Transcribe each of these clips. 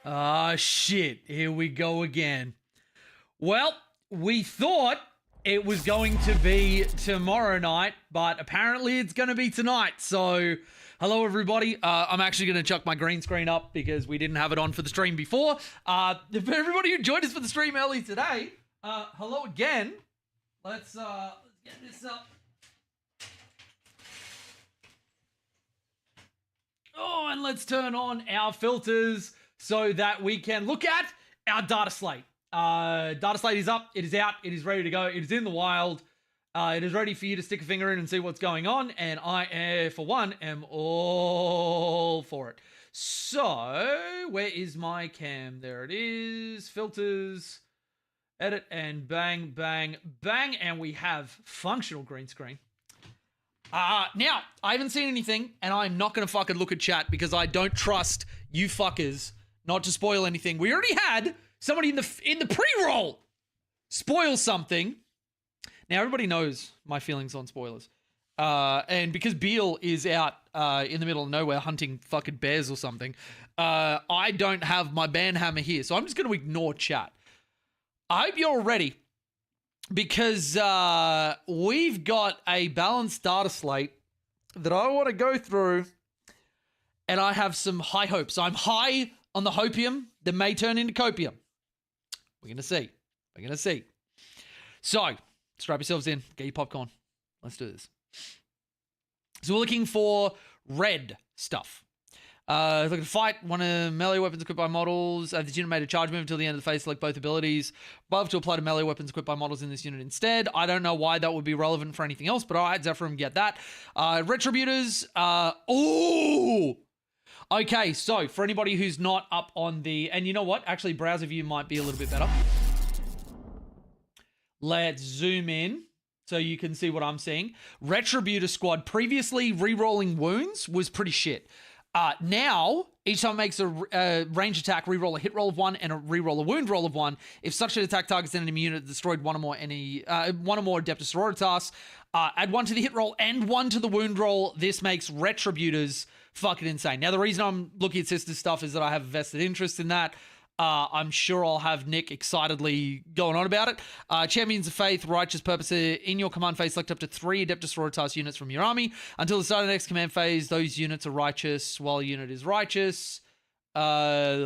Ah, shit. Here we go again. Well, we thought it was going to be tomorrow night, but apparently it's going to be tonight. So, hello, everybody. I'm actually going to chuck my green screen up because we didn't have it on for the stream before. For everybody who joined us for the stream early today, hello again. Let's get this up. Oh, and let's turn on our filters so that we can look at our data slate. Data slate is up, it is out, it is ready to go, it is in the wild. It is ready for you to stick a finger in and see what's going on, and I, for one, am all for it. So, where is my cam? There it is. Filters, edit, and bang, bang, bang, and we have functional green screen. Now, I haven't seen anything, and I'm not going to fucking look at chat because I don't trust you fuckers not to spoil anything. We already had somebody in the pre-roll spoil something. Now, everybody knows my feelings on spoilers. And because Beal is out in the middle of nowhere hunting fucking bears or something, I don't have my band hammer here, so I'm just going to ignore chat. I hope you're ready, because we've got a balanced data slate that I want to go through, and I have some high hopes. I'm high on the hopium that may turn into copium. We're going to see. We're going to see. So, strap yourselves in. Get your popcorn. Let's do this. So, we're looking for red stuff. Looking to fight one of melee weapons equipped by models. This unit made a charge move until the end of the phase. Select both abilities. Above to apply to melee weapons equipped by models in this unit instead. I don't know why that would be relevant for anything else, but alright, Zephyrim, get that. Retributors. Ooh! Okay, so for anybody who's not up on the... And you know what? Actually, browser view might be a little bit better. Let's zoom in so you can see what I'm seeing. Retributor squad. Previously, re-rolling wounds was pretty shit. Now, each time it makes a range attack, reroll a hit roll of 1 and a reroll a wound roll of 1. If such an attack targets an enemy unit that destroyed one or more Adeptus Sororitas, add 1 to the hit roll and 1 to the wound roll. This makes Retributors fucking insane. Now, the reason I'm looking at sister stuff is that I have a vested interest in that. I'm sure I'll have Nick excitedly going on about it. Champions of Faith, Righteous Purpose. In your command phase, select up to 3 Adeptus Sororitas units from your army. Until the start of the next command phase, those units are righteous while a unit is righteous. Where's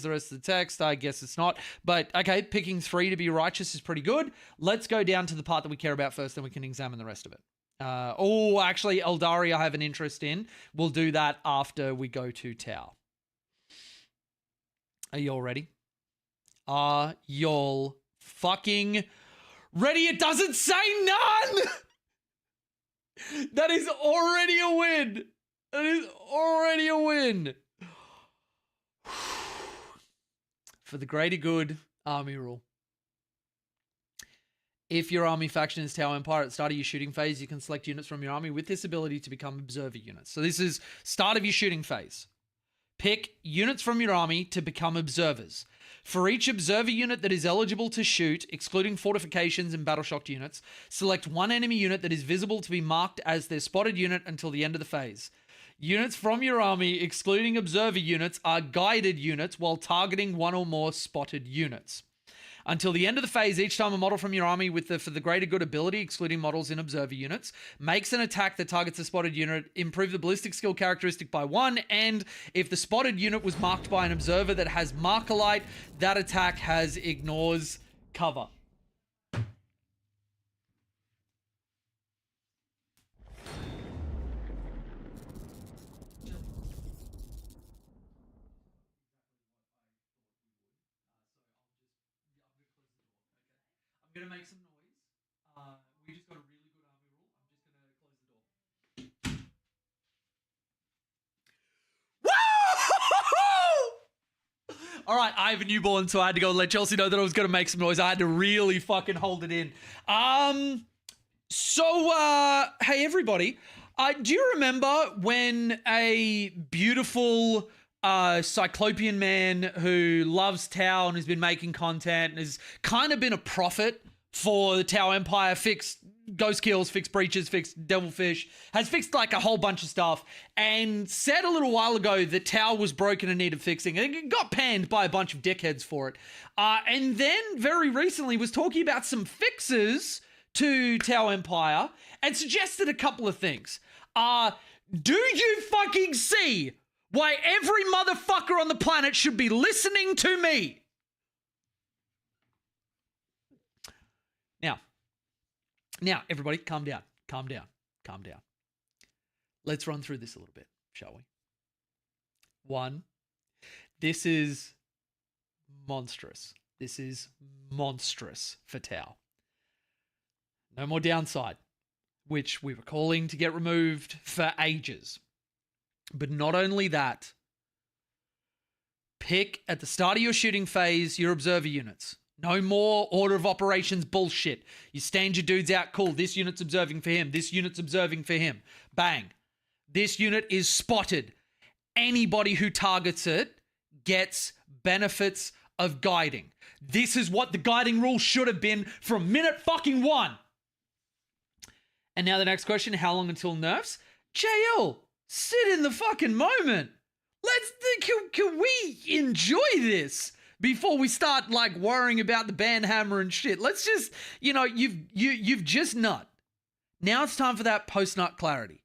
the rest of the text? I guess it's not. But, okay, picking 3 to be righteous is pretty good. Let's go down to the part that we care about first, then we can examine the rest of it. Actually, Eldari I have an interest in. We'll do that after we go to Tau. Are you all ready? Are y'all fucking ready? It doesn't say none! That is already a win. That is already a win. For the greater good, army rule. If your army faction is Tau Empire at the start of your shooting phase, you can select units from your army with this ability to become observer units. So this is start of your shooting phase. Pick units from your army to become observers. For each observer unit that is eligible to shoot, excluding fortifications and battle-shocked units, select 1 enemy unit that is visible to be marked as their spotted unit until the end of the phase. Units from your army, excluding observer units, are guided units while targeting 1 or more spotted units. Until the end of the phase, each time a model from your army with the for the greater good ability, excluding models in observer units, makes an attack that targets a spotted unit, improve the ballistic skill characteristic by 1, and if the spotted unit was marked by an observer that has marker light, that attack has ignores cover. I'm gonna make some noise. We just got a really good army rule. I'm just gonna close the door. Woo! All right, I have a newborn, so I had to go and let Chelsea know that I was gonna make some noise. I had to really fucking hold it in. Hey everybody. Do you remember when a beautiful Cyclopean man who loves Tau and has been making content and has kind of been a prophet for the Tau Empire, fixed ghost kills, fixed breaches, fixed devilfish, has fixed like a whole bunch of stuff, and said a little while ago that Tau was broken and needed fixing. And it got panned by a bunch of dickheads for it. And then very recently was talking about some fixes to Tau Empire and suggested a couple of things. Do you fucking see why every motherfucker on the planet should be listening to me? Now, everybody, calm down. Let's run through this a little bit, shall we? 1, this is monstrous. This is monstrous for Tau. No more downside, which we were calling to get removed for ages. But not only that, pick at the start of your shooting phase your observer units. No more order of operations bullshit. You stand your dudes out, cool. This unit's observing for him. This unit's observing for him. Bang. This unit is spotted. Anybody who targets it gets benefits of guiding. This is what the guiding rule should have been from minute fucking 1. And now the next question, how long until nerfs? JL, sit in the fucking moment. Can we enjoy this before we start like worrying about the banhammer and shit? Let's just, you've just nut. Now it's time for that post-nut clarity.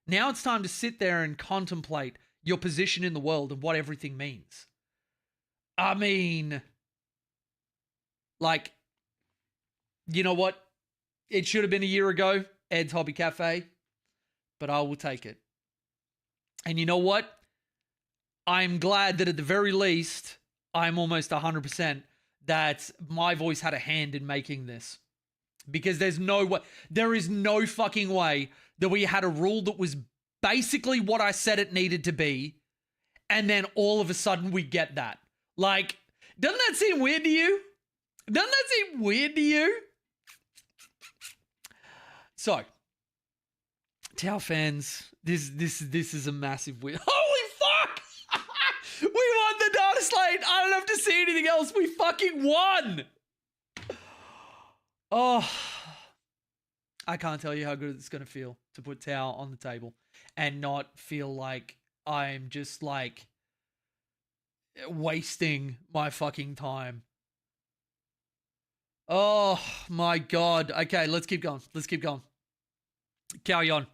Now it's time to sit there and contemplate your position in the world and what everything means. I mean, like, you know what? It should have been a year ago, Ed's Hobby Cafe, but I will take it. And you know what? I'm glad that at the very least, I'm almost 100% that my voice had a hand in making this. Because there is no fucking way that we had a rule that was basically what I said it needed to be, and then all of a sudden we get that. Like, doesn't that seem weird to you? So, Tau fans, this is a massive win. Holy fuck! We won the DATASLATE! I don't have to see anything else. We fucking won! Oh, I can't tell you how good it's going to feel to put Tau on the table and not feel like I'm just like wasting my fucking time. Oh my God. Okay, let's keep going. Carry on.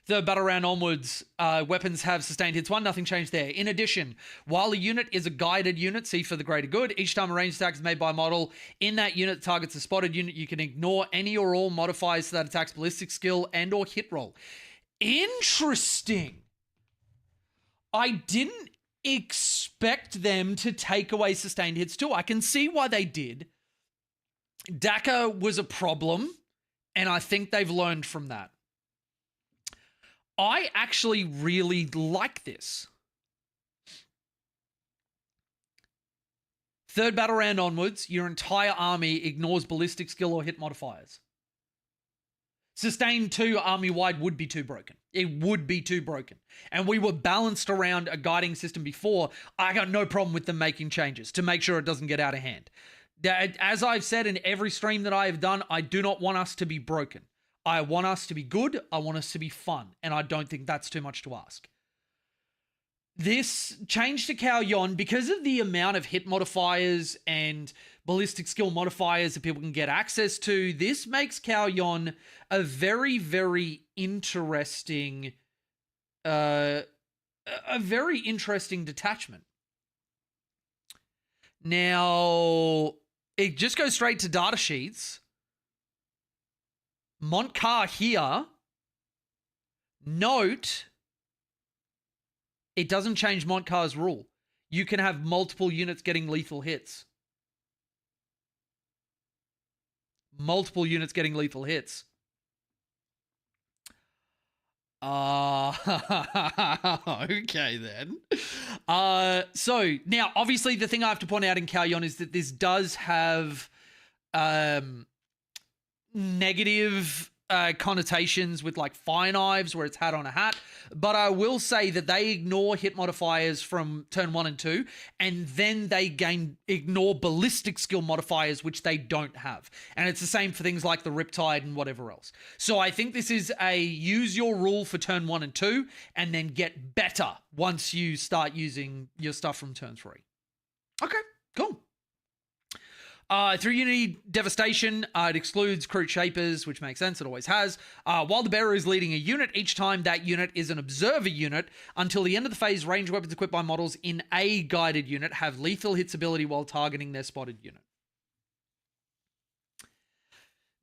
Third battle round onwards, weapons have sustained hits 1, nothing changed there. In addition, while a unit is a guided unit, see for the greater good, each time a ranged attack is made by a model in that unit targets a spotted unit, you can ignore any or all modifiers to that attack's ballistic skill and or hit roll. Interesting. I didn't expect them to take away sustained hits too. I can see why they did. DACA was a problem, and I think they've learned from that. I actually really like this. Third battle round onwards, your entire army ignores ballistic skill or hit modifiers. Sustain 2 army-wide would be too broken. It would be too broken. And we were balanced around a guiding system before. I got no problem with them making changes to make sure it doesn't get out of hand. As I've said in every stream that I have done, I do not want us to be broken. I want us to be good. I want us to be fun. And I don't think that's too much to ask. This change to Cao Yon, because of the amount of hit modifiers and ballistic skill modifiers that people can get access to, this makes Cao Yon a very, very interesting, detachment. Now, it just goes straight to data sheets. Montcar here, note, it doesn't change Montcar's rule. You can have multiple units getting lethal hits. Multiple units getting lethal hits. Okay then. So now, obviously, the thing I have to point out in Cao Yon is that this does have negative connotations with like fire knives where it's hat on a hat, but I will say that they ignore hit modifiers from turn 1 and 2, and then they ignore ballistic skill modifiers, which they don't have. And it's the same for things like the Riptide and whatever else. So I think this is a use your rule for turn 1 and 2, and then get better once you start using your stuff from turn 3. Okay, cool. Through Unity Devastation, it excludes Crude Shapers, which makes sense, it always has. While the bearer is leading a unit, each time that unit is an observer unit, until the end of the phase, ranged weapons equipped by models in a guided unit have lethal hits ability while targeting their spotted unit.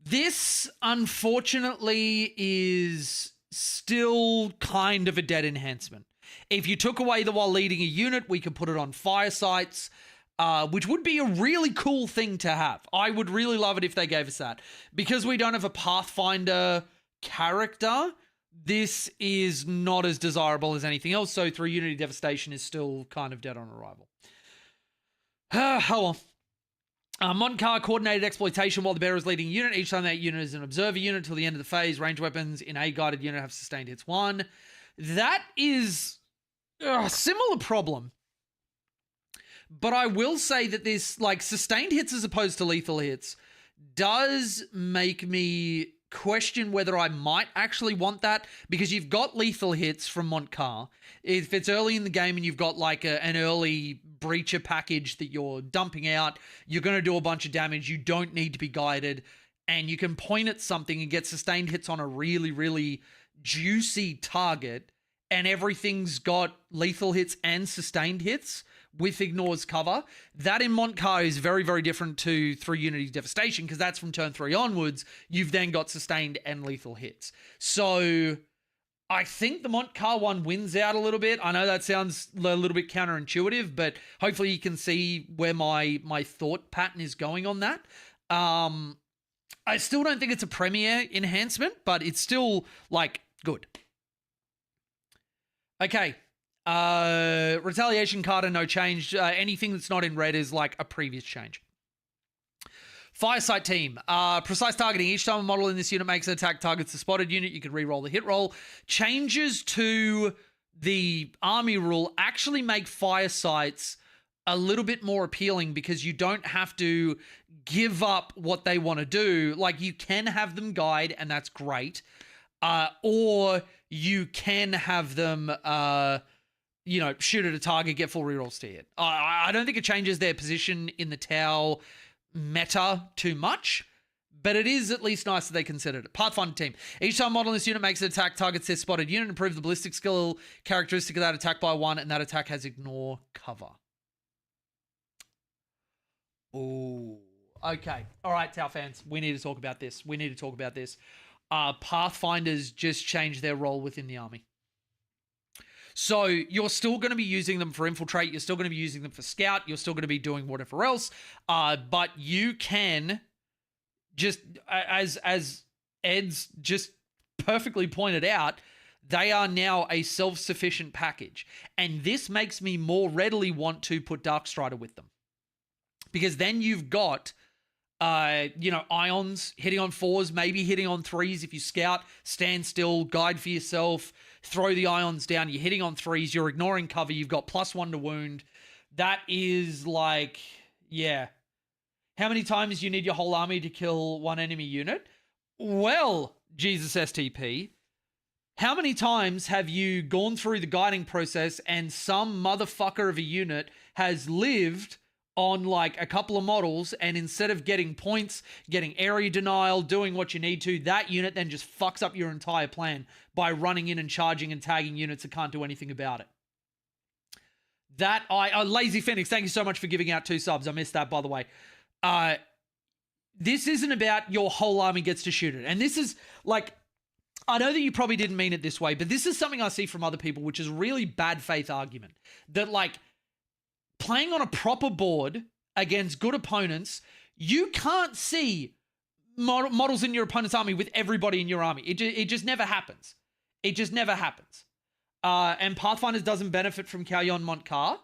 This, unfortunately, is still kind of a dead enhancement. If you took away the while leading a unit, we could put it on fire sites, which would be a really cool thing to have. I would really love it if they gave us that. Because we don't have a Pathfinder character, this is not as desirable as anything else, so through Unity Devastation is still kind of dead on arrival. Oh well. Modern coordinated exploitation while the bearer is leading a unit. Each time that unit is an observer unit until the end of the phase, ranged weapons in a guided unit have sustained hits 1. That is a similar problem. But I will say that this, like, sustained hits as opposed to lethal hits does make me question whether I might actually want that, because you've got lethal hits from Montcar. If it's early in the game and you've got like an early breacher package that you're dumping out, you're going to do a bunch of damage. You don't need to be guided, and you can point at something and get sustained hits on a really, really juicy target, and everything's got lethal hits and sustained hits with ignores cover. That in Montcar is very, very different to through Unity Devastation, because that's from turn 3 onwards. You've then got sustained and lethal hits. So I think the Montcar one wins out a little bit. I know that sounds a little bit counterintuitive, but hopefully you can see where my thought pattern is going on that. I still don't think it's a premier enhancement, but it's still, like, good. Okay. Retaliation card, no change. Anything that's not in red is like a previous change. Firesight team. Precise targeting. Each time a model in this unit makes an attack targets the spotted unit, you can re-roll the hit roll. Changes to the army rule actually make firesights a little bit more appealing, because you don't have to give up what they want to do. Like, you can have them guide, and that's great. Or you can have them shoot at a target, get full rerolls to hit. I don't think it changes their position in the Tau meta too much, but it is at least nice that they considered it. Pathfinder team. Each time a model in this unit makes an attack, targets their spotted unit, improve the ballistic skill characteristic of that attack by 1, and that attack has ignore cover. Oh, okay. All right, Tau fans, we need to talk about this. Pathfinders just changed their role within the army. So you're still going to be using them for infiltrate. You're still going to be using them for scout. You're still going to be doing whatever else. But you can just, as Ed's just perfectly pointed out, they are now a self-sufficient package. And this makes me more readily want to put Darkstrider with them. Because then you've got, ions hitting on 4s, maybe hitting on 3s if you scout, stand still, guide for yourself, throw the ions down, you're hitting on 3s, you're ignoring cover, you've got +1 to wound. That is like, yeah. How many times do you need your whole army to kill one enemy unit? Well, Jesus STP, how many times have you gone through the guiding process and some motherfucker of a unit has lived on like a couple of models, and instead of getting points, getting area denial, doing what you need to, that unit then just fucks up your entire plan by running in and charging and tagging units that can't do anything about it. Lazy Phoenix, thank you so much for giving out 2 subs. I missed that, by the way. This isn't about your whole army gets to shoot it. And this is like, I know that you probably didn't mean it this way, but this is something I see from other people, which is a really bad faith argument. That like, playing on a proper board against good opponents, you can't see models in your opponent's army with everybody in your army. It just never happens. It just never happens. And Pathfinders doesn't benefit from Kalyon Montcar.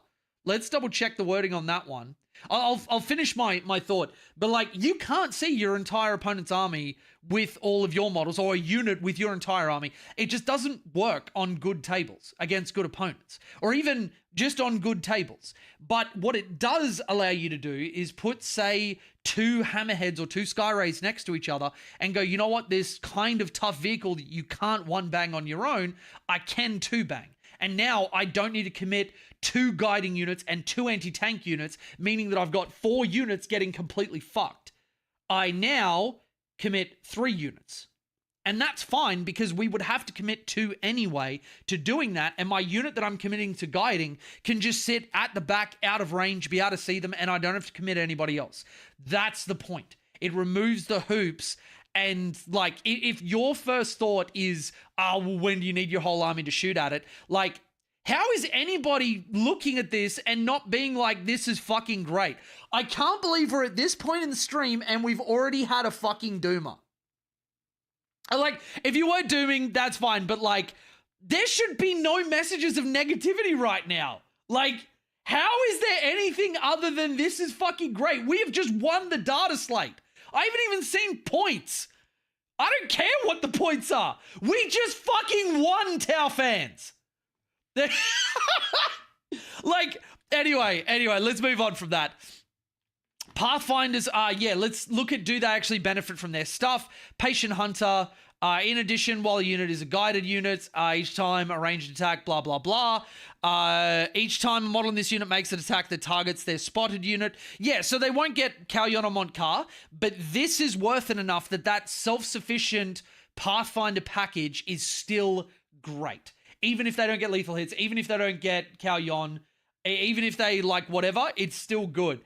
Let's double check the wording on that one. I'll finish my thought, but like you can't see your entire opponent's army with all of your models or a unit with your entire army. It just doesn't work on good tables against good opponents or even just on good tables. But what it does allow you to do is put, say, 2 hammerheads or 2 skyrays next to each other and go, you know what, this kind of tough vehicle that you can't 1-bang on your own, I can 2-bang. And now I don't need to commit 2 guiding units and 2 anti-tank units, meaning that I've got 4 units getting completely fucked. I now commit 3 units. And that's fine because we would have to commit 2 anyway to doing that. And my unit that I'm committing to guiding can just sit at the back out of range, be able to see them, and I don't have to commit anybody else. That's the point. It removes the hoops. And like, if your first thought is, oh, well, when do you need your whole army to shoot at it? Like, how is anybody looking at this and not being like, this is fucking great? I can't believe we're at this point in the stream and we've already had a fucking doomer. Like, if you were dooming, that's fine. But like, there should be no messages of negativity right now. Like, how is there anything other than this is fucking great? We have just won the data slate. I haven't even seen points. I don't care what the points are. We just fucking won, Tau fans. Like, anyway, let's move on from that. Pathfinders are, let's look at, do they actually benefit from their stuff? Patient Hunter, in addition, while a unit is a guided unit, each time a ranged attack, blah, blah, blah. Each time a model in this unit makes an attack that targets their spotted unit. Yeah, so they won't get Kalyon or Montcar, but this is worth it enough that self-sufficient Pathfinder package is still great. Even if they don't get lethal hits, even if they don't get Kalyon, even if they, like, whatever, it's still good.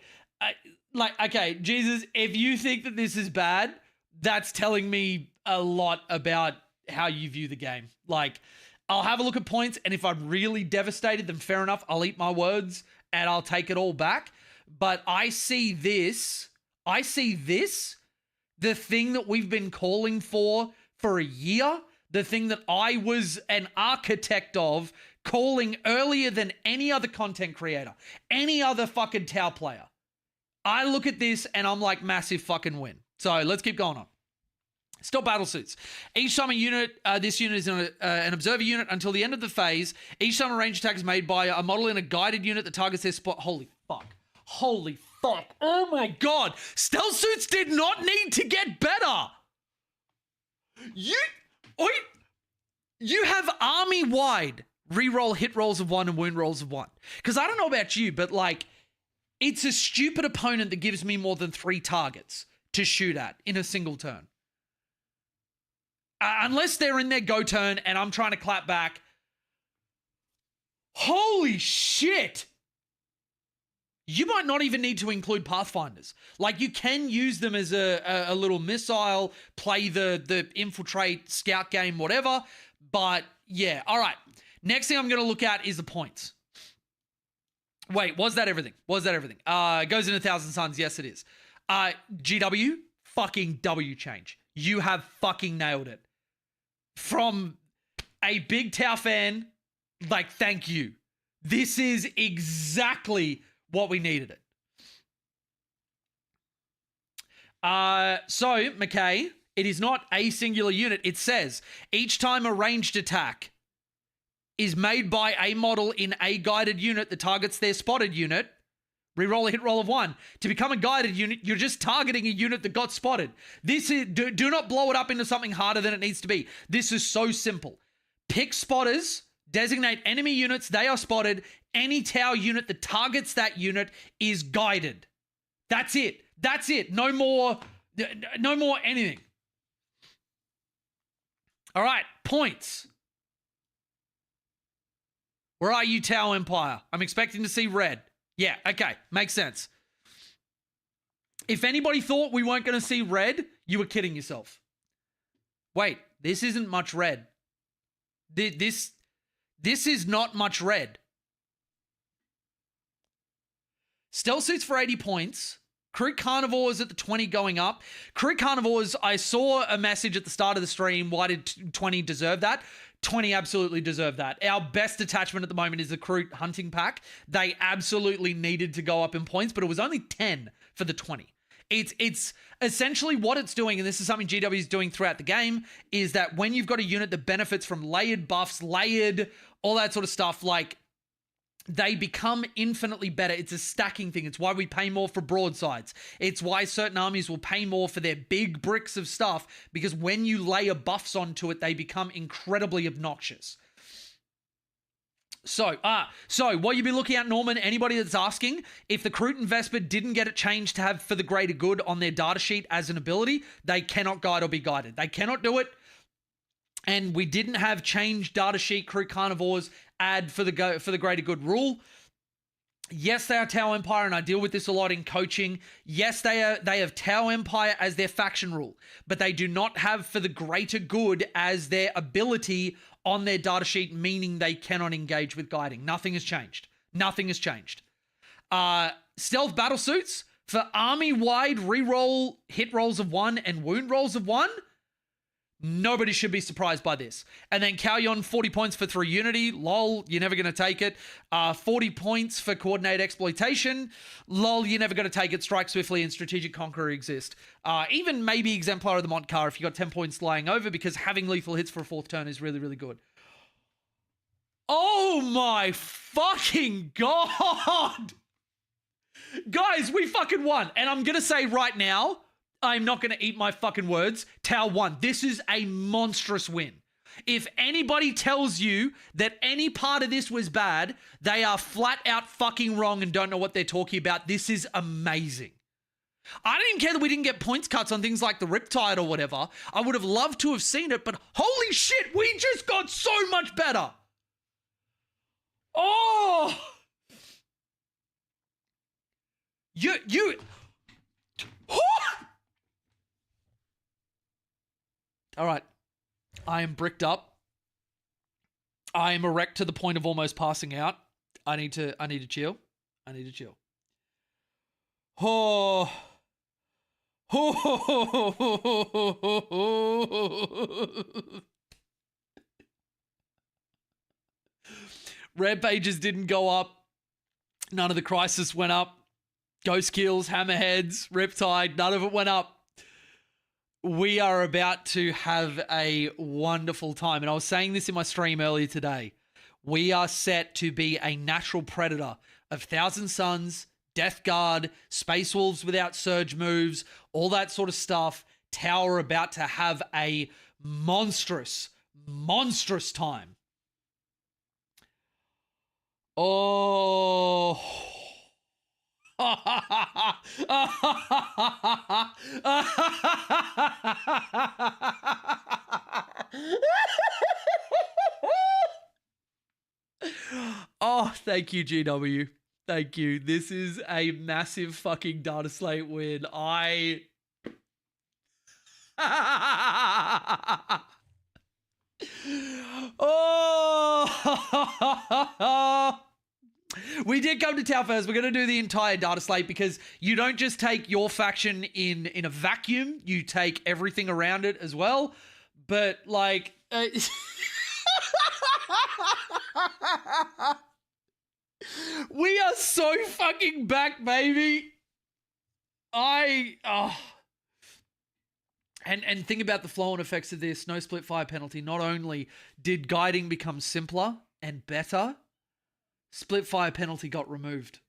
Like, okay, Jesus, if you think that this is bad, that's telling me a lot about how you view the game. Like, I'll have a look at points, and if I'm really devastated, then fair enough, I'll eat my words, and I'll take it all back. But I see this, the thing that we've been calling for a year, the thing that I was an architect of, calling earlier than any other content creator, any other fucking Tau player. I look at this and I'm like, massive fucking win. So let's keep going on. Stop battle suits. Each time a unit, this unit is an observer unit until the end of the phase. Each time a range attack is made by a model in a guided unit that targets their spot. Holy fuck. Holy fuck. Oh my God. Stealth suits did not need to get better. You have army-wide reroll hit rolls of 1 and wound rolls of 1. Because I don't know about you, but like, it's a stupid opponent that gives me more than 3 targets to shoot at in a single turn. Unless they're in their go turn and I'm trying to clap back. Holy shit! You might not even need to include Pathfinders. Like, you can use them as a little missile, play the infiltrate, scout game, whatever. But, yeah. All right. Next thing I'm going to look at is the points. Wait, was that everything? It goes in 1,000 Suns. Yes, it is. GW, fucking W change. You have fucking nailed it. From a big Tau fan, like, thank you. This is exactly what we needed it. So, McKay, it is not a singular unit. It says, each time a ranged attack is made by a model in a guided unit that targets their spotted unit, reroll a hit roll of 1. To become a guided unit, you're just targeting a unit that got spotted. This is, do not blow it up into something harder than it needs to be. This is so simple. Pick spotters, designate enemy units, they are spotted. Any Tau unit that targets that unit is guided. That's it. No more anything. All right, points. Where are you, Tau Empire? I'm expecting to see red. Yeah, okay, makes sense. If anybody thought we weren't going to see red, you were kidding yourself. Wait, this isn't much red. This is not much red. Stealth suits for 80 points. Crew Carnivores at the 20 going up. Crew Carnivores, I saw a message at the start of the stream. Why did 20 deserve that? 20 absolutely deserve that. Our best attachment at the moment is the Recruit Hunting Pack. They absolutely needed to go up in points, but it was only 10 for the 20. It's essentially what it's doing, and this is something GW is doing throughout the game, is that when you've got a unit that benefits from layered buffs, layered, all that sort of stuff, like, they become infinitely better. It's a stacking thing. It's why we pay more for broadsides. It's why certain armies will pay more for their big bricks of stuff, because when you layer buffs onto it, they become incredibly obnoxious. So what you've been looking at, Norman, anybody that's asking, if the Recruit and Vesper didn't get it changed to have for the greater good on their data sheet as an ability, they cannot guide or be guided. They cannot do it. And we didn't have changed data sheet Recruit Carnivores add for the greater good rule. Yes, they are Tau Empire, and I deal with this a lot in coaching. Yes, they have Tau Empire as their faction rule, but they do not have for the greater good as their ability on their data sheet, meaning they cannot engage with guiding. Nothing has changed. Nothing has changed. Stealth battle suits for army-wide reroll hit rolls of 1 and wound rolls of 1. Nobody should be surprised by this. And then Kalyon, 40 points for 3 Unity. Lol, you're never going to take it. 40 points for Coordinate Exploitation. Lol, you're never going to take it. Strike Swiftly and Strategic Conqueror exist. Even maybe Exemplar of the Montcar if you got 10 points lying over, because having lethal hits for a 4th turn is really, really good. Oh my fucking God! Guys, we fucking won. And I'm going to say right now, I'm not going to eat my fucking words. Tau won. This is a monstrous win. If anybody tells you that any part of this was bad, they are flat out fucking wrong and don't know what they're talking about. This is amazing. I didn't even care that we didn't get points cuts on things like the Riptide or whatever. I would have loved to have seen it, but holy shit, we just got so much better. Oh! You... All right, I am bricked up. I am erect to the point of almost passing out. I need to chill. I need to chill. Oh. Rampages didn't go up. None of the crisis went up. Ghost kills, hammerheads, Riptide, none of it went up. We are about to have a wonderful time. And I was saying this in my stream earlier today. We are set to be a natural predator of Thousand Suns, Death Guard, Space Wolves without surge moves, all that sort of stuff. Tower about to have a monstrous, monstrous time. Oh... Oh, thank you, GW. Thank you. This is a massive fucking DATASLATE win. Oh! We did come to Tau first. We're going to do the entire DATASLATE because you don't just take your faction in a vacuum. You take everything around it as well. But, like... we are so fucking back, baby. And think about the flow-on effects of this. No split fire penalty. Not only did guiding become simpler and better, split fire penalty got removed.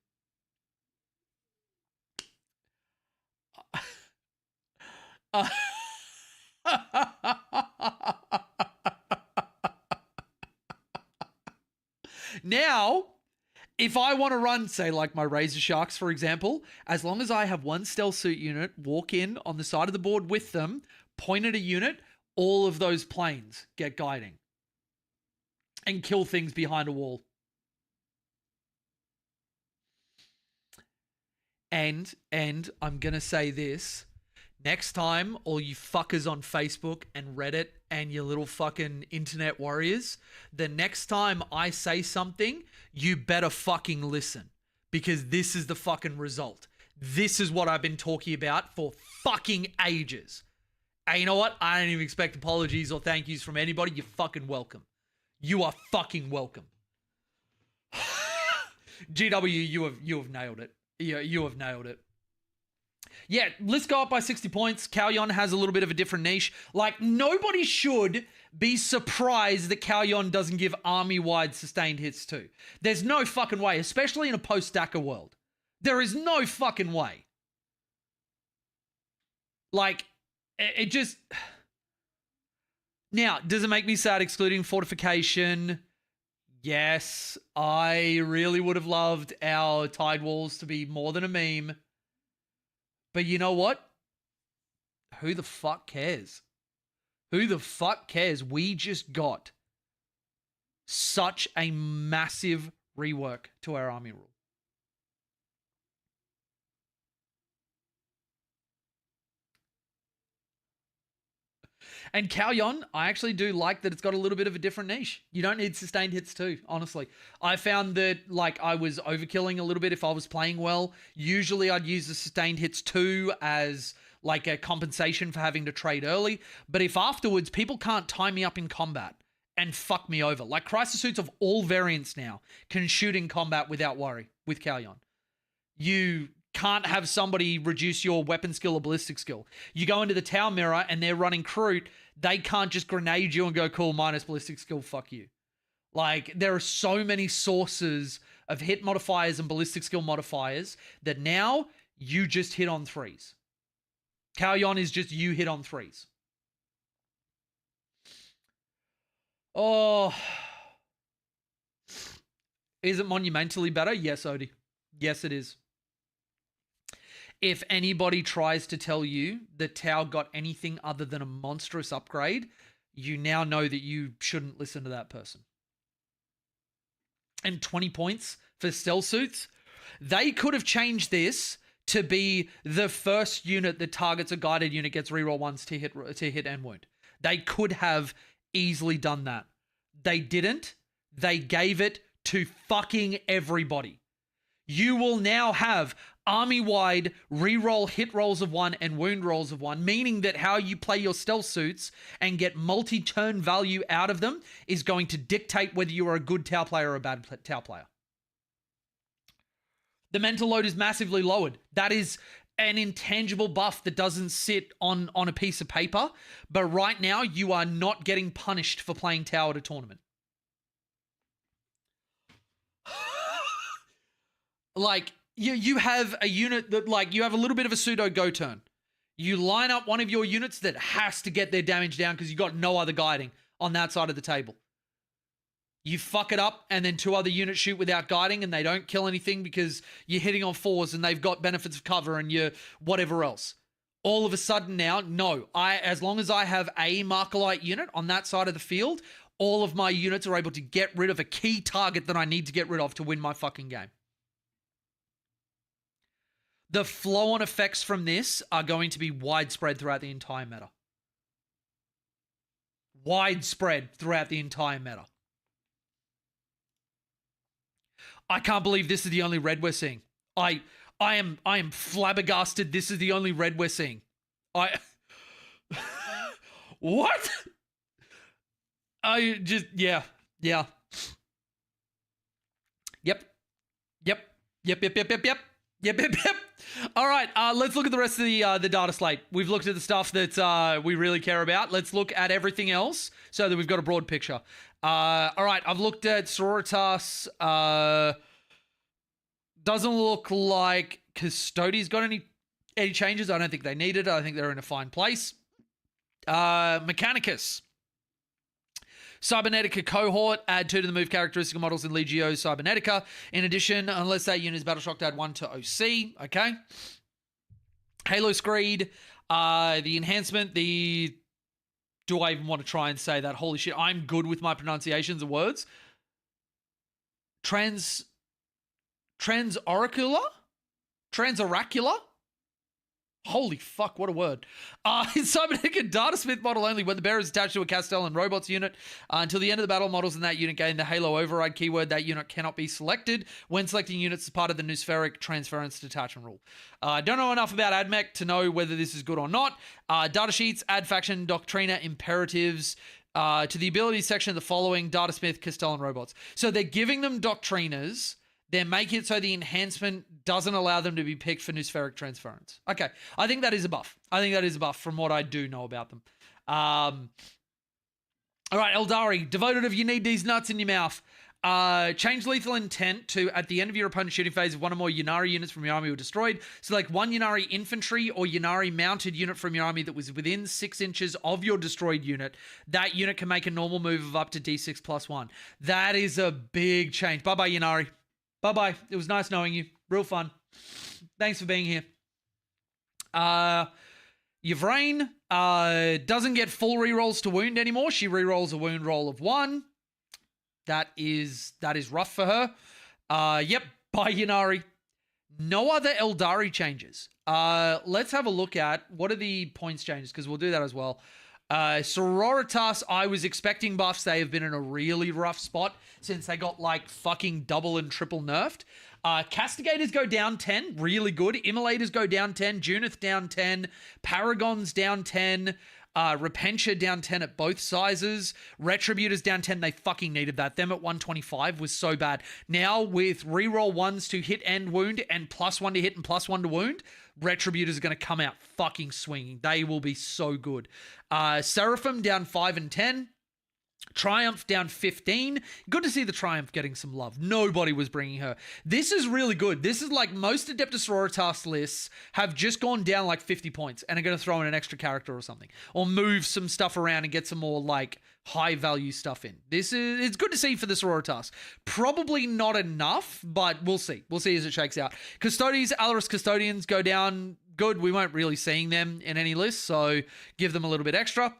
Now, if I want to run, say, like my Razor Sharks, for example, as long as I have one stealth suit unit, walk in on the side of the board with them, point at a unit, all of those planes get guiding and kill things behind a wall. And I'm going to say this. Next time, all you fuckers on Facebook and Reddit and your little fucking internet warriors, the next time I say something, you better fucking listen, because this is the fucking result. This is what I've been talking about for fucking ages. And you know what? I don't even expect apologies or thank yous from anybody. You're fucking welcome. You are fucking welcome. GW, you have nailed it. Yeah, you have nailed it. Yeah, let's go up by 60 points. Kalyon has a little bit of a different niche. Like, nobody should be surprised that Kalyon doesn't give army-wide sustained hits too. There's no fucking way, especially in a post-stacker world. There is no fucking way. Like, it just... Now, does it make me sad excluding fortification? Yes, I really would have loved our Tide Walls to be more than a meme. But you know what? Who the fuck cares? Who the fuck cares? We just got such a massive rework to our army rule. And Kalyon, I actually do like that it's got a little bit of a different niche. You don't need sustained hits too, honestly. I found that, like, I was overkilling a little bit if I was playing well. Usually I'd use the sustained hits too as, like, a compensation for having to trade early. But if afterwards people can't tie me up in combat and fuck me over, like crisis suits of all variants now can shoot in combat without worry with Kalyon. You can't have somebody reduce your weapon skill or ballistic skill. You go into the tower mirror and they're running Kroot, they can't just grenade you and go, cool, minus ballistic skill, fuck you. Like, there are so many sources of hit modifiers and ballistic skill modifiers that now you just hit on threes. Kalyon is just you hit on threes. Oh. Is it monumentally better? Yes, Odie. Yes, it is. If anybody tries to tell you that Tau got anything other than a monstrous upgrade, you now know that you shouldn't listen to that person. And 20 points for stealth suits. They could have changed this to be the first unit that targets a guided unit gets reroll ones to hit and wound. They could have easily done that. They didn't. They gave it to fucking everybody. You will now have army-wide reroll hit rolls of 1 and wound rolls of 1, meaning that how you play your stealth suits and get multi-turn value out of them is going to dictate whether you are a good Tau player or a bad Tau player. The mental load is massively lowered. That is an intangible buff that doesn't sit on a piece of paper, but right now you are not getting punished for playing Tau at a tournament. Like, you have a unit that, like, you have a little bit of a pseudo go turn. You line up one of your units that has to get their damage down because you got no other guiding on that side of the table. You fuck it up and then 2 other units shoot without guiding and they don't kill anything because you're hitting on 4s and they've got benefits of cover and you're whatever else. All of a sudden now, no, as long as I have a Markalite unit on that side of the field, all of my units are able to get rid of a key target that I need to get rid of to win my fucking game. The flow-on effects from this are going to be widespread throughout the entire meta. Widespread throughout the entire meta. I can't believe this is the only red we're seeing. I am flabbergasted this is the only red we're seeing. What? Yeah. Yep. All right, let's look at the rest of the data slate. We've looked at the stuff that we really care about. Let's look at everything else so that we've got a broad picture. All right, I've looked at Sororitas. Doesn't look like Custodes got any changes. I don't think they needed it. I think they're in a fine place. Mechanicus. Cybernetica cohort, add 2 to the move characteristic models in Legio Cybernetica. In addition, unless that unit is battle shocked, add 1 to OC. Okay. Halo Screed, the enhancement, do I even want to try and say that? Holy shit, I'm good with my pronunciations of words. Transoracular? Holy fuck, what a word. Cybernetica Datasmith model only when the bearer is attached to a Castellan robots unit. Until the end of the battle, models in that unit gain the Halo override keyword. That unit cannot be selected when selecting units as part of the Nuspheric transference detachment rule. Don't know enough about AdMech to know whether this is good or not. Data sheets, add faction, Doctrina, imperatives. To the ability section of the following: Datasmith, Castellan robots. So they're giving them Doctriners. They're making it so the enhancement doesn't allow them to be picked for Noospheric Transference. Okay, I think that is a buff. From what I do know about them. All right, Eldari, devoted of you need these nuts in your mouth. Change lethal intent to at the end of your opponent's shooting phase if one or more Ynnari units from your army were destroyed. Select one Ynnari infantry or Ynnari mounted unit from your army that was within 6 inches of your destroyed unit. That unit can make a normal move of up to D6 plus 1. That is a big change. Bye-bye, Ynnari. Bye-bye. It was nice knowing you. Real fun. Thanks for being here. Yvrain doesn't get full rerolls to wound anymore. She rerolls a wound roll of 1. That is rough for her. Yep, bye Ynnari. No other Eldari changes. Let's have a look at what are the points changes, because we'll do that as well. Sororitas, I was expecting buffs. They have been in a really rough spot since they got like fucking double and triple nerfed. Castigators go down 10, really good. Immolators go down 10, Junith down 10, Paragons down 10, Repentia down 10 at both sizes, Retributors down 10. They fucking needed that. Them at 125 was so bad. Now with reroll 1s to hit and wound and +1 to hit and +1 to wound, Retributors are going to come out fucking swinging. They will be so good. Seraphim down 5 and 10. Triumph down 15. Good to see the Triumph getting some love. Nobody was bringing her. This is really good. This is like most Adeptus Sororitas lists have just gone down like 50 points and are going to throw in an extra character or something, or move some stuff around and get some more like high value stuff in. It's good to see for the Sororitas. Probably not enough, but we'll see. We'll see as it shakes out. Custodes, Alaris Custodians go down good. We weren't really seeing them in any list, so give them a little bit extra.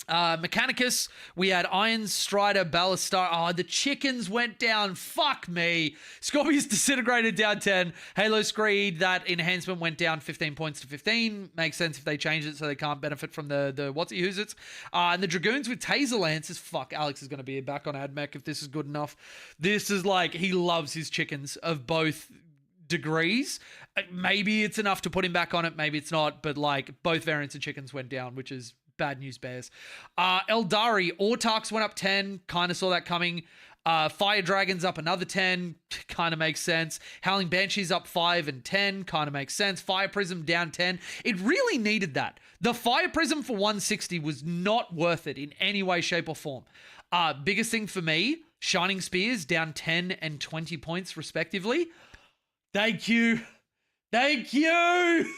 Mechanicus, we had Iron Strider, Ballastar. Oh, the chickens went down. Fuck me. Scorpius Disintegrated down 10. Halo Screed, that enhancement went down 15 points to 15. Makes sense if they change it so they can't benefit from the what's-it-who's-its. And the Dragoons with Taser Lances. Fuck, Alex is going to be back on AdMech if this is good enough. This is like, he loves his chickens of both degrees. Maybe it's enough to put him back on it. Maybe it's not. But like, both variants of chickens went down, which is bad news bears. Eldari, Autarchs went up 10. Kind of saw that coming. Fire Dragons up another 10. Kind of makes sense. Howling Banshees up 5 and 10. Kind of makes sense. Fire Prism down 10. It really needed that. The Fire Prism for 160 was not worth it in any way, shape, or form. Biggest thing for me, Shining Spears down 10 and 20 points respectively. Thank you. Thank you.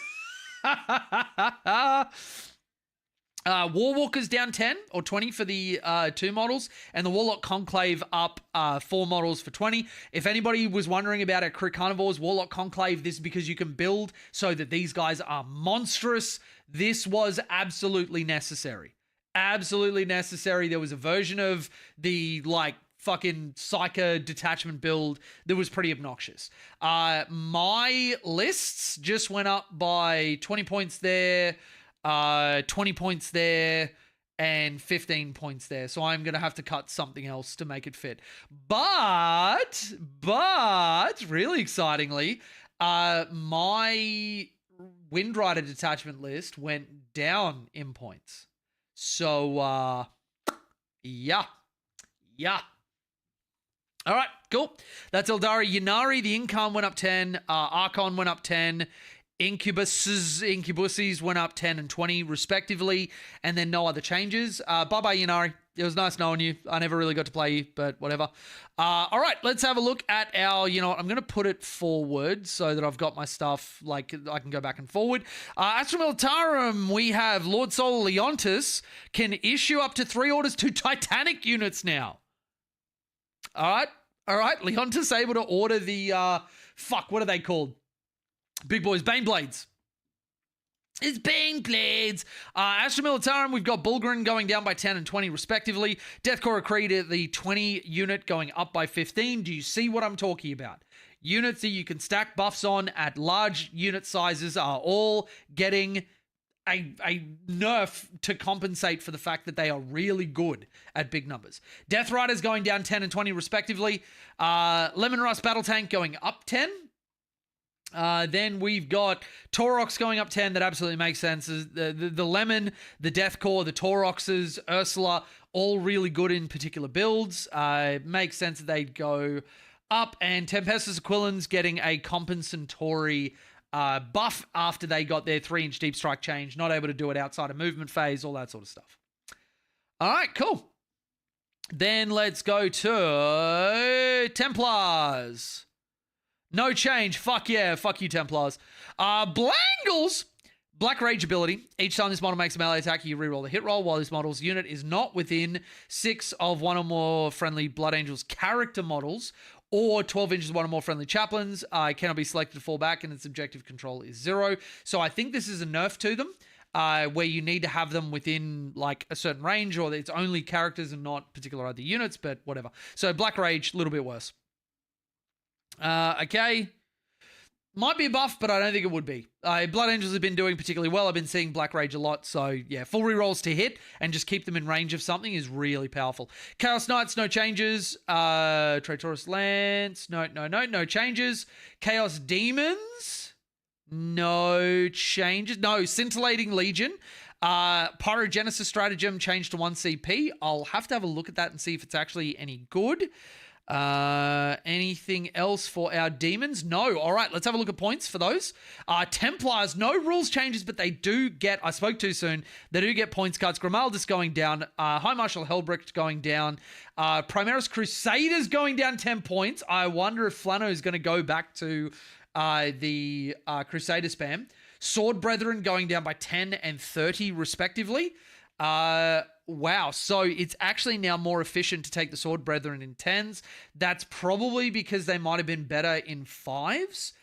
Warwalkers down 10 or 20 for the 2 models, and the Warlock Conclave up 4 models for 20. If anybody was wondering about our Crit Carnivores, Warlock Conclave, this is because you can build so that these guys are monstrous. This was absolutely necessary. Absolutely necessary. There was a version of the like fucking Psyker detachment build that was pretty obnoxious. My lists just went up by 20 points there, 20 points there, and 15 points there. So I'm going to have to cut something else to make it fit. But really excitingly, my Windrider detachment list went down in points. So, yeah. All right, cool. That's Eldari. Ynnari, the Incarn went up 10. Archon went up 10. Incubuses went up 10 and 20 respectively, and then no other changes. Bye-bye, Ynnari. It was nice knowing you. I never really got to play you, but whatever. All right, let's have a look at our, you know what, I'm going to put it forward so that I've got my stuff, like, I can go back and forward. Astra Militarum, we have Lord Sol Leontis can issue up to 3 orders to Titanic units now. All right, Leontis able to order the, what are they called? Big boys, Baneblades. It's Baneblades. Astra Militarum, we've got Bulgarin going down by 10 and 20 respectively. Deathcore Creed at the 20 unit going up by 15. Do you see what I'm talking about? Units that you can stack buffs on at large unit sizes are all getting a nerf to compensate for the fact that they are really good at big numbers. Death Riders going down 10 and 20 respectively. Lemon Rust Battle Tank going up 10. Then we've got Taurox going up 10. That absolutely makes sense. The Lemon, the Deathcore, the Tauroxes, Ursula, all really good in particular builds. It makes sense that they'd go up. And Tempestus Aquilans getting a compensatory buff after they got their 3-inch deep strike change. Not able to do it outside of movement phase, all that sort of stuff. All right, cool. Then let's go to Templars. No change. Fuck yeah. Fuck you, Templars. Blangles. Black Rage ability. Each time this model makes a melee attack, you reroll the hit roll while this model's unit is not within 6 of one or more friendly Blood Angels character models or 12 inches of one or more friendly chaplains. It cannot be selected to fall back and its objective control is 0. So I think this is a nerf to them where you need to have them within like a certain range or it's only characters and not particular other units, but whatever. So Black Rage, a little bit worse. Okay. Might be a buff, but I don't think it would be. Blood Angels have been doing particularly well. I've been seeing Black Rage a lot. So, yeah, full rerolls to hit and just keep them in range of something is really powerful. Chaos Knights, no changes. Traitorous Lance, no changes. Chaos Demons, no changes. No, Scintillating Legion. Pyrogenesis Stratagem changed to 1 CP. I'll have to have a look at that and see if it's actually any good. Anything else for our demons? No. All right, let's have a look at points for those. Templars, no rules changes, but they do get, I spoke too soon, they do get points cuts. Grimaldus going down, High Marshal Helbricht going down, Primaris Crusaders going down 10 points. I wonder if Flano is going to go back to the Crusader spam. Sword Brethren going down by 10 and 30 respectively. Wow, so it's actually now more efficient to take the Sword Brethren in 10s. That's probably because they might have been better in 5s.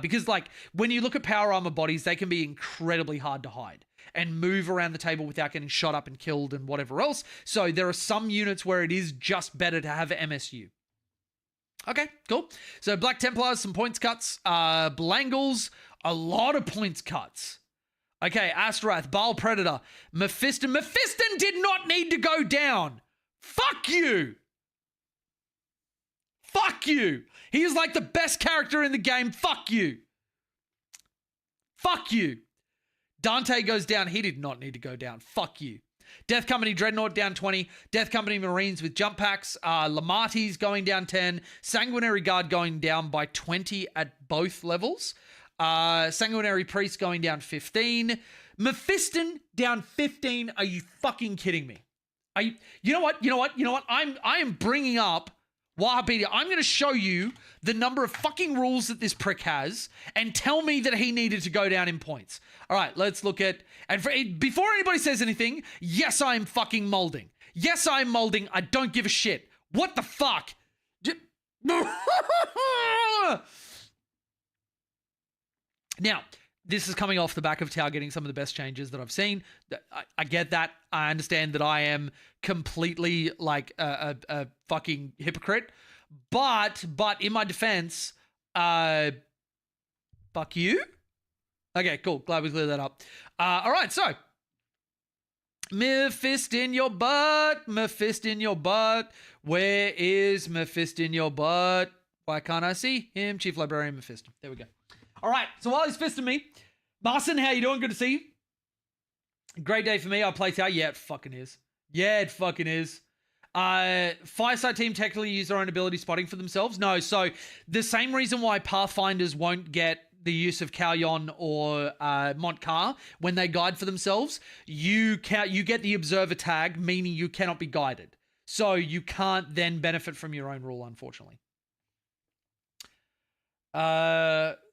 Because, like, when you look at power armor bodies, they can be incredibly hard to hide and move around the table without getting shot up and killed and whatever else. So there are some units where it is just better to have MSU. Okay, cool. So Black Templars, some points cuts. Blangles, a lot of points cuts. Okay, Astrath, Baal Predator, Mephiston. Mephiston did not need to go down. Fuck you. Fuck you. He is like the best character in the game. Fuck you. Fuck you. Dante goes down. He did not need to go down. Fuck you. Death Company Dreadnought down 20. Death Company Marines with jump packs. Lamatis going down 10. Sanguinary Guard going down by 20 at both levels. Sanguinary Priest going down 15. Mephiston down 15. Are you fucking kidding me? You know what? I am bringing up Wahapedia. I'm going to show you the number of fucking rules that this prick has and tell me that he needed to go down in points. All right, let's look at, and before anybody says anything, yes, I'm fucking molding. Yes, I'm molding. I don't give a shit. What the fuck? Now, this is coming off the back of Tau getting some of the best changes that I've seen. I get that. I understand that I am completely like a fucking hypocrite. But in my defense, fuck you. Okay, cool. Glad we cleared that up. All right, so Mephisto in your butt. Mephisto in your butt. Where is Mephisto in your butt? Why can't I see him? Chief Librarian Mephisto. There we go. All right, so while he's fisting me, Marson, how you doing? Good to see you. Great day for me. I'll play Tau. Yeah, it fucking is. Yeah, it fucking is. Fireside team technically use their own ability spotting for themselves. No, so the same reason why Pathfinders won't get the use of Kauyon or Montcar when they guide for themselves, you get the observer tag, meaning you cannot be guided. So you can't then benefit from your own rule, unfortunately.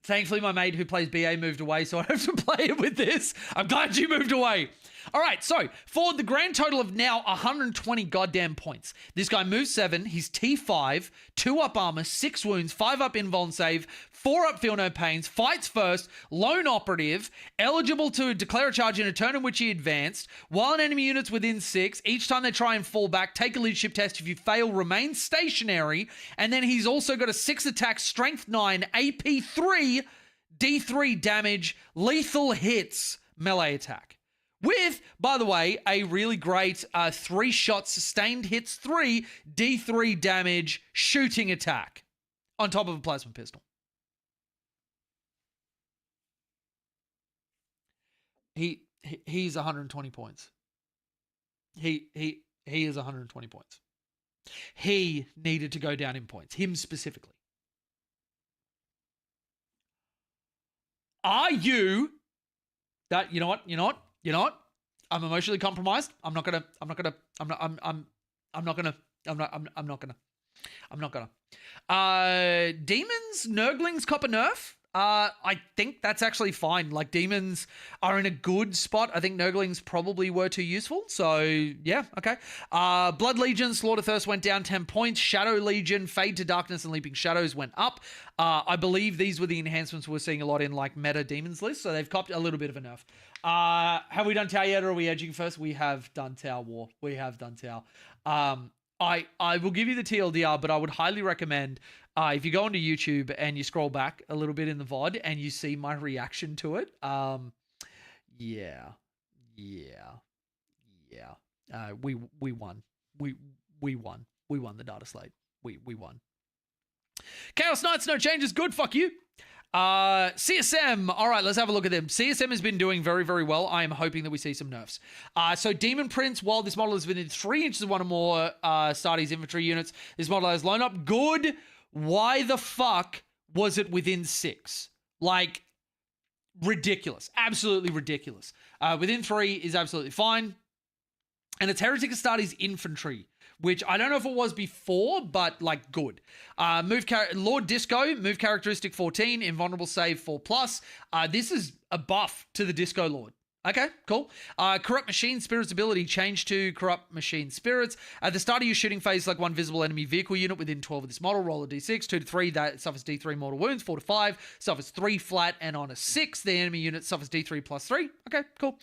Thankfully, my mate who plays BA moved away, so I don't have to play it with this. I'm glad you moved away. All right, so for the grand total of now 120 goddamn points, this guy moves 7, he's T5, 2 up armor, 6 wounds, 5 up invuln save, 4 up feel no pains, fights first, lone operative, eligible to declare a charge in a turn in which he advanced, while an enemy unit's within 6, each time they try and fall back, take a leadership test. If you fail, remain stationary, and then he's also got a 6 attack, strength 9, AP 3, D3 damage, lethal hits, melee attack. With, by the way, a really great 3-shot sustained hits 3, D3 damage shooting attack on top of a plasma pistol. He's 120 points. He is 120 points. He needed to go down in points. Him specifically. Are you that you know what? I'm emotionally compromised. I'm not gonna. Demons, Nurglings, Copper Nerf. I think that's actually fine. Like, demons are in a good spot. I think Nurglings probably were too useful. So, yeah, okay. Blood Legion, Slaughter Thirst went down 10 points. Shadow Legion, Fade to Darkness, and Leaping Shadows went up. I believe these were the enhancements we're seeing a lot in, like, meta demons list. So they've copped a little bit of a nerf. Have we done Tau yet, or are we edging first? We have done Tau War. We have done Tau. I will give you the TLDR, but I would highly recommend if you go onto YouTube and you scroll back a little bit in the VOD and you see my reaction to it. We won. We won. We won the data slate. We won. Chaos Knights, no changes. Good. Fuck you. CSM. All right, let's have a look at them. CSM has been doing very, very well. I am hoping that we see some nerfs. So Demon Prince, while this model is within 3 inches of one or more Stardy's infantry units, this model has line up. Good. Why the fuck was it within 6? Like, ridiculous. Absolutely ridiculous. Within 3 is absolutely fine. And it's Heretic Astartes infantry, which I don't know if it was before, but like good. Lord Disco, move characteristic 14, invulnerable save 4+. This is a buff to the Disco Lord. Okay, cool. Corrupt Machine Spirits ability changed to Corrupt Machine Spirits. At the start of your shooting phase, like one visible enemy vehicle unit within 12 of this model, roll a d6. 2 to 3, that suffers d3 mortal wounds. 4 to 5, suffers 3 flat. And on a 6, the enemy unit suffers d3 plus 3. Okay, cool.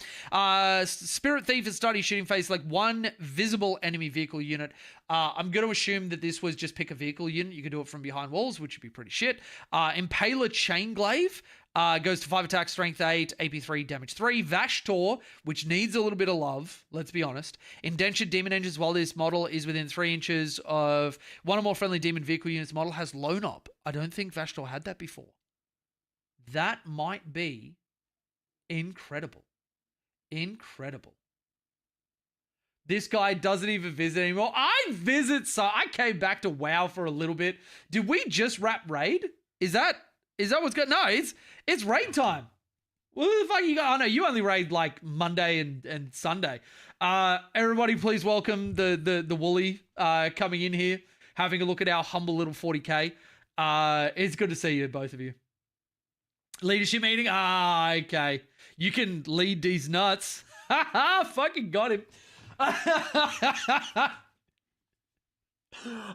Spirit Thief at the start of your shooting phase, like one visible enemy vehicle unit. I'm going to assume that this was just pick a vehicle unit. You can do it from behind walls, which would be pretty shit. Impaler Chainglaive. Goes to 5 attack, strength 8, AP 3, damage 3. Vashtor, which needs a little bit of love, let's be honest. Indentured Demon Engines, while this model is within 3 inches of one or more friendly demon vehicle units, model has Lone Op. I don't think Vashtor had that before. That might be incredible. Incredible. This guy doesn't even visit anymore. I visit, so I came back to WoW for a little bit. Did we just wrap raid? Is that what's good? No, it's raid time. What the fuck you got? Oh no, you only raid like Monday and Sunday. Everybody please welcome the Wooly coming in here, having a look at our humble little 40k. It's good to see you, both of you. Leadership meeting? Okay. You can lead these nuts. Fucking got him.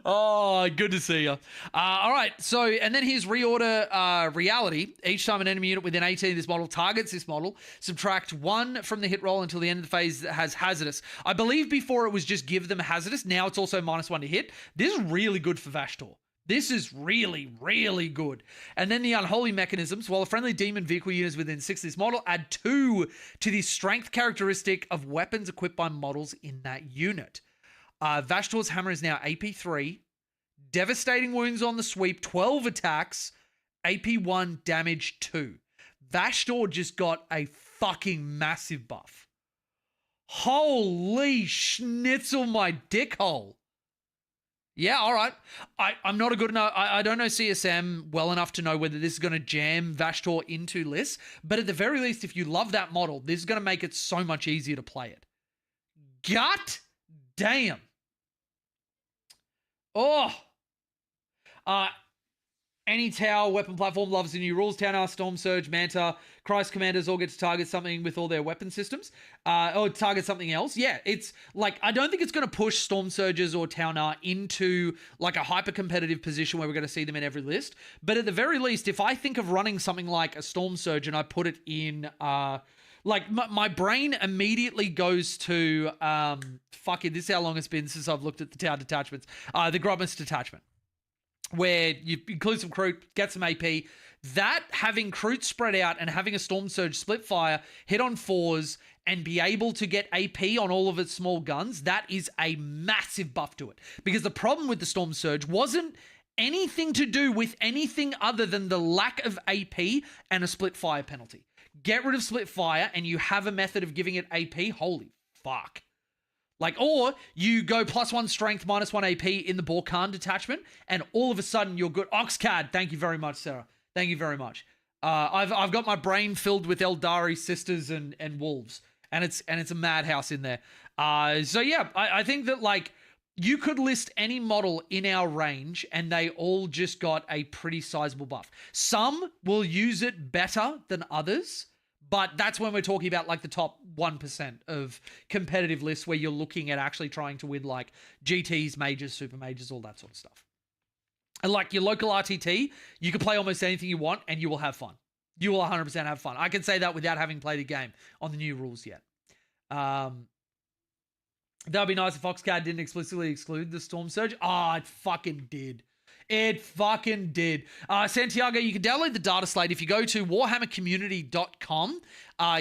Oh, good to see you. All right, so, and then here's reorder reality. Each time an enemy unit within 18 of this model targets this model, subtract 1 from the hit roll until the end of the phase that has hazardous. I believe before it was just give them hazardous. Now it's also -1 to hit. This is really good for Vashtor. This is really, really good. And then the unholy mechanisms. While a friendly demon vehicle unit is within 6 of this model, add 2 to the strength characteristic of weapons equipped by models in that unit. Vashtor's hammer is now AP 3, devastating wounds on the sweep, 12 attacks, AP 1, damage 2. Vashtor just got a fucking massive buff. Holy schnitzel my dickhole. Yeah, all right. I'm not a good enough. I don't know CSM well enough to know whether this is going to jam Vashtor into lists, but at the very least, if you love that model, this is going to make it so much easier to play it. God damn. Oh. Any Tau weapon platform loves the new rules. Tau, Storm Surge, Manta, Christ Commanders all get to target something with all their weapon systems. Or target something else. Yeah, it's like, I don't think it's going to push Storm Surges or Tau into like a hyper-competitive position where we're going to see them in every list. But at the very least, if I think of running something like a Storm Surge and I put it in... like, my brain immediately goes to... fuck it, this is how long it's been since I've looked at the Tau detachments. The Grobmus detachment, where you include some Kroot, get some AP. That, having Kroot spread out and having a Storm Surge split fire, hit on 4s, and be able to get AP on all of its small guns, that is a massive buff to it. Because the problem with the Storm Surge wasn't anything to do with anything other than the lack of AP and a split fire penalty. get rid of split fire, and you have a method of giving it AP, holy fuck. Like, or you go +1 strength, -1 AP in the Borkan detachment, and all of a sudden you're good. Oxcad, thank you very much, Sarah. Thank you very much. I've got my brain filled with Eldari sisters and wolves, and it's a madhouse in there. So yeah, I think that like you could list any model in our range, and they all just got a pretty sizable buff. Some will use it better than others. But that's when we're talking about like the top 1% of competitive lists where you're looking at actually trying to win like GTs, majors, super majors, all that sort of stuff. And like your local RTT, you can play almost anything you want and you will have fun. You will 100% have fun. I can say that without having played a game on the new rules yet. That would be nice if Foxcad didn't explicitly exclude the Storm Surge. Oh, it fucking did. It fucking did. Santiago, you can download the DATASLATE. If you go to warhammercommunity.com,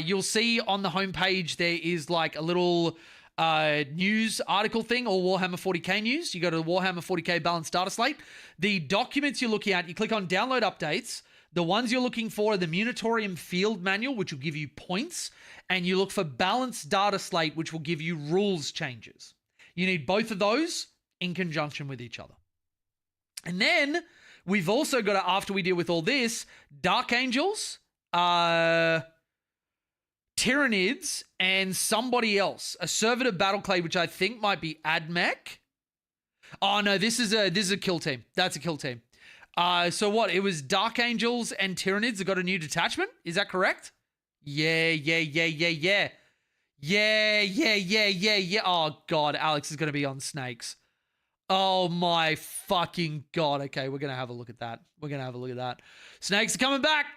you'll see on the homepage there is like a little news article thing, or Warhammer 40k news. You go to the Warhammer 40k balanced DATASLATE. The documents you're looking at, you click on download updates. The ones you're looking for are the Munitorium Field Manual, which will give you points, and you look for balanced DATASLATE, which will give you rules changes. You need both of those in conjunction with each other. And then we've also got to, after we deal with all this, Dark Angels, Tyranids, and somebody else. A Servitor Battleclade, which I think might be Admech. Oh no, this is a kill team. That's a kill team. So what? It was Dark Angels and Tyranids that got a new detachment. Is that correct? Yeah. Oh god, Alex is going to be on snakes. Oh my fucking god. Okay, we're going to have a look at that. Snakes are coming back.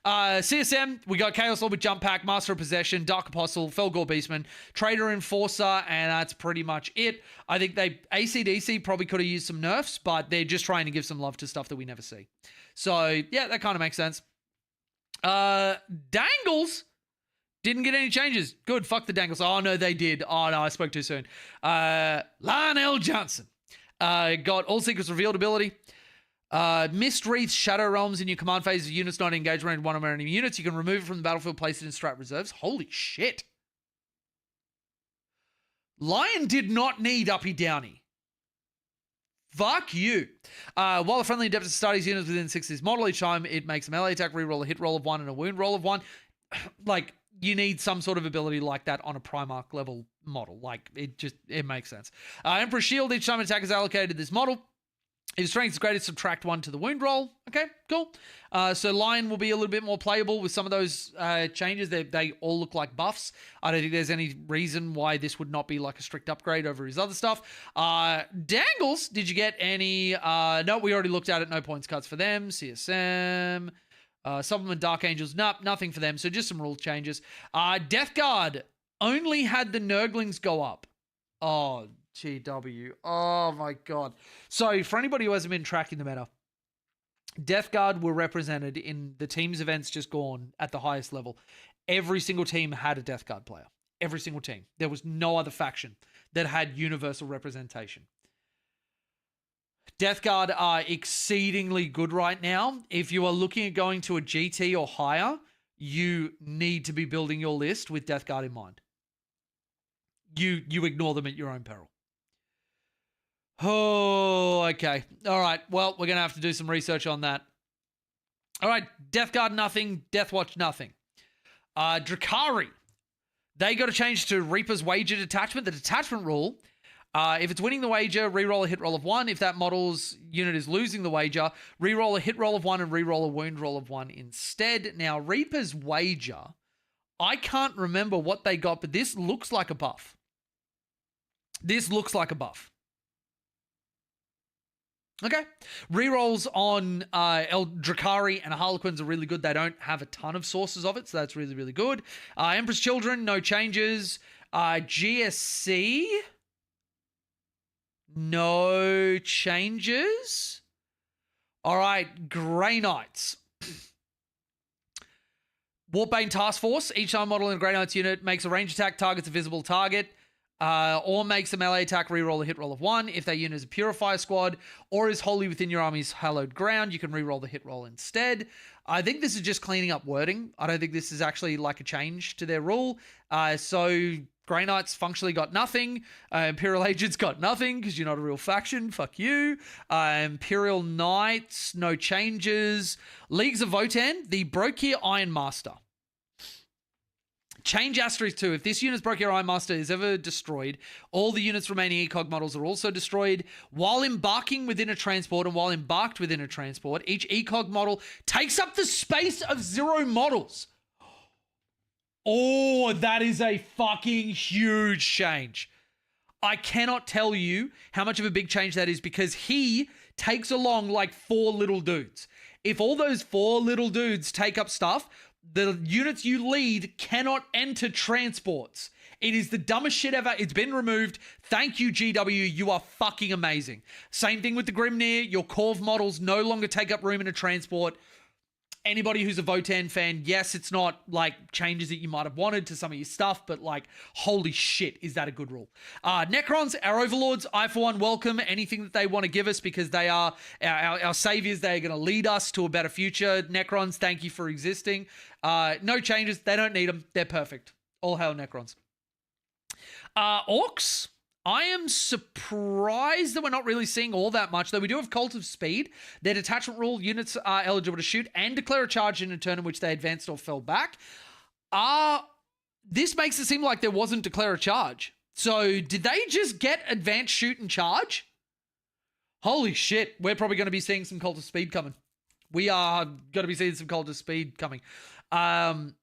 CSM, we got Chaos Lord with Jump Pack, Master of Possession, Dark Apostle, Felgor Beastman, Trader Enforcer, and that's pretty much it. I think ACDC probably could have used some nerfs, but they're just trying to give some love to stuff that we never see. So, yeah, that kind of makes sense. Dangles didn't get any changes. Good, fuck the Dangles. Oh, no, they did. Oh, no, I spoke too soon. Lionel Johnson got All Secrets Revealed ability. Mist Wreath Shadow Realms in your command phase of units not engaged around one of our enemy units. You can remove it from the battlefield, place it in strat reserves. Holy shit. Lion did not need Uppy Downy. Fuck you. While a friendly adept starts units within 6 of this model, each time it makes a melee attack, reroll a hit roll of 1 and a wound roll of 1. Like, you need some sort of ability like that on a Primarch level model. Like, it makes sense. Emperor's Shield, each time an attack is allocated to this model, if strength is greater, subtract 1 to the wound roll. Okay, cool. So Lion will be a little bit more playable with some of those changes. They all look like buffs. I don't think there's any reason why this would not be like a strict upgrade over his other stuff. Dangles, did you get any? No, we already looked at it. No points cuts for them. CSM. Supplement Dark Angels. Nope, nothing for them. So just some rule changes. Death Guard only had the Nurglings go up. Oh, GW. Oh my god. So for anybody who hasn't been tracking the meta, Death Guard were represented in the team's events just gone at the highest level. Every single team had a Death Guard player. Every single team. There was no other faction that had universal representation. Death Guard are exceedingly good right now. If you are looking at going to a GT or higher, you need to be building your list with Death Guard in mind. You ignore them at your own peril. Oh, okay. All right. Well, we're going to have to do some research on that. All right. Death Guard, nothing. Death Watch, nothing. Drakari. They got to change to Reaper's Wager detachment. The detachment rule, if it's winning the wager, reroll a hit roll of 1. If that model's unit is losing the wager, reroll a hit roll of 1 and reroll a wound roll of 1 instead. Now, Reaper's Wager, I can't remember what they got, but this looks like a buff. Okay. Rerolls on Drakari and Harlequins are really good. They don't have a ton of sources of it, so that's really, really good. Emperor's Children, no changes. GSC, no changes. All right, Grey Knights. Warpbane Task Force. Each time model in a Grey Knights unit makes a range attack, targets a visible target. Or makes a melee attack reroll a hit roll of 1. If that unit is a Purifier squad or is wholly within your army's hallowed ground, you can reroll the hit roll instead. I think this is just cleaning up wording. I don't think this is actually like a change to their rule. So Grey Knights functionally got nothing. Imperial Agents got nothing because you're not a real faction. Fuck you. Imperial Knights, no changes. Leagues of Votan, the Brokir Iron Master. Change asterisk 2. If this unit's Brokir Iron Master is ever destroyed, all the unit's remaining ECOG models are also destroyed. While embarking within a transport and while embarked within a transport, each ECOG model takes up the space of 0 models. Oh, that is a fucking huge change. I cannot tell you how much of a big change that is because he takes along like 4 little dudes. If all those 4 little dudes take up stuff, the units you lead cannot enter transports. It is the dumbest shit ever. It's been removed. Thank you, GW. You are fucking amazing. Same thing with the Grimnir. Your Corv models no longer take up room in a transport. Anybody who's a Votan fan, yes, it's not like changes that you might have wanted to some of your stuff, but like, holy shit, is that a good rule? Necrons, our overlords, I for one welcome anything that they want to give us because they are our saviors. They are going to lead us to a better future. Necrons, thank you for existing. No changes. They don't need them. They're perfect. All hail Necrons. Orcs. I am surprised that we're not really seeing all that much, though we do have Cult of Speed. Their detachment rule units are eligible to shoot and declare a charge in a turn in which they advanced or fell back. This makes it seem like there wasn't declare a charge. So did they just get advanced shoot and charge? Holy shit, we're probably going to be seeing some Cult of Speed coming. We are going to be seeing some Cult of Speed coming. Tank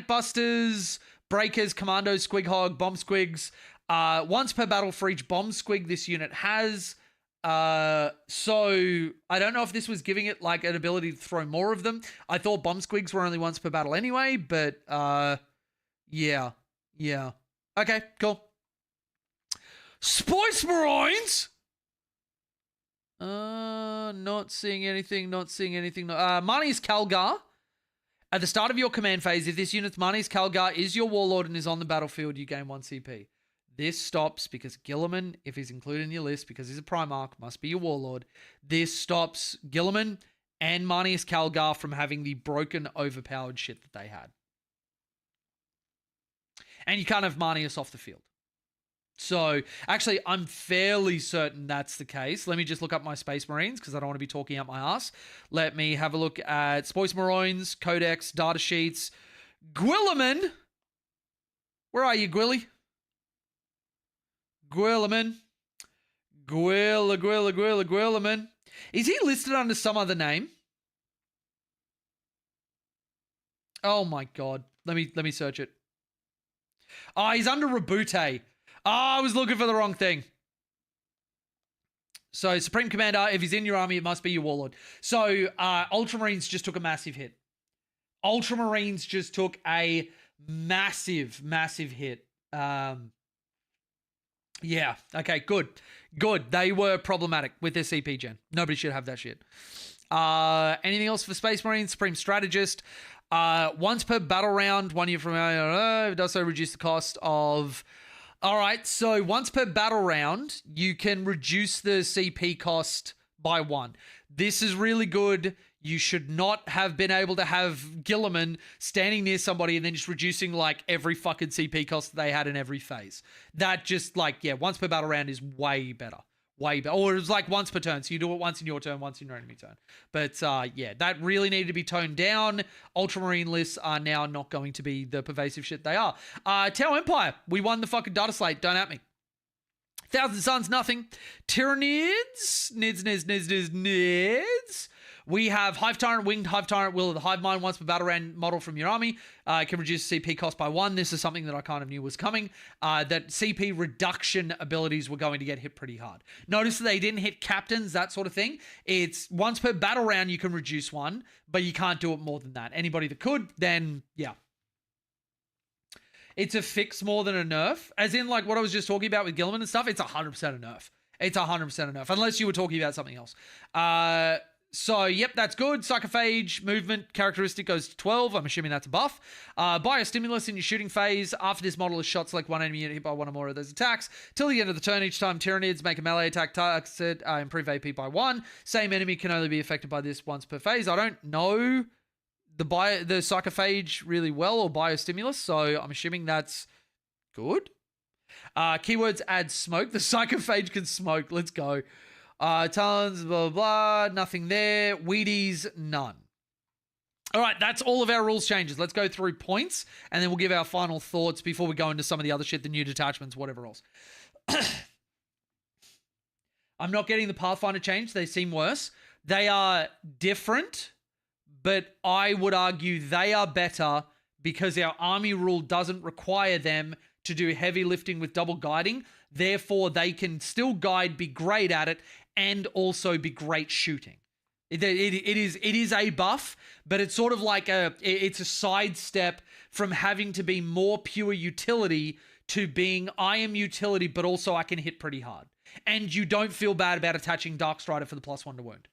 Busters, Breakers, Commandos, Squig Hog, Bomb Squigs. Once per battle for each bomb squig this unit has. So I don't know if this was giving it like an ability to throw more of them. I thought bomb squigs were only once per battle anyway, but yeah. Okay, cool. Spice Marines. Not seeing anything. Marnie's Calgar. At the start of your command phase, if this unit's Marnie's Calgar is your warlord and is on the battlefield, you gain 1 CP. This stops because Gilliman, if he's included in your list because he's a Primarch, must be your warlord. This stops Gilliman and Marnius Calgar from having the broken, overpowered shit that they had. And you can't have Marnius off the field. So, actually, I'm fairly certain that's the case. Let me just look up my Space Marines because I don't want to be talking out my ass. Let me have a look at Space Marines, Codex, data sheets. Gwilliman. Where are you, Gwilly? Gwilliman. Gwilliman. Is he listed under some other name? Oh my god. Let me search it. Oh, he's under Rabute. I was looking for the wrong thing. So, Supreme Commander, if he's in your army, it must be your warlord. So, Ultramarines just took a massive hit. Ultramarines just took a massive hit. Yeah, okay, good. They were problematic with their CP gen. Nobody should have that shit. Anything else for Space Marines? Supreme Strategist. Once per battle round, 1 year from now, it does so reduce the cost of... All right, so once per battle round, you can reduce the CP cost by 1. This is really good. You should not have been able to have Gilliman standing near somebody and then just reducing like every fucking CP cost that they had in every phase. That just like, yeah, once per battle round is way better. Way better. Or it was like once per turn. So you do it once in your turn, once in your enemy turn. But yeah, that really needed to be toned down. Ultramarine lists are now not going to be the pervasive shit they are. Tau Empire. We won the fucking data slate. Don't at me. Thousand Suns, nothing. Tyranids. Nids. We have Hive Tyrant, Winged Hive Tyrant, Will of the Hive Mind, once per battle round model from your army. Can reduce CP cost by 1. This is something that I kind of knew was coming. That CP reduction abilities were going to get hit pretty hard. Notice that they didn't hit captains, that sort of thing. It's once per battle round you can reduce 1, but you can't do it more than that. Anybody that could, then yeah. It's a fix more than a nerf. As in like what I was just talking about with Gilliman and stuff, it's 100% a nerf. It's 100% a nerf, unless you were talking about something else. So, yep, that's good. Psychophage movement characteristic goes to 12. I'm assuming that's a buff. Biostimulus in your shooting phase. After this model is shot, select one enemy unit hit by one or more of those attacks. Till the end of the turn, each time Tyranids make a melee attack, targets it, improve AP by 1. Same enemy can only be affected by this once per phase. I don't know the psychophage really well, or biostimulus, so I'm assuming that's good. Keywords add smoke. The psychophage can smoke. Let's go. Tons, blah, blah, blah. Nothing there. Wheaties, none. All right, that's all of our rules changes. Let's go through points, and then we'll give our final thoughts before we go into some of the other shit, the new detachments, whatever else. I'm not getting the Pathfinder change. They seem worse. They are different, but I would argue they are better because our army rule doesn't require them to do heavy lifting with double guiding. Therefore, they can still guide, be great at it, and also be great shooting. It is a buff, but it's sort of like it's a sidestep from having to be more pure utility to being I am utility, but also I can hit pretty hard. And you don't feel bad about attaching Darkstrider for the +1 to wound.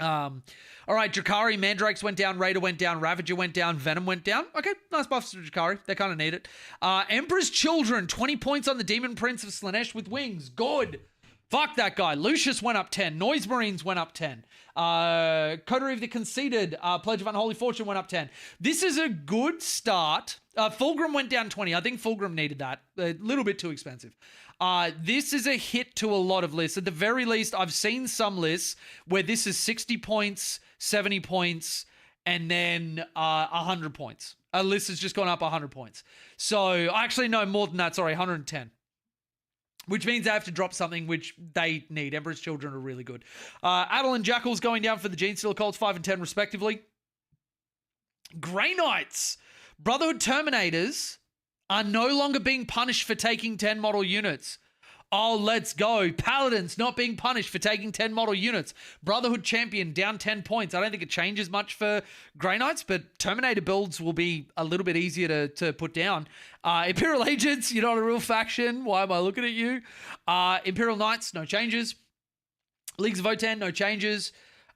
All right, Drakari, Mandrakes went down, Raider went down, Ravager went down, Venom went down. Okay, nice buffs to Drakari. They kind of need it. Emperor's Children, 20 points on the Demon Prince of Slaanesh with wings. Good. Fuck that guy. Lucius went up 10. Noise Marines went up 10. Coterie of the Conceited, Pledge of Unholy Fortune went up 10. This is a good start. Fulgrim went down 20. I think Fulgrim needed that. A little bit too expensive. This is a hit to a lot of lists. At the very least, I've seen some lists where this is 60 points, 70 points, and then 100 points. A list has just gone up 100 points. So, actually, no, more than that. Sorry, 110. Which means they have to drop something which they need. Emperor's Children are really good. Adel and Jackals going down for the Gene Stealer Colts, 5 and 10 respectively. Grey Knights, Brotherhood Terminators are no longer being punished for taking 10 model units. Oh, let's go. Paladins not being punished for taking 10 model units. Brotherhood Champion down 10 points. I don't think it changes much for Grey Knights, but Terminator builds will be a little bit easier to put down. Imperial Agents, you're not a real faction. Why am I looking at you? Imperial Knights, no changes. Leagues of Votan, no changes.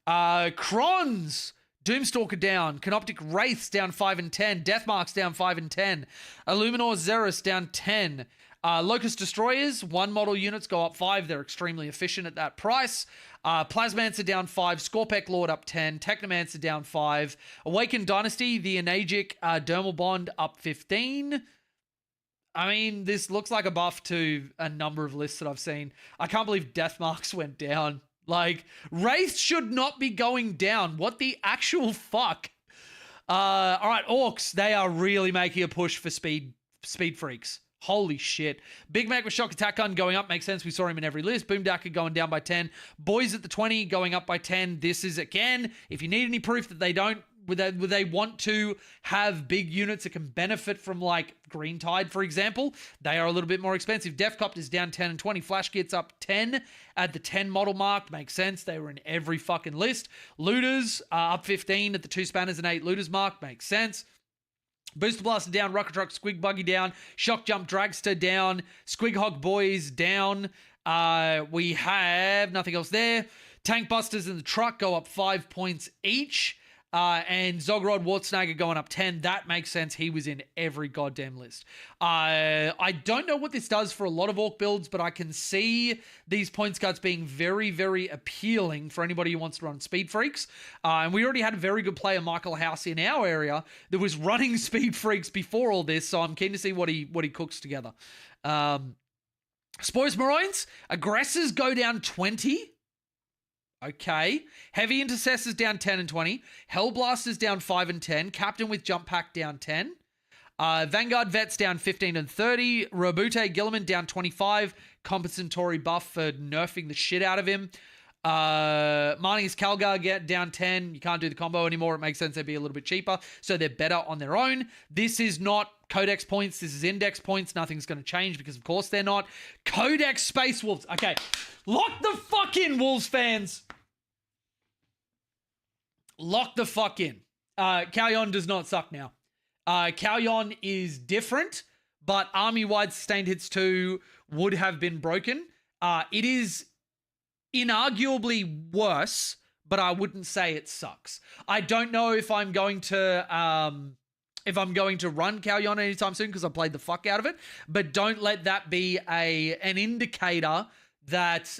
Crons, Doomstalker down. Canoptic Wraiths down 5 and 10. Deathmarks down 5 and 10. Illuminor Xeris down 10. Locust Destroyers, 1 model units go up 5. They're extremely efficient at that price. Plasmancer down 5. Scorpec Lord up 10. Technomancer down 5. Awakened Dynasty, the Enagic Dermal Bond up 15. I mean, this looks like a buff to a number of lists that I've seen. I can't believe Deathmarks went down. Like, Wraiths should not be going down. What the actual fuck? All right, Orcs, they are really making a push for speed freaks. Holy shit. Big Mac with Shock Attack Gun going up. Makes sense. We saw him in every list. Boomdaka going down by 10. Boys at the 20 going up by 10. This is, again, if you need any proof that they don't, would they want to have big units that can benefit from, like, Green Tide, for example, they are a little bit more expensive. Defcopters down 10 and 20. Flash Kits up 10 at the 10 model mark. Makes sense. They were in every fucking list. Looters up 15 at the 2 Spanners and 8 Looters mark. Makes sense. Booster Blaster down, Rocket Truck, Squig Buggy down, Shock Jump Dragster down, Squig Hog Boys down. We have nothing else there. Tank Busters and the Truck go up 5 points each. And Zogrod Wartsnagger going up 10. That makes sense. He was in every goddamn list. I don't know what this does for a lot of Orc builds, but I can see these points cuts being very, very appealing for anybody who wants to run Speed Freaks. And we already had a very good player, Michael House, in our area that was running Speed Freaks before all this, so I'm keen to see what he cooks together. Spoils Marines, Aggressors go down 20. Okay. Heavy Intercessors down 10 and 20. Hellblasters down 5 and 10. Captain with Jump Pack down 10. Vanguard Vets down 15 and 30. Robute Gilliman down 25. Compensatory buff for nerfing the shit out of him. Marnius Calgar get down 10. You can't do the combo anymore. It makes sense they'd be a little bit cheaper. So they're better on their own. This is not Codex points. This is index points. Nothing's going to change because, of course, they're not. Codex Space Wolves. Okay. Lock the fuck in, Wolves fans. Lock the fuck in. Kalyon does not suck now. Kalyon is different, but army-wide sustained hits 2 would have been broken. It is inarguably worse, but I wouldn't say it sucks. I don't know if I'm going to run Kalyon anytime soon because I played the fuck out of it, but don't let that be an indicator that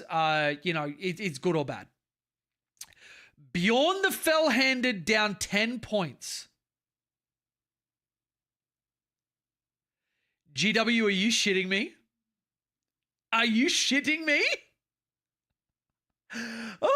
it's good or bad. Bjorn the Fell-Handed down 10 points. GW, are you shitting me? Are you shitting me? Oh,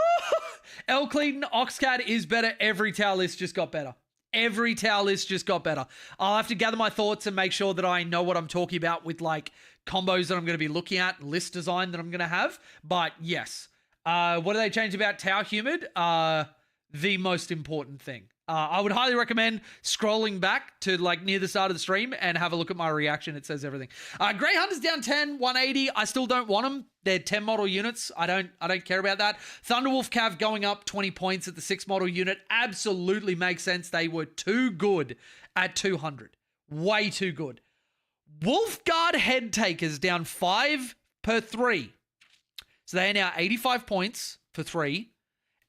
El Cleaton, Oxcat is better. Every tower list just got better. Every tower list just got better. I'll have to gather my thoughts and make sure that I know what I'm talking about with like combos that I'm going to be looking at, list design that I'm going to have. But yes. What do they change about Tower Humid? The most important thing. I would highly recommend scrolling back to like near the start of the stream and have a look at my reaction. It says everything. Grey Hunters down 10, 180. I still don't want them. They're 10 model units. I don't care about that. Thunderwolf Cav going up 20 points at the 6 model unit. Absolutely makes sense. They were too good at 200. Way too good. Wolfguard Head Takers down 5 per 3. So they are now 85 points for 3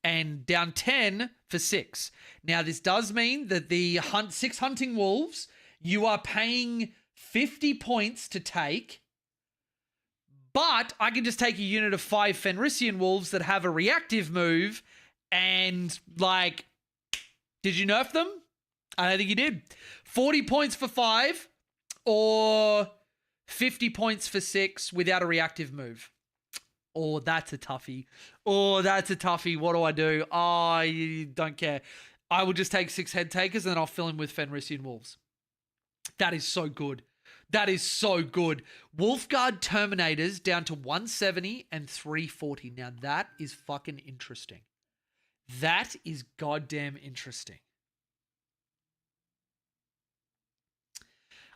and down 10 for 6. Now, this does mean that the 6 Hunting Wolves, you are paying 50 points to take, but I can just take a unit of 5 Fenrisian Wolves that have a reactive move and, like, did you nerf them? I don't think you did. 40 points for 5 or 50 points for 6 without a reactive move. Oh, that's a toughie. Oh, that's a toughie. What do I do? I don't care. I will just take 6 Head Takers and then I'll fill in with Fenrisian Wolves. That is so good. That is so good. Wolfguard Terminators down to 170 and 340. Now that is fucking interesting. That is goddamn interesting.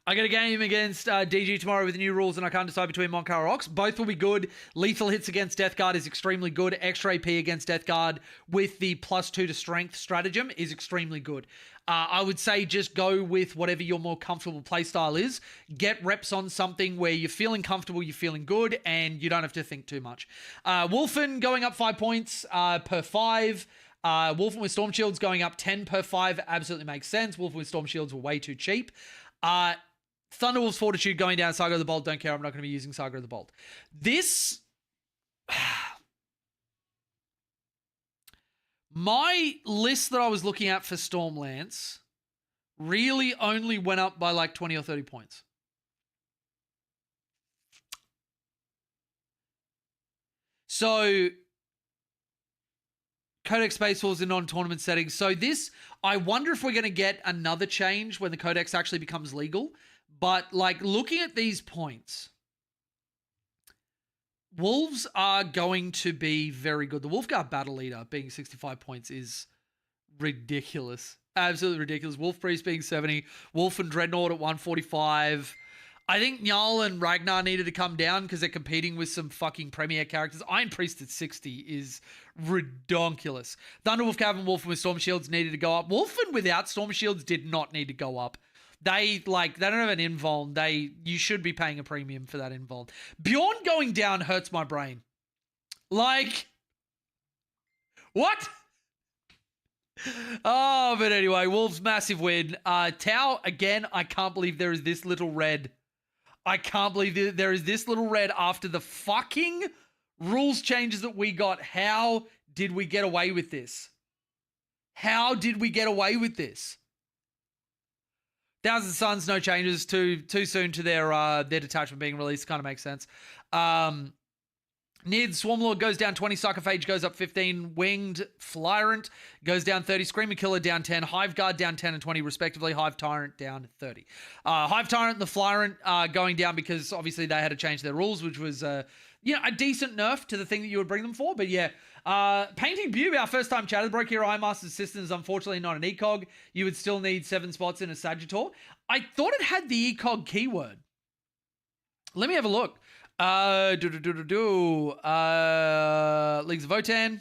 I got a game against DG tomorrow with the new rules and I can't decide between Monkar or Ox. Both will be good. Lethal hits against Death Guard is extremely good. Extra AP against Death Guard with the +2 to strength stratagem is extremely good. I would say just go with whatever your more comfortable playstyle is. Get reps on something where you're feeling comfortable, you're feeling good, and you don't have to think too much. Wolfen going up 5 points per 5. Wolfen with Storm Shields going up 10 per 5 absolutely makes sense. Wolfen with Storm Shields were way too cheap. Thunderwolf's Fortitude going down, Saga of the Bolt, don't care, I'm not going to be using Saga of the Bolt. This... My list that I was looking at for Stormlance really only went up by like 20 or 30 points. So, Codex Space Wars in non-tournament settings. So this, I wonder if we're going to get another change when the Codex actually becomes legal. But, like, looking at these points, Wolves are going to be very good. The Wolfguard Battle Leader being 65 points is ridiculous. Absolutely ridiculous. Wolf Priest being 70. Wolf and Dreadnought at 145. I think Njal and Ragnar needed to come down because they're competing with some fucking premier characters. Iron Priest at 60 is redonkulous. Thunderwolf Cav and Wolfen with Storm Shields needed to go up. Wolfen without Storm Shields did not need to go up. They don't have an invuln. You should be paying a premium for that invuln. Bjorn going down hurts my brain. Like, what? Oh, but anyway, Wolves massive win. Tau, again, I can't believe there is this little red. I can't believe there is this little red after the fucking rules changes that we got. How did we get away with this? How did we get away with this? Thousand Suns, no changes. Too soon to their detachment being released. Kind of makes sense. Nid, Swarmlord goes down 20. Sarcophage goes up 15. Winged Flyrant goes down 30. Screamer Killer down 10. Hive Guard down 10 and 20 respectively. Hive Tyrant down 30. Hive Tyrant and the Flyrant going down because obviously they had to change their rules, which was a decent nerf to the thing that you would bring them for. But yeah, Painting Bube, our first time chatter, broke your Eye Master's system is unfortunately not an ECOG. You would still need 7 spots in a Sagittor. I thought it had the ECOG keyword. Let me have a look. Leagues of Votan,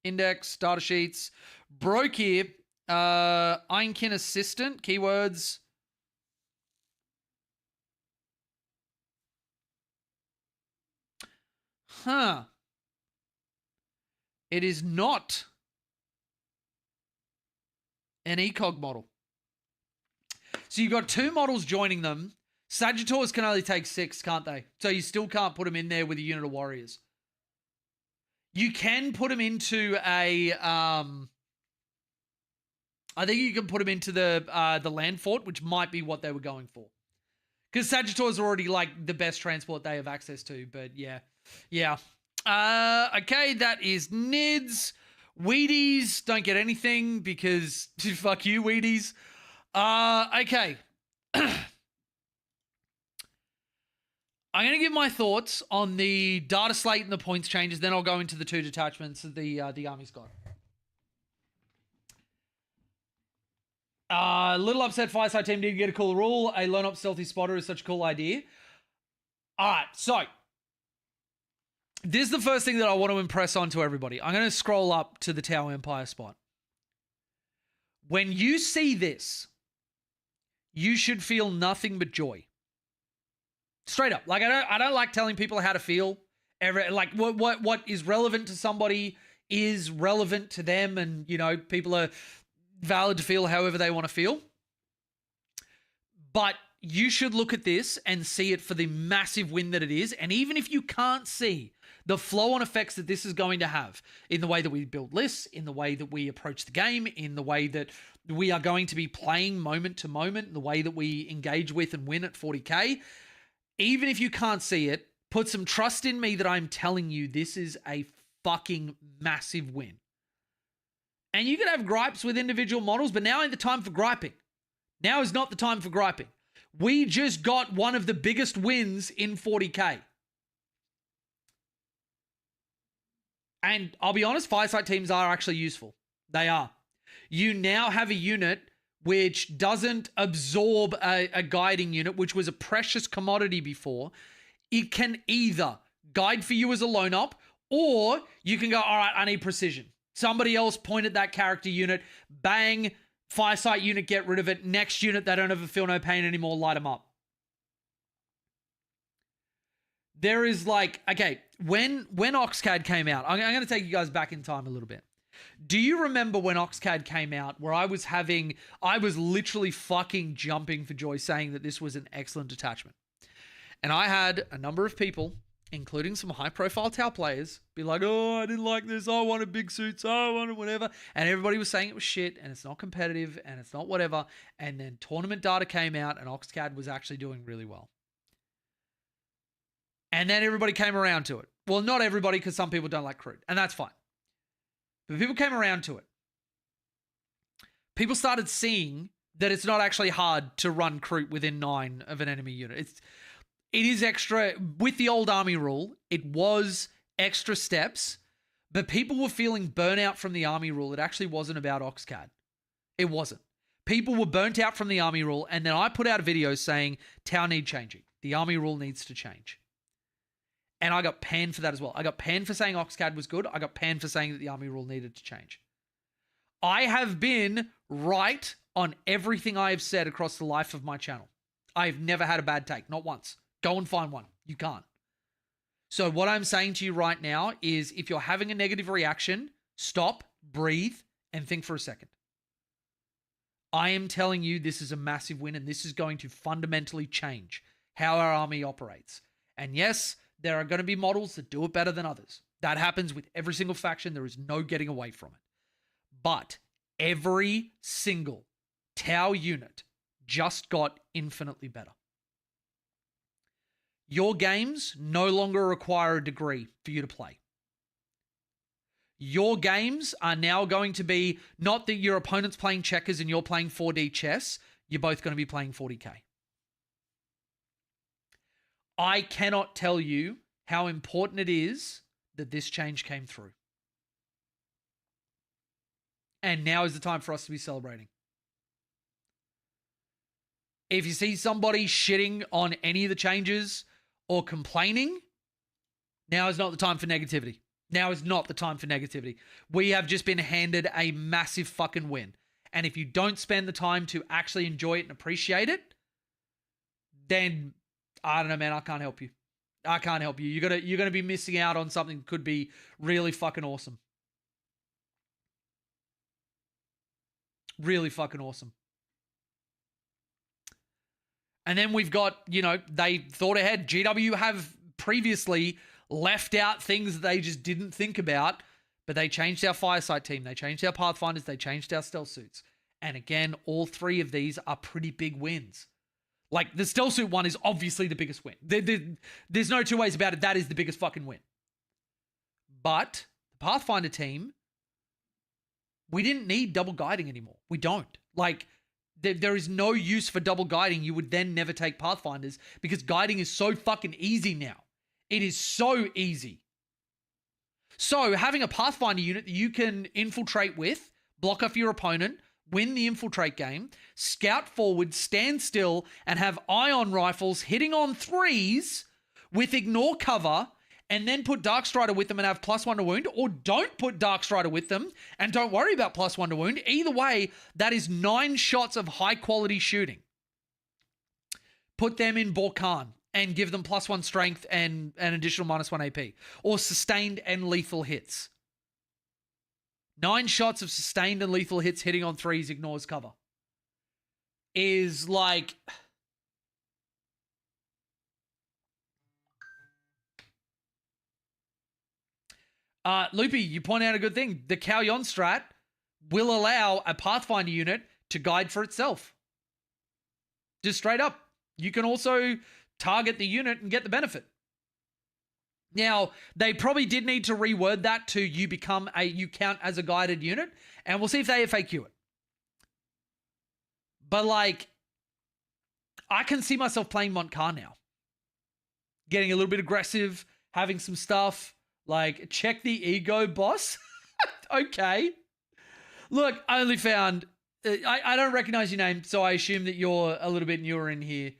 Index, data sheets. Broke here. Ironkin Assistant, keywords. Huh. It is not An ECOG model. So you've got 2 models joining them. Sagittars can only take 6, can't they? So you still can't put them in there with a unit of warriors. You can put them into a... I think you can put them into the land fort, which might be what they were going for. Because Sagittars are already like the best transport they have access to. But yeah. Yeah. Okay, that is Nids. Wheaties don't get anything because fuck you, Wheaties. Okay. I'm going to give my thoughts on the data slate and the points changes. Then I'll go into the 2 detachments that the Army's got. Little upset Fireside team didn't get a cool rule. A lone up stealthy spotter is such a cool idea. All right, so this is the first thing that I want to impress on to everybody. I'm going to scroll up to the Tau Empire spot. When you see this, you should feel nothing but joy. Straight up. Like I don't like telling people how to feel. Like what is relevant to somebody is relevant to them, and you know, people are valid to feel however they want to feel. But you should look at this and see it for the massive win that it is. And even if you can't see the flow-on effects that this is going to have in the way that we build lists, in the way that we approach the game, in the way that we are going to be playing moment to moment, in the way that we engage with and win at 40k, even if you can't see it, put some trust in me that I'm telling you this is a fucking massive win. And you can have gripes with individual models, but now ain't the time for griping. Now is not the time for griping. We just got one of the biggest wins in 40k. And I'll be honest, Fireside teams are actually useful. They are. You now have a unit which doesn't absorb a guiding unit, which was a precious commodity before. It can either guide for you as a lone op, or you can go, all right, I need precision. Somebody else pointed that character unit, bang, Fireside unit, get rid of it. Next unit, they don't ever feel no pain anymore, light them up. There is like, okay, when Oxcad came out, I'm going to take you guys back in time a little bit. Do you remember when Oxcad came out where I was literally fucking jumping for joy saying that this was an excellent detachment? And I had a number of people, including some high-profile Tau players, be like, oh, I didn't like this. I wanted big suits. I wanted whatever. And everybody was saying it was shit and it's not competitive and it's not whatever. And then tournament data came out and Oxcad was actually doing really well. And then everybody came around to it. Well, not everybody, because some people don't like crude. And that's fine. But people came around to it. People started seeing that it's not actually hard to run crude within 9 of an enemy unit. It is extra. With the old army rule, it was extra steps, but people were feeling burnout from the army rule. It actually wasn't about Oxcad. It wasn't. People were burnt out from the army rule, and then I put out a video saying Tau need changing. The army rule needs to change. And I got panned for that as well. I got panned for saying Oxcad was good. I got panned for saying that the army rule needed to change. I have been right on everything I have said across the life of my channel. I've never had a bad take, not once. Go and find one. You can't. So what I'm saying to you right now is if you're having a negative reaction, stop, breathe, and think for a second. I am telling you this is a massive win, and this is going to fundamentally change how our army operates. And yes, there are going to be models that do it better than others. That happens with every single faction. There is no getting away from it. But every single Tau unit just got infinitely better. Your games no longer require a degree for you to play. Your games are now going to be not that your opponent's playing checkers and you're playing 4D chess. You're both going to be playing 40k. I cannot tell you how important it is that this change came through. And now is the time for us to be celebrating. If you see somebody shitting on any of the changes or complaining, now is not the time for negativity. Now is not the time for negativity. We have just been handed a massive fucking win. And if you don't spend the time to actually enjoy it and appreciate it, then I don't know, man. I can't help you. I can't help you. You're gonna be missing out on something that could be really fucking awesome. Really fucking awesome. And then we've got, they thought ahead. GW have previously left out things that they just didn't think about, but they changed our Firesight team. They changed our Pathfinders. They changed our stealth suits. And again, all three of these are pretty big wins. Like, the stealth suit one is obviously the biggest win. There's no two ways about it. That is the biggest fucking win. But the Pathfinder team, we didn't need double guiding anymore. We don't. Like, there is no use for double guiding. You would then never take Pathfinders because guiding is so fucking easy now. It is so easy. So having a Pathfinder unit that you can infiltrate with, block off your opponent, win the infiltrate game, scout forward, stand still, and have ion rifles hitting on threes with ignore cover, and then put Darkstrider with them and have +1 to wound, or don't put Darkstrider with them and don't worry about +1 to wound. Either way, that is 9 shots of high quality shooting. Put them in Borkan and give them +1 strength and an additional -1 AP, or sustained and lethal hits. 9 shots of sustained and lethal hits hitting on threes, ignores cover. Is like... Loopy, you point out a good thing. The Kalyon strat will allow a Pathfinder unit to guide for itself. Just straight up. You can also target the unit and get the benefit. Now, they probably did need to reword that to you count as a guided unit, and we'll see if they FAQ it. But like, I can see myself playing Montcar now. Getting a little bit aggressive, having some stuff. Like, check the ego, boss. Okay. Look, I only found... I don't recognize your name, so I assume that you're a little bit newer in here.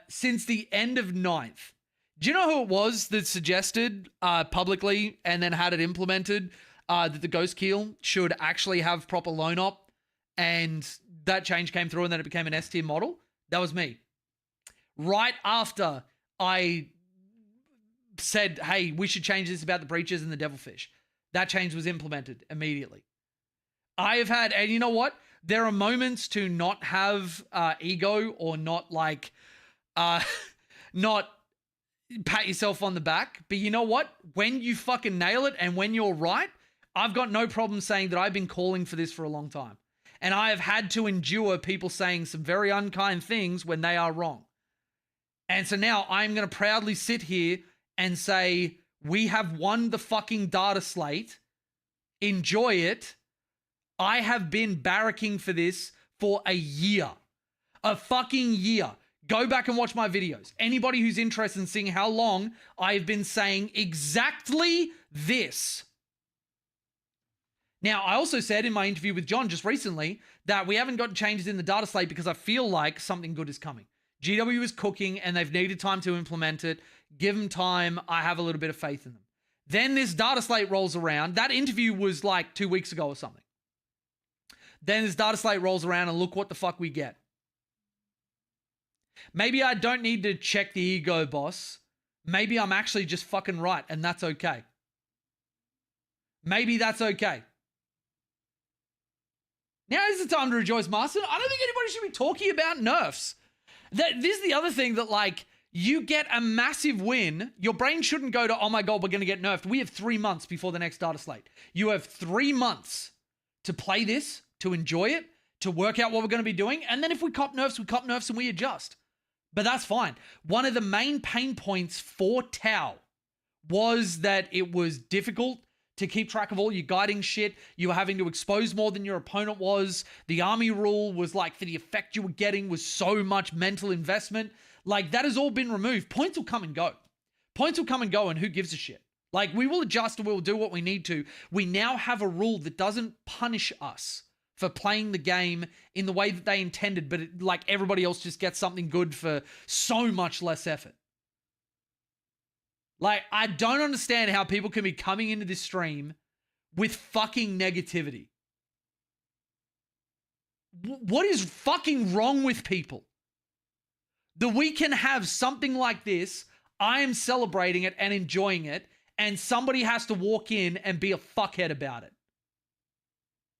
Since the end of 9th. Do you know who it was that suggested publicly and then had it implemented that the Ghost Keel should actually have proper loan op, and that change came through and then it became an S tier model? That was me. Right after I said, hey, we should change this about the breaches and the devilfish. That change was implemented immediately. I have had, and you know what? There are moments to not have ego or not like, not pat yourself on the back. But you know what? When you fucking nail it and when you're right, I've got no problem saying that I've been calling for this for a long time. And I have had to endure people saying some very unkind things when they are wrong. And so now I'm going to proudly sit here and say, we have won the fucking data slate. Enjoy it. I have been barracking for this for a year. A fucking year. Go back and watch my videos. Anybody who's interested in seeing how long I've been saying exactly this. Now, I also said in my interview with John just recently that we haven't got changes in the data slate because I feel like something good is coming. GW is cooking and they've needed time to implement it. Give them time. I have a little bit of faith in them. Then this data slate rolls around. That interview was like 2 weeks ago or something. Then this data slate rolls around and look what the fuck we get. Maybe I don't need to check the ego, boss. Maybe I'm actually just fucking right, and that's okay. Maybe that's okay. Now is the time to rejoice, Master. I don't think anybody should be talking about nerfs. This is the other thing that, like, you get a massive win. Your brain shouldn't go to, oh my God, we're going to get nerfed. We have 3 months before the next data slate. You have 3 months to play this, to enjoy it, to work out what we're going to be doing. And then if we cop nerfs and we adjust. But that's fine. One of the main pain points for Tau was that it was difficult to keep track of all your guiding shit. You were having to expose more than your opponent was. The army rule was like, for the effect you were getting was so much mental investment. Like, that has all been removed. Points will come and go. Points will come and go, and who gives a shit? Like, we will adjust and we'll do what we need to. We now have a rule that doesn't punish us for playing the game in the way that they intended, but like everybody else just gets something good for so much less effort. Like, I don't understand how people can be coming into this stream with fucking negativity. What is fucking wrong with people? That we can have something like this, I am celebrating it and enjoying it, and somebody has to walk in and be a fuckhead about it.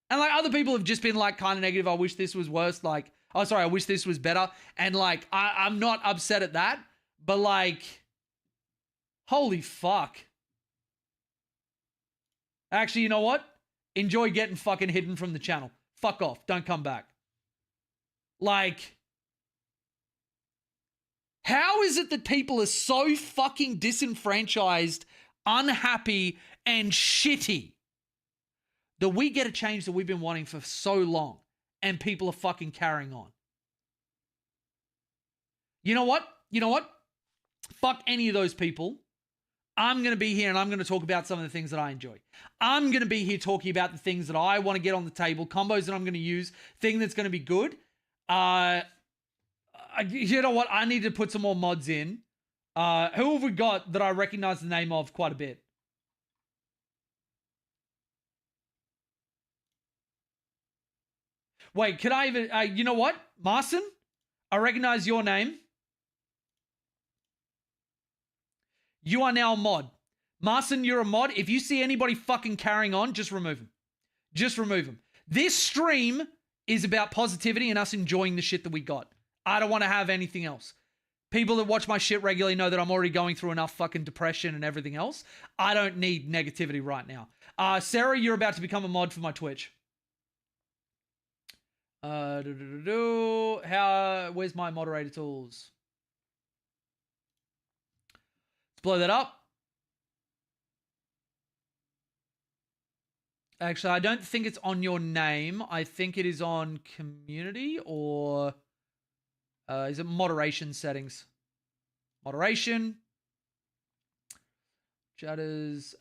And like other people have just been like kind of negative. I wish this was worse. Like, oh, sorry, I wish this was better. And like, I'm not upset at that, but like, holy fuck. Actually, you know what? Enjoy getting fucking hidden from the channel. Fuck off. Don't come back. Like, how is it that people are so fucking disenfranchised, unhappy, and shitty that we get a change that we've been wanting for so long and people are fucking carrying on? You know what? You know what? Fuck any of those people. I'm going to be here and I'm going to talk about some of the things that I enjoy. I'm going to be here talking about the things that I want to get on the table, combos that I'm going to use, thing that's going to be good. You know what? I need to put some more mods in. Who have we got that I recognize the name of quite a bit? Wait, can I even... you know what? Marson? I recognize your name. You are now a mod. Marson, you're a mod. If you see anybody fucking carrying on, just remove them. Just remove them. This stream is about positivity and us enjoying the shit that we got. I don't want to have anything else. People that watch my shit regularly know that I'm already going through enough fucking depression and everything else. I don't need negativity right now. Sarah, you're about to become a mod for my Twitch. Where's my moderator tools? Let's blow that up. Actually, I don't think it's on your name. I think it is on community or... is it moderation settings? Moderation. Chatters,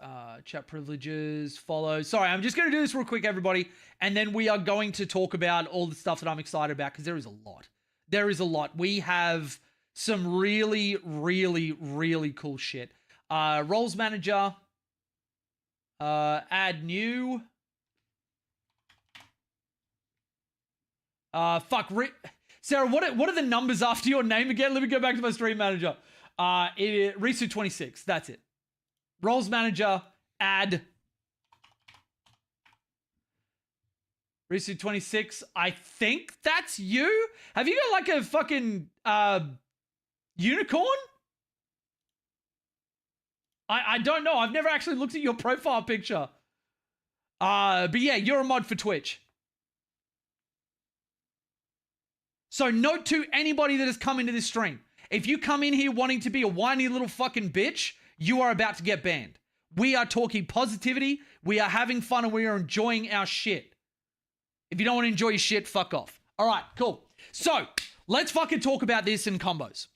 chat privileges, follow. Sorry, I'm just going to do this real quick, everybody. And then we are going to talk about all the stuff that I'm excited about because there is a lot. There is a lot. We have some really, really, really cool shit. Roles manager. Add new. Sarah, what are the numbers after your name again? Let me go back to my stream manager. Risu 26. That's it. Roles manager, add. Risu 26. I think that's you. Have you got like a fucking unicorn? I don't know. I've never actually looked at your profile picture. But yeah, you're a mod for Twitch. So note to anybody that has come into this stream. If you come in here wanting to be a whiny little fucking bitch, you are about to get banned. We are talking positivity. We are having fun and we are enjoying our shit. If you don't want to enjoy your shit, fuck off. All right, cool. So let's fucking talk about this in combos.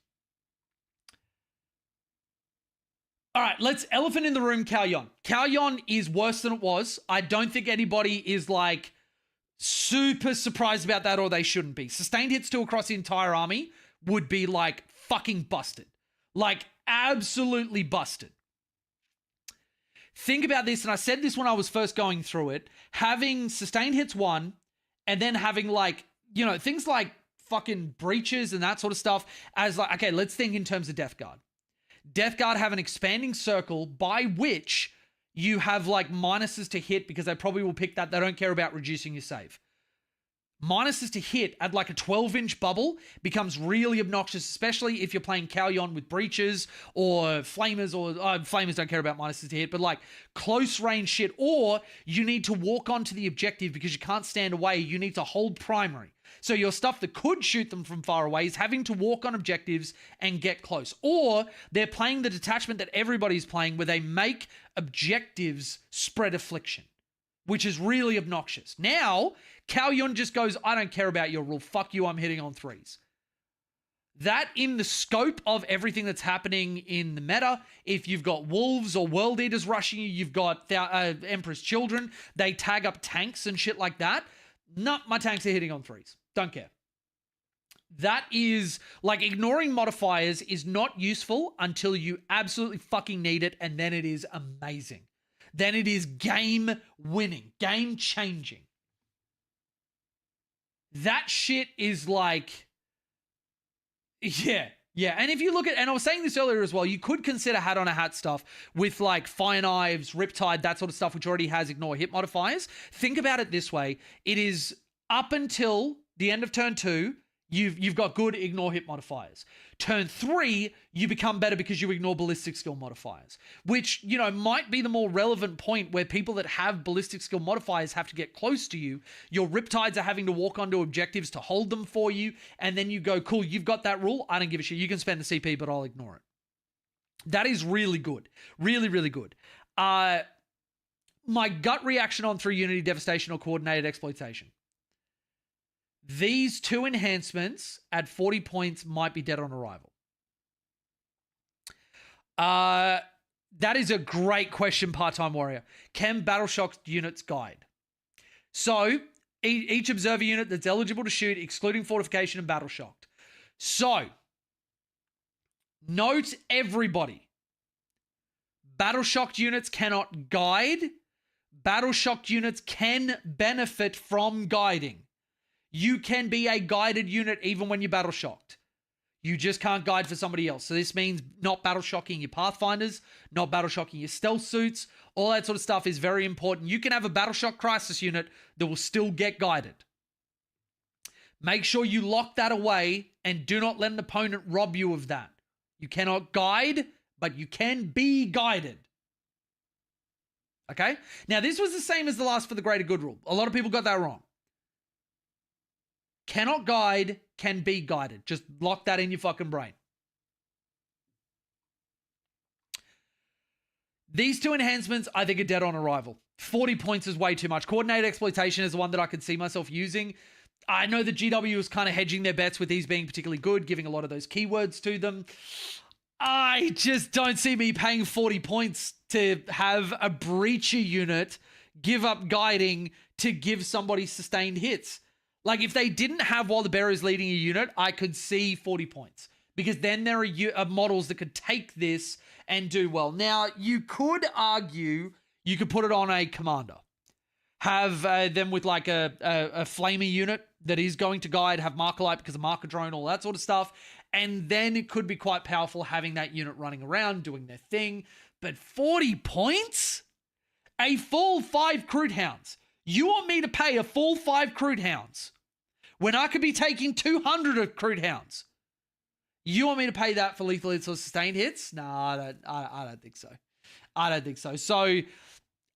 All right, let's elephant in the room, Kalyon. Kalyon is worse than it was. I don't think anybody is like super surprised about that or they shouldn't be. Sustained hits to across the entire army would be like fucking busted. Like absolutely busted. Think about this, and I said this when I was first going through it, having sustained hits 1 and then having like, you know, things like fucking breaches and that sort of stuff as like, okay, let's think in terms of Death Guard. Death Guard have an expanding circle by which you have like minuses to hit because they probably will pick that. They don't care about reducing your save. Minuses to hit at like a 12-inch bubble becomes really obnoxious, especially if you're playing Kalyon with breaches or flamers or flamers don't care about minuses to hit, but like close range shit, or you need to walk onto the objective because you can't stand away. You need to hold primary. So your stuff that could shoot them from far away is having to walk on objectives and get close. Or they're playing the detachment that everybody's playing where they make objectives spread affliction, which is really obnoxious. Now, Kalyon just goes, I don't care about your rule. Fuck you, I'm hitting on 3s. That in the scope of everything that's happening in the meta, if you've got wolves or world eaters rushing you, you've got Emperor's Children, they tag up tanks and shit like that. No, my tanks are hitting on 3s. Don't care. That is, like, ignoring modifiers is not useful until you absolutely fucking need it, and then it is amazing. Then it is game-winning, game-changing. That shit is like, yeah, Yeah, and if you look at, and I was saying this earlier as well, you could consider hat on a hat stuff with like Fire Knives, Riptide, that sort of stuff, which already has ignore hit modifiers. Think about it this way. It is up until the end of turn 2, you've got good ignore hit modifiers. Turn 3, you become better because you ignore ballistic skill modifiers, which, you know, might be the more relevant point where people that have ballistic skill modifiers have to get close to you. Your Riptides are having to walk onto objectives to hold them for you, and then you go, cool, you've got that rule. I don't give a shit. You can spend the CP, but I'll ignore it. That is really good. Really, really good. My gut reaction on 3 Unity Devastation or Coordinated Exploitation. These 2 enhancements at 40 points might be dead on arrival. That is a great question, Part-Time Warrior. Can Battleshock units guide? So, each observer unit that's eligible to shoot, excluding Fortification and Battleshocked. So, note everybody. Battleshocked units cannot guide. Battleshocked units can benefit from guiding. You can be a guided unit even when you're battle shocked. You just can't guide for somebody else. So this means not battle shocking your Pathfinders, not battle shocking your stealth suits. All that sort of stuff is very important. You can have a battle shock crisis unit that will still get guided. Make sure you lock that away and do not let an opponent rob you of that. You cannot guide, but you can be guided. Okay? Now, this was the same as the last for the greater good rule. A lot of people got that wrong. Cannot guide, can be guided. Just lock that in your fucking brain. These 2 enhancements, I think, are dead on arrival. 40 points is way too much. Coordinated Exploitation is the one that I could see myself using. I know that GW is kind of hedging their bets with these being particularly good, giving a lot of those keywords to them. I just don't see me paying 40 points to have a breacher unit give up guiding to give somebody sustained hits. Like, if they didn't have While the Bearer is leading a unit, I could see 40 points. Because then there are models that could take this and do well. Now, you could argue you could put it on a commander. Have them with like a flamer unit that is going to guide, have Marker Light because of Marker Drone, all that sort of stuff. And then it could be quite powerful having that unit running around, doing their thing. But 40 points? A full 5 Crude Hounds. You want me to pay a full 5 Crude Hounds when I could be taking 200 of Crude Hounds? You want me to pay that for lethal hits or sustained hits? No, I don't think so. I don't think so. So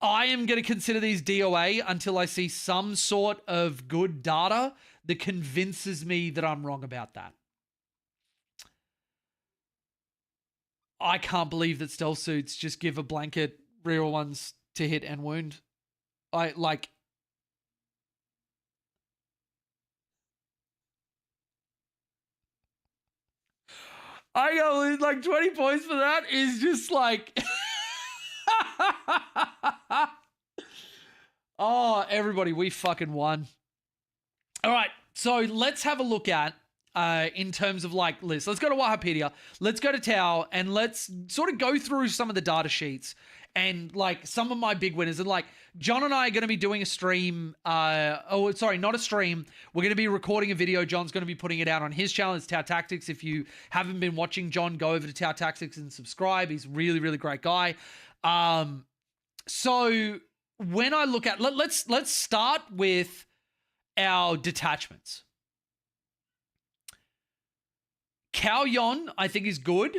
I am going to consider these DOA until I see some sort of good data that convinces me that I'm wrong about that. I can't believe that stealth suits just give a blanket real ones to hit and wound. I go like 20 points for that is just like oh, everybody, we fucking won. All right, so let's have a look at in terms of like lists. Let's go to Wikipedia, let's go to Tau, and let's sort of go through some of the data sheets and like some of my big winners. And like John and I are going to be doing a stream. Not a stream. We're going to be recording a video. John's going to be putting it out on his channel. It's Tau Tactics. If you haven't been watching John, go over to Tau Tactics and subscribe. He's a really, really great guy. So when I look at, let's start with our detachments. Cao Yon, I think, is good,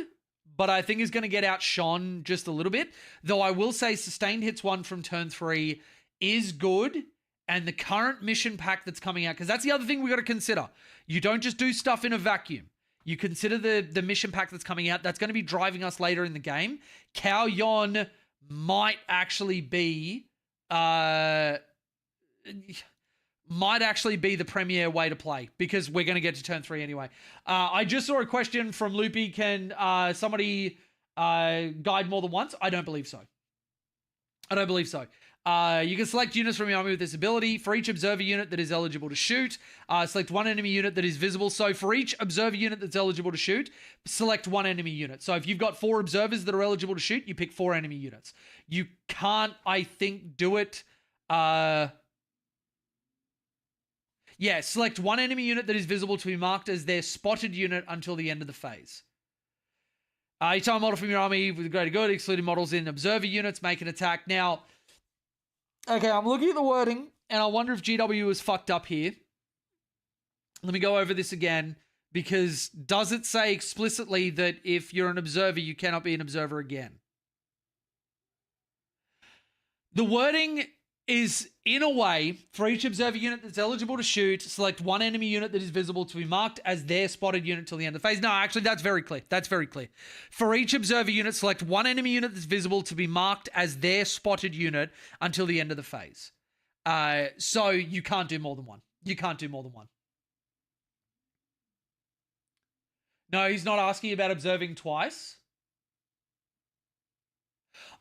but I think is going to get outshone just a little bit. Though I will say Sustained Hits 1 from turn 3 is good, and the current mission pack that's coming out, because that's the other thing we got to consider. You don't just do stuff in a vacuum. You consider the mission pack that's coming out. That's going to be driving us later in the game. Cao Yon might actually be the premier way to play, because we're going to get to turn 3 anyway. I just saw a question from Loopy. Can somebody guide more than once? I don't believe so. You can select units from your army with this ability. For each observer unit that is eligible to shoot, select one enemy unit that is visible. So for each observer unit that's eligible to shoot, select one enemy unit. So if you've got 4 observers that are eligible to shoot, you pick 4 enemy units. You can't, I think, do it... select one enemy unit that is visible to be marked as their spotted unit until the end of the phase. Each time a model from your army with greater good, excluding models in observer units, make an attack. Now, okay, I'm looking at the wording, and I wonder if GW is fucked up here. Let me go over this again, because does it say explicitly that if you're an observer, you cannot be an observer again? The wording is, in a way, for each observer unit that's eligible to shoot, select one enemy unit that is visible to be marked as their spotted unit till the end of the phase. No, actually, that's very clear. That's very clear. For each observer unit, select one enemy unit that's visible to be marked as their spotted unit until the end of the phase. So you can't do more than one. You can't do more than one. No, he's not asking about observing twice.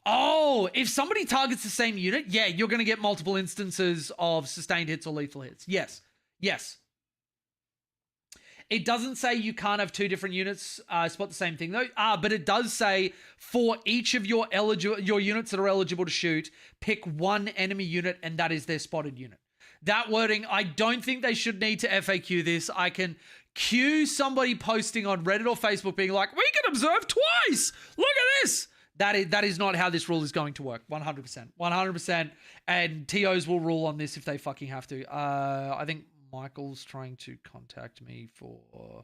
Oh, if somebody targets the same unit, yeah, you're going to get multiple instances of sustained hits or lethal hits. Yes. Yes. It doesn't say you can't have two different units spot the same thing, though. But it does say for each of your units that are eligible to shoot, pick one enemy unit, and that is their spotted unit. That wording, I don't think they should need to FAQ this. I can cue somebody posting on Reddit or Facebook being like, we can observe twice. Look at this. That is not how this rule is going to work. 100%. 100%. And TOs will rule on this if they fucking have to. I think Michael's trying to contact me for...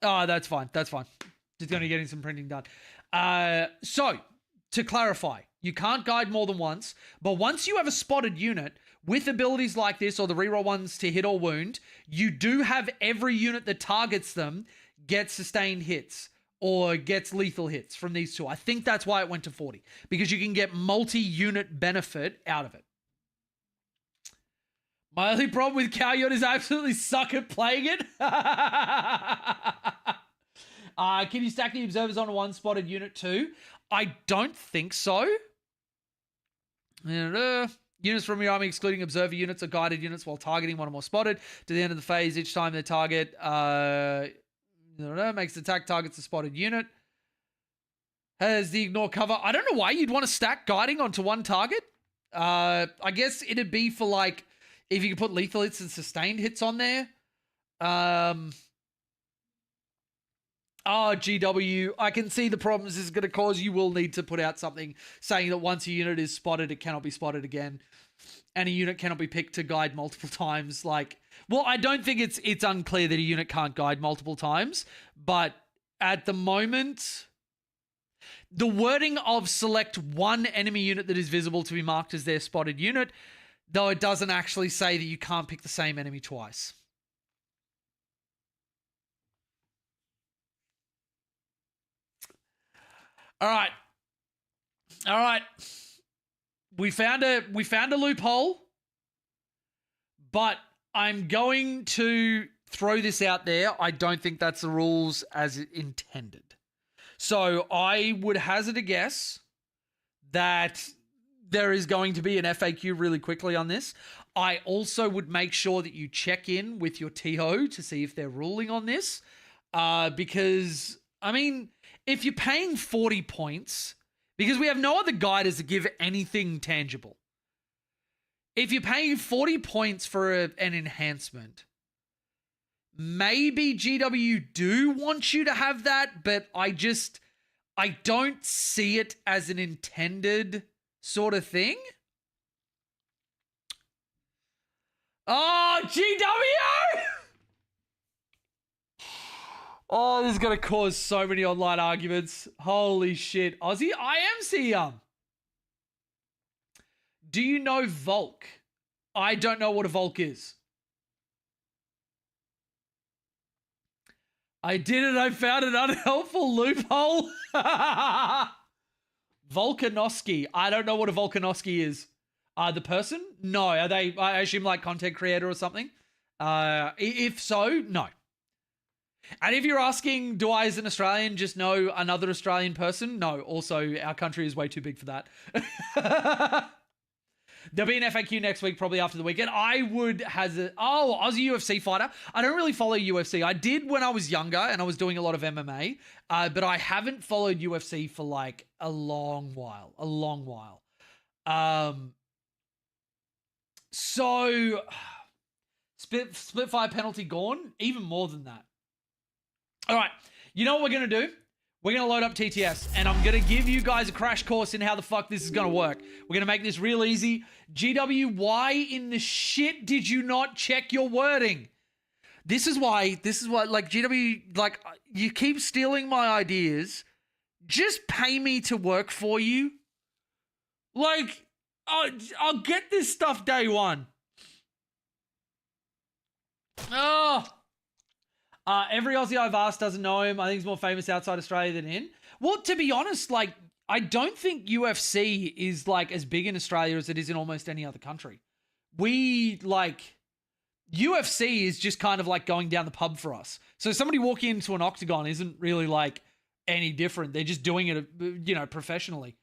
Oh, that's fine. That's fine. Just going to get some printing done. So, to clarify, you can't guide more than once, but once you have a spotted unit with abilities like this or the reroll ones to hit or wound, you do have every unit that targets them gets sustained hits or gets lethal hits from these two. I think that's why it went to 40, because you can get multi-unit benefit out of it. My only problem with Kalyon is I absolutely suck at playing it. Can you stack the observers on one spotted unit too? I don't think so. Units from your army excluding observer units are guided units while targeting one or more spotted. To the end of the phase, each time they target... makes the attack targets a spotted unit. Has the ignore cover. I don't know why you'd want to stack guiding onto one target. I guess it'd be for like if you could put lethal hits and sustained hits on there. GW, I can see the problems this is going to cause. You will need to put out something saying that once a unit is spotted, it cannot be spotted again. And a unit cannot be picked to guide multiple times. Like, well, I don't think it's unclear that a unit can't guide multiple times, but at the moment, the wording of select one enemy unit that is visible to be marked as their spotted unit, though it doesn't actually say that you can't pick the same enemy twice. All right. We found a loophole, but I'm going to throw this out there. I don't think that's the rules as intended. So I would hazard a guess that there is going to be an FAQ really quickly on this. I also would make sure that you check in with your TO to see if they're ruling on this. Because, I mean, if you're paying 40 points... because we have no other guiders that give anything tangible. If you're paying 40 points for an enhancement, maybe GW do want you to have that, but I don't see it as an intended sort of thing. Oh, GW! Oh, this is going to cause so many online arguments. Holy shit. Aussie, I am seeing. Do you know Volk? I don't know what a Volk is. I did it. I found an unhelpful loophole. Volkanovski. I don't know what a Volkanovski is. The person? No. Are they, I assume, like content creator or something? If so, no. And if you're asking, do I as an Australian just know another Australian person? No. Also, our country is way too big for that. There'll be an FAQ next week, probably after the weekend. I would hazard... Oh, Aussie UFC fighter. I don't really follow UFC. I did when I was younger and I was doing a lot of MMA, but I haven't followed UFC for like a long while. A long while. So, split fire penalty gone? Even more than that. All right. You know what we're going to do? We're going to load up TTS, and I'm going to give you guys a crash course in how the fuck this is going to work. We're going to make this real easy. GW, why in the shit did you not check your wording? This is why, like, GW, like, you keep stealing my ideas. Just pay me to work for you. Like, I'll get this stuff day one. Oh. Every Aussie I've asked doesn't know him. I think he's more famous outside Australia than in. Well, to be honest, like, I don't think UFC is, like, as big in Australia as it is in almost any other country. UFC is just kind of like going down the pub for us. So somebody walking into an octagon isn't really, like, any different. They're just doing it, you know, professionally.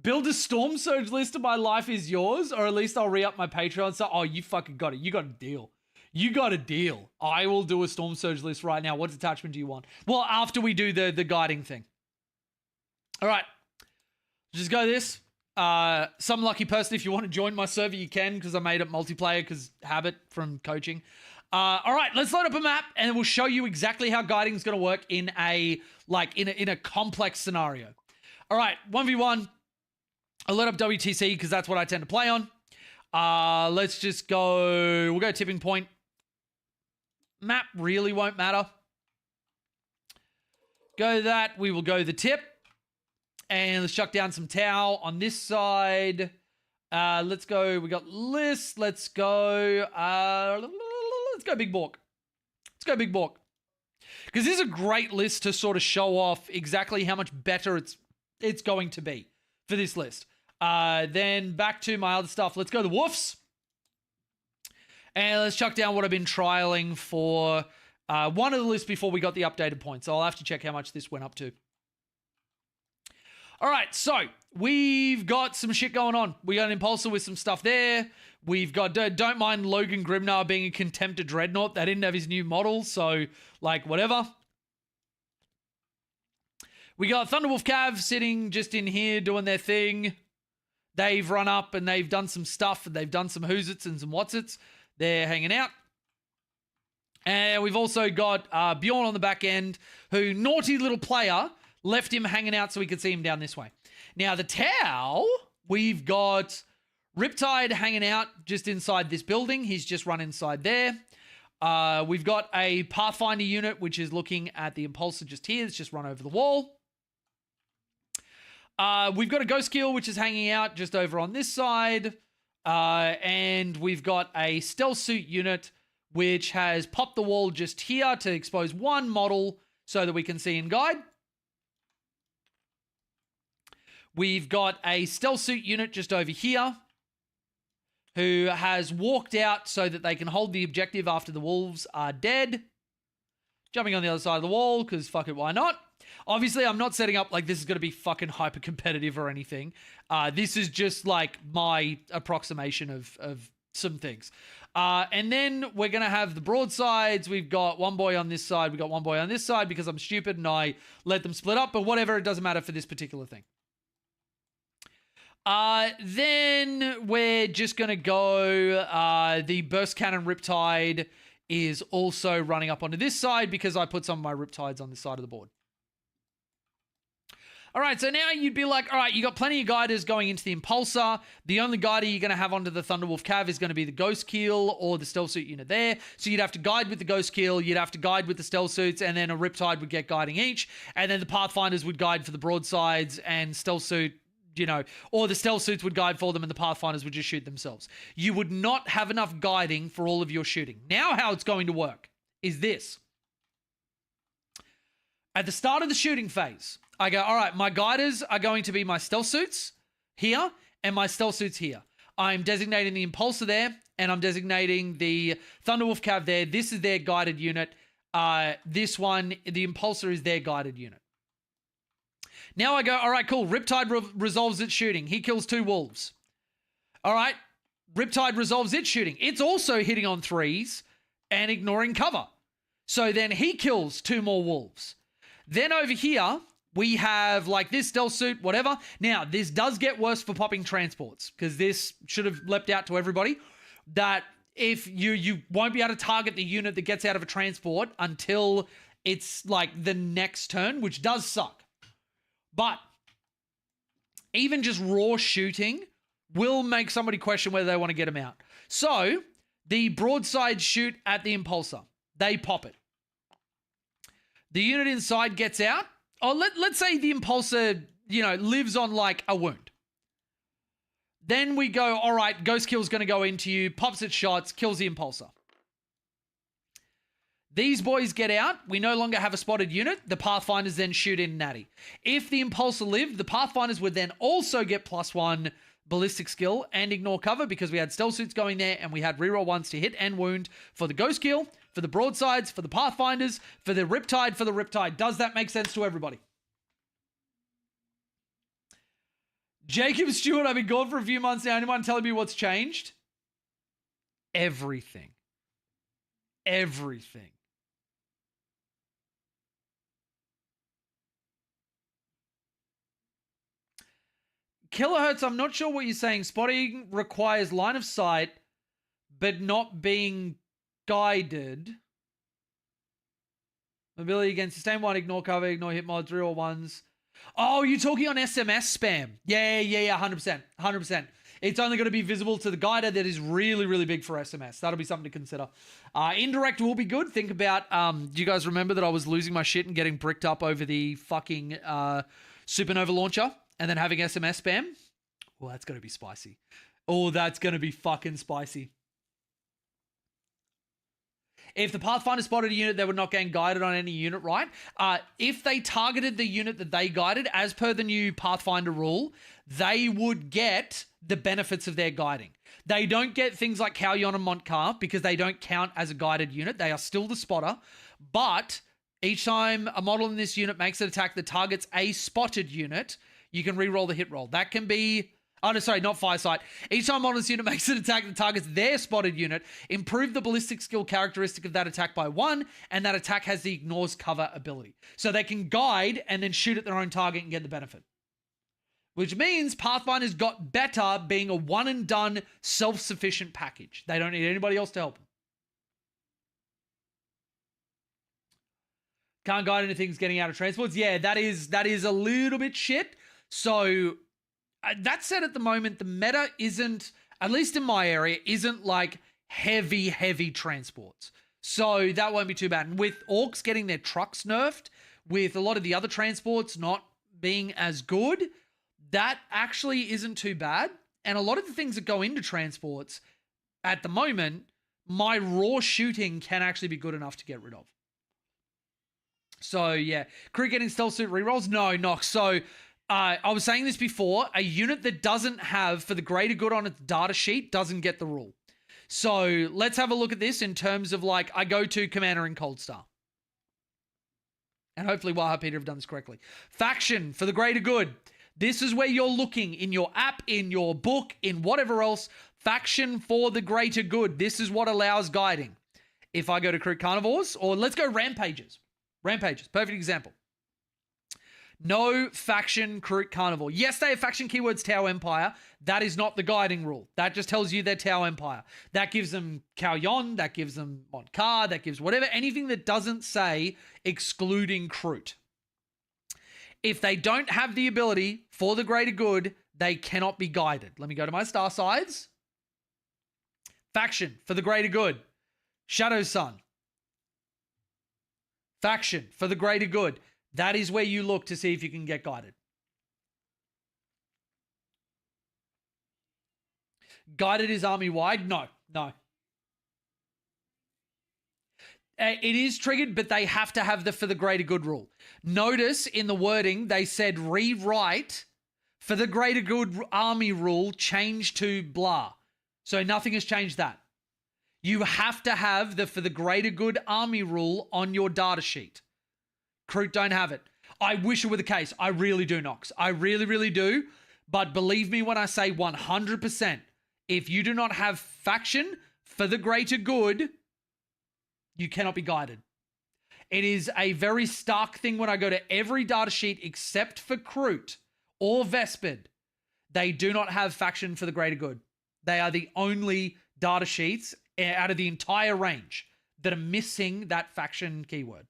Build a Storm Surge list of My Life Is Yours, or at least I'll re-up my Patreon. So, oh, you fucking got it. You got a deal. You got a deal. I will do a Storm Surge list right now. What attachment do you want? Well, after we do the guiding thing. All right. Just go this. Some lucky person, if you want to join my server, you can, because I made it multiplayer because habit from coaching. All right, let's load up a map, and then we'll show you exactly how guiding is going to work in a complex scenario. All right, 1v1. I'll load up WTC because that's what I tend to play on. Let's just go. We'll go tipping point. Map really won't matter. Go that. We will go the tip. And let's chuck down some tau on this side. Let's go. We got list. Let's go. Let's go Big Bork. Let's go Big Bork. Because this is a great list to sort of show off exactly how much better it's going to be for this list. Then back to my other stuff. Let's go the Woofs. And let's chuck down what I've been trialing for one of the lists before we got the updated points. So I'll have to check how much this went up to. All right, so we've got some shit going on. We got an Impulsor with some stuff there. We've got, don't mind Logan Grimnar being a Contemptor Dreadnought. They didn't have his new model, so, like, whatever. We got Thunderwolf Cav sitting just in here doing their thing. They've run up and they've done some stuff, and they've done some who's-its and some what's-its. They're hanging out. And we've also got Bjorn on the back end, who, naughty little player, left him hanging out so we could see him down this way. Now, the Tau, we've got Riptide hanging out just inside this building. He's just run inside there. We've got a Pathfinder unit, which is looking at the Impulsor just here. It's just run over the wall. We've got a Ghost Kill, which is hanging out just over on this side. And we've got a Stealth Suit unit, which has popped the wall just here to expose one model so that we can see and guide. We've got a Stealth Suit unit just over here who has walked out so that they can hold the objective after the wolves are dead. Jumping on the other side of the wall, because fuck it, why not? Obviously, I'm not setting up like this is going to be fucking hyper competitive or anything. This is just like my approximation of some things. And then we're going to have the broadsides. We've got one boy on this side. We've got one boy on this side because I'm stupid and I let them split up. But whatever, it doesn't matter for this particular thing. Then we're just going to go, the Burst Cannon Riptide is also running up onto this side because I put some of my Riptides on this side of the board. All right, so now you'd be like, all right, you got plenty of guiders going into the Impulsor. The only guider you're going to have onto the Thunderwolf Cav is going to be the Ghost Keel or the Stealth Suit unit there. So you'd have to guide with the Ghost Keel, you'd have to guide with the Stealth Suits, and then a Riptide would get guiding each. And then the Pathfinders would guide for the broadsides and Stealth Suit, you know, or the Stealth Suits would guide for them and the Pathfinders would just shoot themselves. You would not have enough guiding for all of your shooting. Now how it's going to work is this. At the start of the shooting phase, I go, all right, my guiders are going to be my Stealth Suits here and my Stealth Suits here. I'm designating the Impulsor there and I'm designating the Thunderwolf Cav there. This is their guided unit. This one, the Impulsor is their guided unit. Now I go, all right, cool. Riptide resolves its shooting. He kills 2 wolves. All right. Riptide resolves its shooting. It's also hitting on 3s and ignoring cover. So then he kills 2 more wolves. Then over here, we have like this Stealth Suit, whatever. Now, this does get worse for popping transports because this should have leapt out to everybody. That if you won't be able to target the unit that gets out of a transport until it's like the next turn, which does suck. But even just raw shooting will make somebody question whether they want to get them out. So the broadside shoot at the impulsor. They pop it. The unit inside gets out. Oh, let's say the impulsor, lives on like a wound. Then we go, all right, Ghost Kill's going to go into you, pops its shots, kills the impulsor. These boys get out. We no longer have a spotted unit. The Pathfinders then shoot in Natty. If the impulsor lived, the Pathfinders would then also get +1 ballistic skill and ignore cover because we had stealth suits going there and we had reroll ones to hit and wound for the Ghost Kill, for the broadsides, for the Pathfinders, for the Riptide, Does that make sense to everybody? Jacob Stewart, I've been gone for a few months now. Anyone telling me what's changed? Everything. Everything. Kilohertz, I'm not sure what you're saying. Spotting requires line of sight, but not being guided. Mobility against sustain 1, ignore cover, ignore hit mods, reroll ones. Oh, you're talking on SMS spam. Yeah, 100%. It's only going to be visible to the guider. That is really, really big for SMS. That'll be something to consider. Indirect will be good. Think about, do you guys remember that I was losing my shit and getting bricked up over the fucking Supernova launcher and then having SMS spam? Well, that's going to be spicy. Oh, that's going to be fucking spicy. If the Pathfinder spotted a unit, they would not gain guided on any unit, right? If they targeted the unit that they guided, as per the new Pathfinder rule, they would get the benefits of their guiding. They don't get things like Kalyon and Montcar because they don't count as a guided unit. They are still the spotter. But each time a model in this unit makes an attack that targets a spotted unit, you can re-roll the hit roll. That can be... Oh, no, sorry, not Firesight. Each time model in this unit makes an attack that targets their spotted unit, improve the ballistic skill characteristic of that attack by 1, and that attack has the ignores cover ability. So they can guide and then shoot at their own target and get the benefit. Which means Pathfinder's got better being a one-and-done, self-sufficient package. They don't need anybody else to help them. Can't guide anything's getting out of transports. Yeah, that is a little bit shit. So... that said, at the moment, the meta isn't, at least in my area, isn't like heavy transports. So that won't be too bad. And with orcs getting their trucks nerfed, with a lot of the other transports not being as good, that actually isn't too bad. And a lot of the things that go into transports at the moment, my raw shooting can actually be good enough to get rid of. So yeah, crew getting stealth suit rerolls? No, Nox. So... I was saying this before, a unit that doesn't have for the greater good on its data sheet doesn't get the rule. So let's have a look at this in terms of like, I go to Commander in Cold Star. And hopefully Waha Peter have done this correctly. Faction for the greater good. This is where you're looking in your app, in your book, in whatever else. Faction for the greater good. This is what allows guiding. If I go to Crew Carnivores, or let's go Rampages. Rampages, perfect example. No faction Karuk Carnivore. Yes, they have faction keywords Tau Empire. That is not the guiding rule. That just tells you they're Tau Empire. That gives them Kalyon, that gives them Montcar, that gives whatever, anything that doesn't say excluding Kroot. If they don't have the ability for the greater good, they cannot be guided. Let me go to my star sides. Faction for the greater good. Shadow Sun. Faction for the greater good. That is where you look to see if you can get guided. Guided is army-wide? No. It is triggered, but they have to have the for the greater good rule. Notice in the wording, they said rewrite for the greater good army rule, change to blah. So nothing has changed that. You have to have the for the greater good army rule on your data sheet. Kroot don't have it. I wish it were the case. I really do, Nox. I really, really do. But believe me when I say 100%, if you do not have faction for the greater good, you cannot be guided. It is a very stark thing when I go to every data sheet except for Kroot or Vespid. They do not have faction for the greater good. They are the only data sheets out of the entire range that are missing that faction keyword.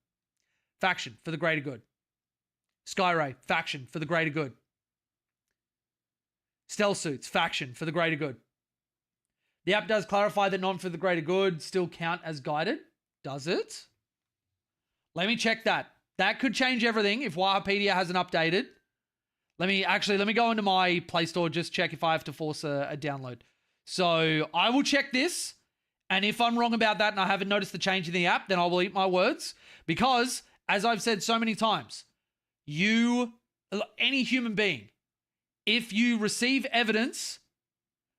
Faction for the greater good. Skyray, faction for the greater good. Stealth suits, faction for the greater good. The app does clarify that non for the greater good still count as guided. Does it? Let me check that. That could change everything if Wikipedia hasn't updated. Let me go into my Play Store, just check if I have to force a download. So I will check this. And if I'm wrong about that and I haven't noticed the change in the app, then I will eat my words. Because, as I've said so many times, any human being, if you receive evidence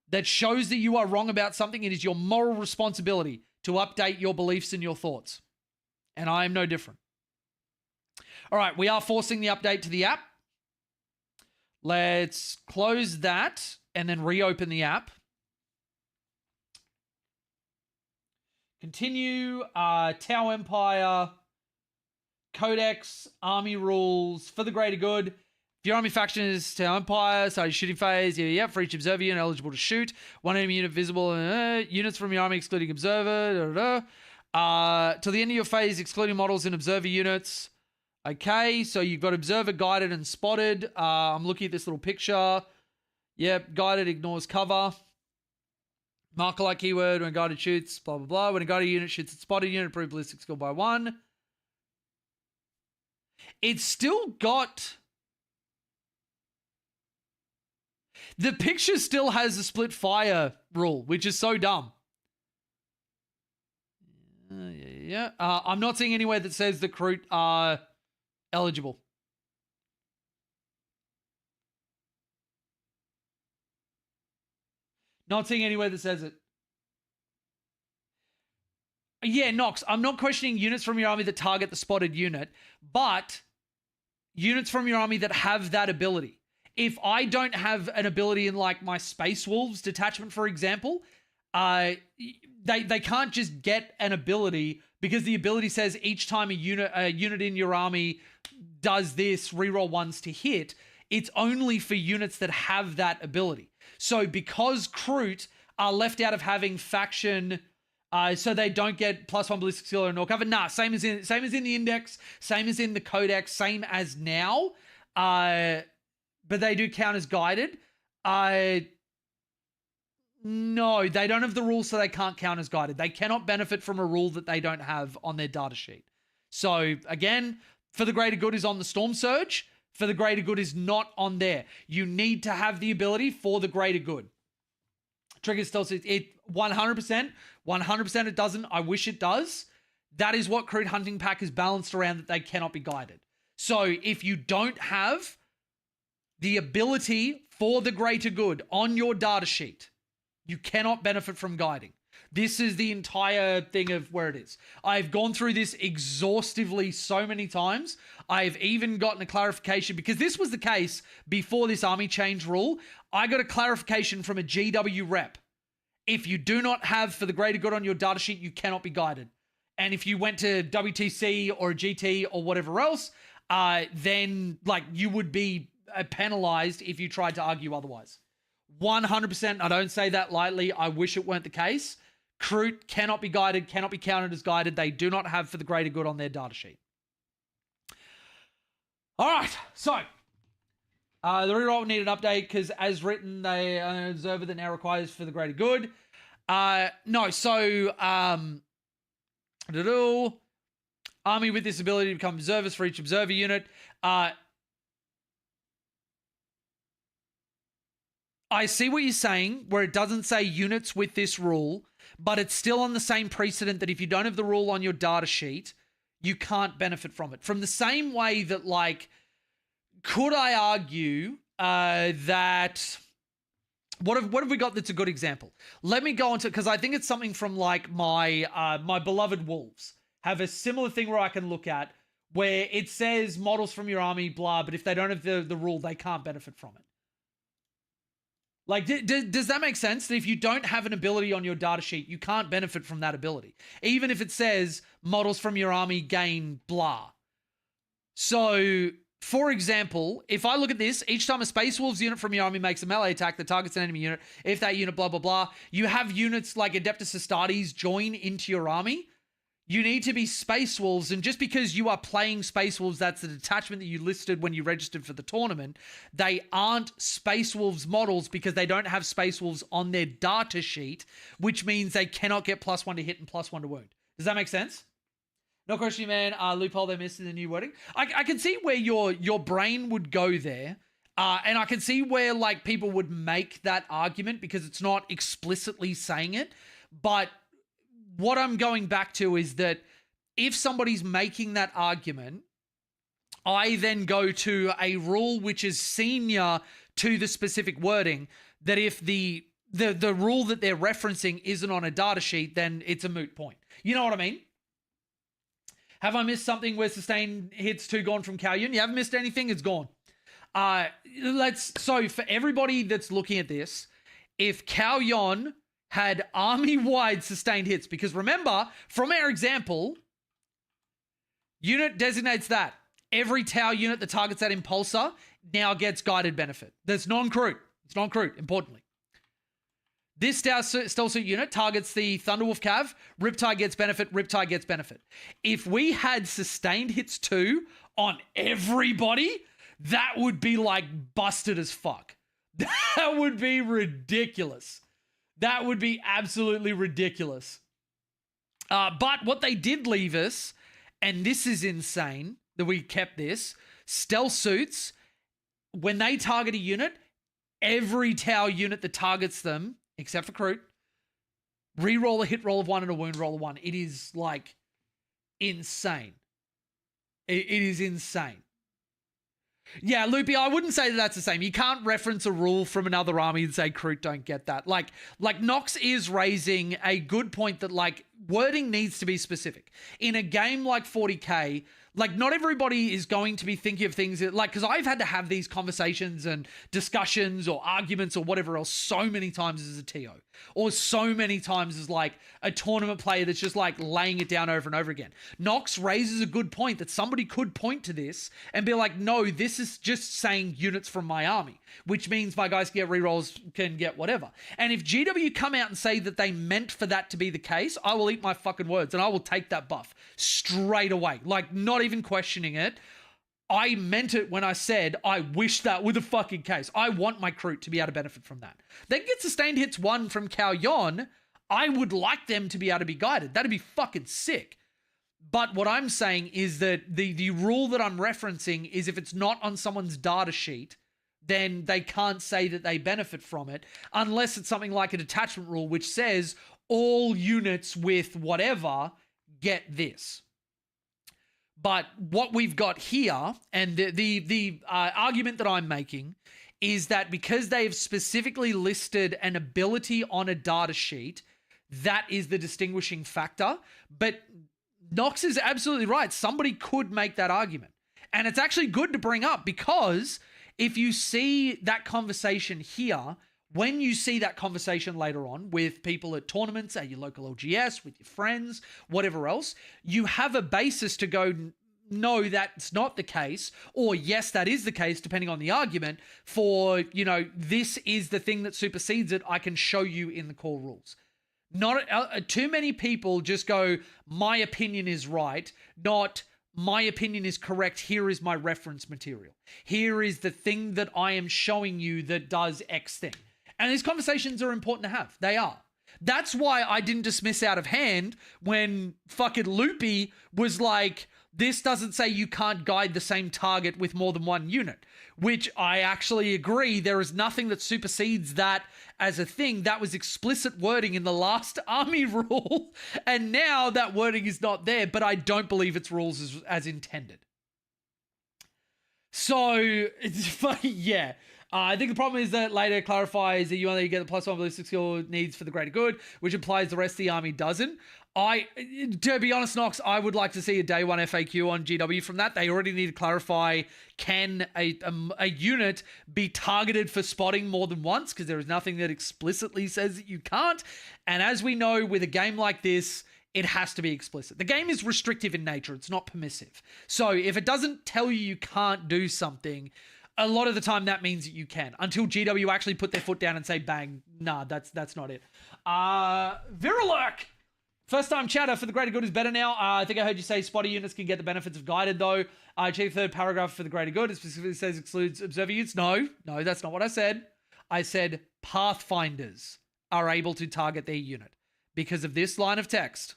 that shows that you are wrong about something, it is your moral responsibility to update your beliefs and your thoughts. And I am no different. All right, we are forcing the update to the app. Let's close that and then reopen the app. Continue, Tau Empire, Codex, Army rules, for the greater good. If your army faction is Tau Empire, so shooting phase, yeah, for each observer unit eligible to shoot. One enemy unit visible, units from your army excluding observer, till the end of your phase excluding models and observer units. Okay, so you've got observer, guided, and spotted. I'm looking at this little picture. Yep, guided ignores cover. Marker like keyword when guided shoots, blah, blah, blah. When a guided unit shoots a spotted unit, improved ballistic skill by 1. It's still got... The picture still has a split fire rule, which is so dumb. I'm not seeing anywhere that says the Kroot are eligible. Not seeing anywhere that says it. Yeah, Nox, I'm not questioning units from your army that target the spotted unit, but units from your army that have that ability. If I don't have an ability in like my Space Wolves detachment, for example, they can't just get an ability because the ability says each time a unit in your army does this, reroll ones to hit. It's only for units that have that ability. So because Kroot are left out of having faction, so they don't get +1 ballistic skill or no cover. Nah, same as in the index, same as in the codex, same as now. But they do count as guided. No, they don't have the rule, so they can't count as guided. They cannot benefit from a rule that they don't have on their data sheet. So again, for the greater good is on the Storm Surge. For the greater good is not on there. You need to have the ability for the greater good. Trigger still says it 100%. 100% it doesn't. I wish it does. That is what Kroot Hunting Pack is balanced around, that they cannot be guided. So if you don't have the ability for the greater good on your data sheet, you cannot benefit from guiding. This is the entire thing of where it is. I've gone through this exhaustively so many times. I've even gotten a clarification, because this was the case before this army change rule. I got a clarification from a GW rep. If you do not have for the greater good on your data sheet, you cannot be guided. And if you went to WTC or a GT or whatever else, then like you would be penalized if you tried to argue otherwise. 100%. I don't say that lightly. I wish it weren't the case. Kroot cannot be guided, cannot be counted as guided. They do not have for the greater good on their data sheet. All right, so the reroll needed an update because as written, they an observer that now requires for the greater good. Army with this ability to become observers for each observer unit. I see what you're saying, where it doesn't say units with this rule, but it's still on the same precedent that if you don't have the rule on your data sheet, you can't benefit from it. From the same way that, like, could I argue that... What have we got that's a good example? Let me go on to... Because I think it's something from, like, my my beloved Wolves have a similar thing where I can look at where it says models from your army, blah, but if they don't have the rule, they can't benefit from it. Like, does that make sense? That if you don't have an ability on your data sheet, you can't benefit from that ability. Even if it says models from your army gain blah. So For example, if I look at this, each time a Space Wolves unit from your army makes a melee attack that targets an enemy unit, if that unit blah, blah, blah, you have units like Adeptus Astartes join into your army. You need to be Space Wolves, and just because you are playing Space Wolves, that's the detachment that you listed when you registered for the tournament, they aren't Space Wolves models because they don't have Space Wolves on their data sheet, which means they cannot get +1 to hit and +1 to wound. Does that make sense? No question, man. Loophole they missed in the new wording. I can see where your brain would go there, and I can see where like people would make that argument because it's not explicitly saying it, but what I'm going back to is that if somebody's making that argument, I then go to a rule which is senior to the specific wording, that if the rule that they're referencing isn't on a data sheet, then it's a moot point. You know what I mean? Have I missed something where sustained hits 2 gone from Kaoyun? You haven't missed anything, it's gone. So for everybody that's looking at this, if Kaoyun had army-wide sustained hits, because remember, from our example, unit designates that. Every Tau unit that targets that impulsor now gets guided benefit. That's non-crude. It's non-crude, importantly. This Stealth Suit unit targets the Thunderwolf Cav. Riptide gets benefit. Riptide gets benefit. If we had sustained hits 2 on everybody, that would be like busted as fuck. That would be ridiculous. That would be absolutely ridiculous. But what they did leave us, and this is insane that we kept this, Stealth Suits, when they target a unit, every Tau unit that targets them, except for Kroot, reroll a hit roll of 1 and a wound roll of 1. It is like insane. It is insane. Yeah, Loopy, I wouldn't say that that's the same. You can't reference a rule from another army and say Kroot don't get that. Like Nox is raising a good point that like wording needs to be specific. In a game like 40K, like not everybody is going to be thinking of things that, like, because I've had to have these conversations and discussions or arguments or whatever else so many times as a TO, or so many times as like a tournament player that's just like laying it down over and over again. Nox raises a good point that somebody could point to this and be like, no, this is just saying units from my army, which means my guys can get rerolls, can get whatever. And if GW come out and say that they meant for that to be the case, I will eat my fucking words and I will take that buff straight away. Like, not even questioning it. I meant it when I said I wish that were the fucking case. I want my Kroot to be able to benefit from that. They get sustained hits 1 from Kaoyun. I would like them to be able to be guided. That'd be fucking sick. But what I'm saying is that the rule that I'm referencing is if it's not on someone's data sheet, then they can't say that they benefit from it unless it's something like a detachment rule which says all units with whatever get this. But what we've got here, and the argument that I'm making, is that because they've specifically listed an ability on a data sheet, that is the distinguishing factor. But Nox is absolutely right. Somebody could make that argument. And it's actually good to bring up because if you see that conversation here, when you see that conversation later on with people at tournaments, at your local LGS, with your friends, whatever else, you have a basis to go, no, that's not the case, or yes, that is the case, depending on the argument, for, you know, this is the thing that supersedes it, I can show you in the core rules. Not too many people just go, my opinion is right, not my opinion is correct, here is my reference material. Here is the thing that I am showing you that does X thing. And these conversations are important to have. They are. That's why I didn't dismiss out of hand when fucking Loopy was like, this doesn't say you can't guide the same target with more than one unit, which I actually agree. There is nothing that supersedes that as a thing. That was explicit wording in the last army rule, and now that wording is not there, but I don't believe its rules as intended. So, yeah. I think the problem is that later clarifies that you only get the +1 ballistic skill needs for the greater good, which implies the rest of the army doesn't. To be honest, Nox, I would like to see a day one FAQ on GW from that. They already need to clarify, can a unit be targeted for spotting more than once? Because there is nothing that explicitly says that you can't. And as we know, with a game like this, it has to be explicit. The game is restrictive in nature. It's not permissive. So if it doesn't tell you can't do something, a lot of the time that means that you can, until GW actually put their foot down and say, bang, nah, that's not it. Virilurk, first time chatter, for the greater good is better now. I think I heard you say spotter units can get the benefits of guided though. Check the third paragraph for the greater good. It specifically says excludes observer units. No, that's not what I said. I said pathfinders are able to target their unit because of this line of text.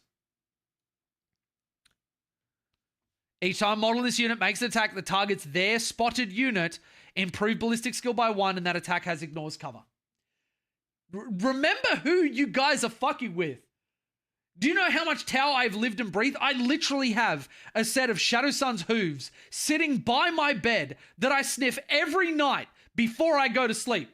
Each time a model in this unit makes an attack that targets their spotted unit, improve ballistic skill by 1, and that attack has ignores cover. Remember who you guys are fucking with. Do you know how much Tau I've lived and breathed? I literally have a set of Shadow Sun's hooves sitting by my bed that I sniff every night before I go to sleep.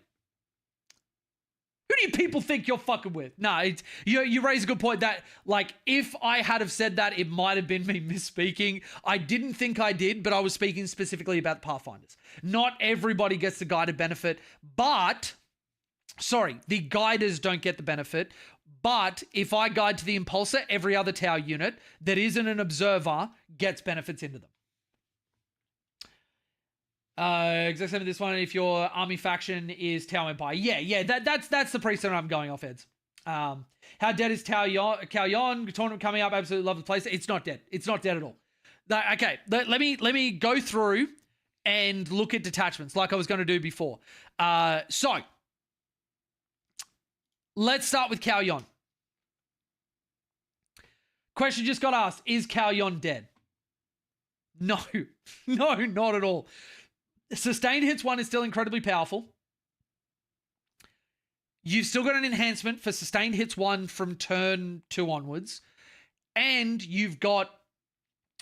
Who do you people think you're fucking with? No, you raise a good point that, like, if I had have said that, it might have been me misspeaking. I didn't think I did, but I was speaking specifically about the Pathfinders. Not everybody gets the guided benefit, but... Sorry, the guiders don't get the benefit, but if I guide to the Impulsor, every other Tau unit that isn't an observer gets benefits into them. Exact same with this one. If your army faction is Tau Empire, yeah, that's the precedent I'm going off, Eds. How dead is Cao Yon? Tournament coming up. Absolutely love the place. It's not dead. It's not dead at all. Okay, let me go through and look at detachments like I was going to do before. So let's start with Cao Yon. Question just got asked: is Cao Yon dead? No, not at all. Sustained hits 1 is still incredibly powerful. You've still got an enhancement for sustained hits 1 from turn 2 onwards. And you've got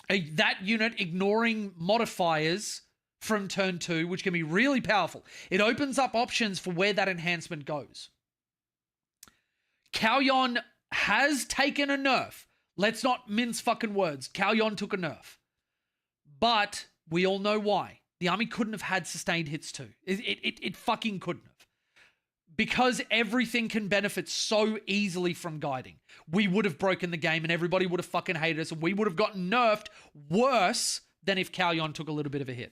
that unit ignoring modifiers from turn 2, which can be really powerful. It opens up options for where that enhancement goes. Cao Yon has taken a nerf. Let's not mince fucking words. Cao Yon took a nerf. But we all know why. The army couldn't have had sustained hits 2. It fucking couldn't have. Because everything can benefit so easily from guiding. We would have broken the game and everybody would have fucking hated us and we would have gotten nerfed worse than if Cao Yon took a little bit of a hit.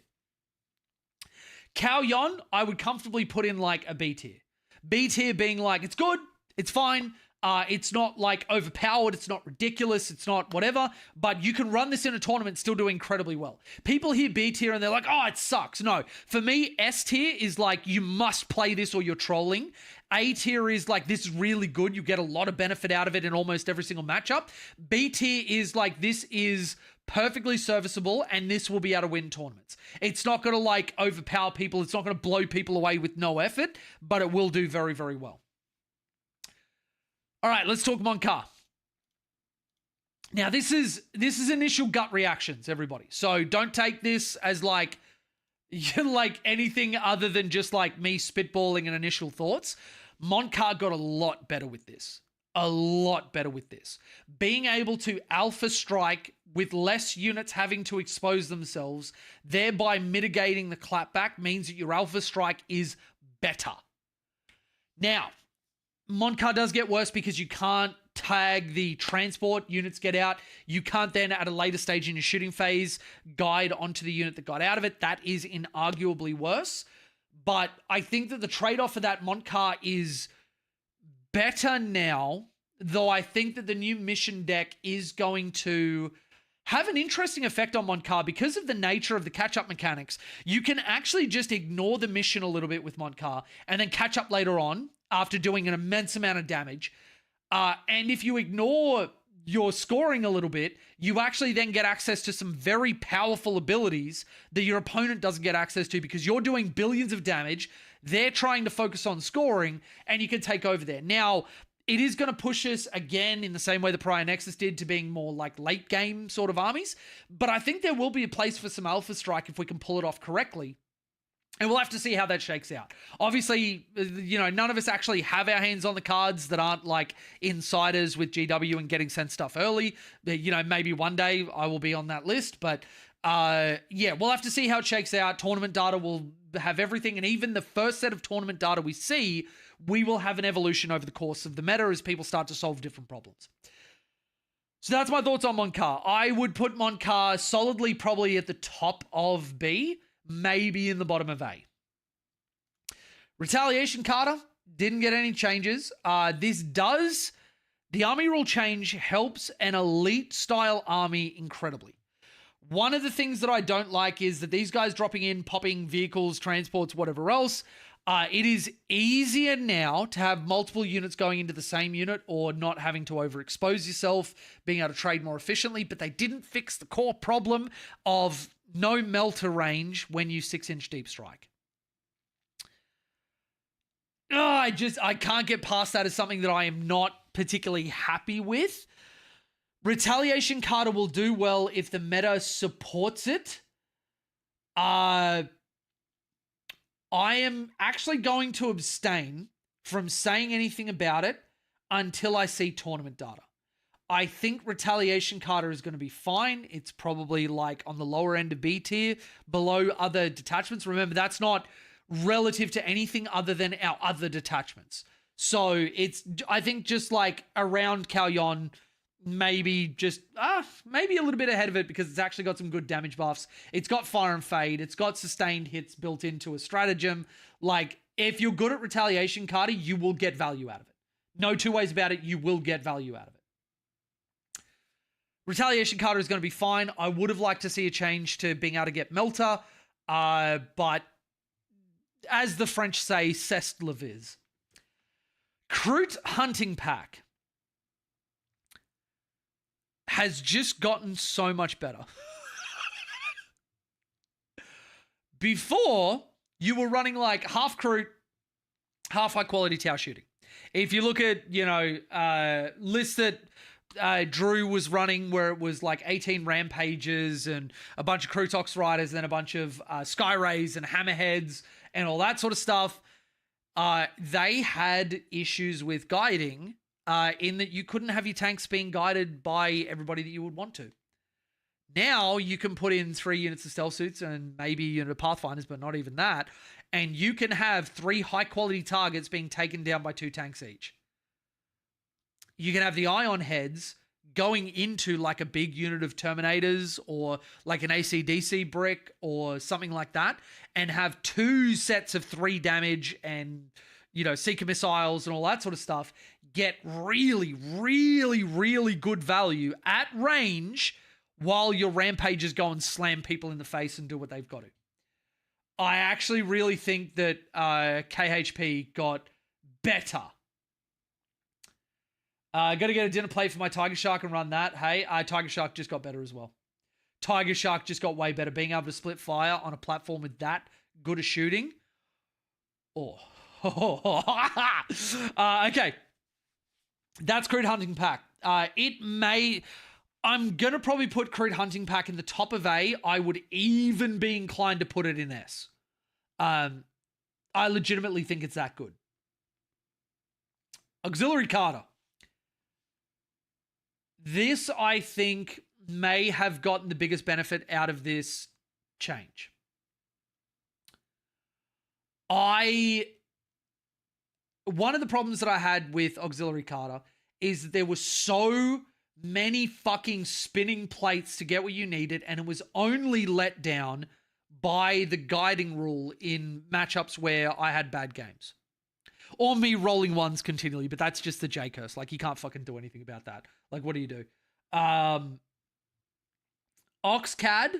Cao Yon, I would comfortably put in like a B tier. B tier being like, it's good, it's fine. It's not like overpowered. It's not ridiculous. It's not whatever, but you can run this in a tournament and still do incredibly well. People hear B tier and they're like, oh, it sucks. No, for me, S tier is like, you must play this or you're trolling. A tier is like, this is really good. You get a lot of benefit out of it in almost every single matchup. B tier is like, this is perfectly serviceable and this will be able to win tournaments. It's not going to like overpower people. It's not going to blow people away with no effort, but it will do very, very well. All right, let's talk Mon-Ka. Now, this is initial gut reactions, everybody. So don't take this as like anything other than just like me spitballing and initial thoughts. Mon-Ka got a lot better with this. A lot better with this. Being able to alpha strike with less units having to expose themselves, thereby mitigating the clapback, means that your alpha strike is better. Now, Mon-Ka does get worse because you can't tag the transport units get out. You can't then at a later stage in your shooting phase guide onto the unit that got out of it. That is inarguably worse. But I think that the trade-off for that Mon-Ka is better now, though I think that the new mission deck is going to have an interesting effect on Mon-Ka because of the nature of the catch-up mechanics. You can actually just ignore the mission a little bit with Mon-Ka and then catch up later on after doing an immense amount of damage. And if you ignore your scoring a little bit, you actually then get access to some very powerful abilities that your opponent doesn't get access to because you're doing billions of damage. They're trying to focus on scoring and you can take over there. Now, it is going to push us again in the same way the Prior Nexus did to being more like late game sort of armies. But I think there will be a place for some Alpha Strike if we can pull it off correctly. And we'll have to see how that shakes out. Obviously, you know, none of us actually have our hands on the cards that aren't like insiders with GW and getting sent stuff early. You know, maybe one day I will be on that list. But yeah, we'll have to see how it shakes out. Tournament data will have everything. And even the first set of tournament data we see, we will have an evolution over the course of the meta as people start to solve different problems. So that's my thoughts on Monclar. I would put Monclar solidly probably at the top of B, maybe in the bottom of A. Retaliation Carter didn't get any changes. The army rule change helps an elite style army incredibly. One of the things that I don't like is that these guys dropping in, popping vehicles, transports, whatever else. It is easier now to have multiple units going into the same unit or not having to overexpose yourself, being able to trade more efficiently, but they didn't fix the core problem of no melter range when you 6-inch deep strike. I can't get past that as something that I am not particularly happy with. Retaliation Carter will do well if the meta supports it. I am actually going to abstain from saying anything about it until I see tournament data. I think Retaliation Carter is going to be fine. It's probably like on the lower end of B tier, below other detachments. Remember, that's not relative to anything other than our other detachments. So it's, I think, just like around Kalyon, maybe maybe a little bit ahead of it because it's actually got some good damage buffs. It's got Fire and Fade. It's got sustained hits built into a stratagem. Like, if you're good at Retaliation Carter, you will get value out of it. No two ways about it. You will get value out of it. Retaliation Carter is going to be fine. I would have liked to see a change to being able to get Melter, but as the French say, c'est la vie. Kroot Hunting Pack has just gotten so much better. Before, you were running like half Kroot, half high quality tower shooting. If you look at, lists that Drew was running where it was like 18 Rampages and a bunch of Krutox Riders, then a bunch of Sky Rays and Hammerheads and all that sort of stuff, they had issues with guiding in that you couldn't have your tanks being guided by everybody that you would want to. Now you can put in 3 units of stealth suits and maybe Pathfinders, but not even that, and you can have 3 high-quality targets being taken down by 2 tanks each. You can have the Ion Heads going into like a big unit of Terminators or like an ACDC brick or something like that and have 2 sets of 3 damage and, Seeker missiles and all that sort of stuff. Get really, really, really good value at range while your Rampages go and slam people in the face and do what they've got to. I actually really think that KHP got better. Got to get a dinner plate for my Tiger Shark and run that. Hey, Tiger Shark just got better as well. Tiger Shark just got way better. Being able to split fire on a platform with that good a shooting. Oh. Okay. That's Kroot Hunting Pack. I'm going to probably put Kroot Hunting Pack in the top of A. I would even be inclined to put it in S. I legitimately think it's that good. Auxiliary Carter. This, I think, may have gotten the biggest benefit out of this change. One of the problems that I had with Auxiliary Carter is that there were so many fucking spinning plates to get what you needed, and it was only let down by the guiding rule in matchups where I had bad games. Or me rolling ones continually, but that's just the J curse. Like, you can't fucking do anything about that. Like, what do you do? Oxcad,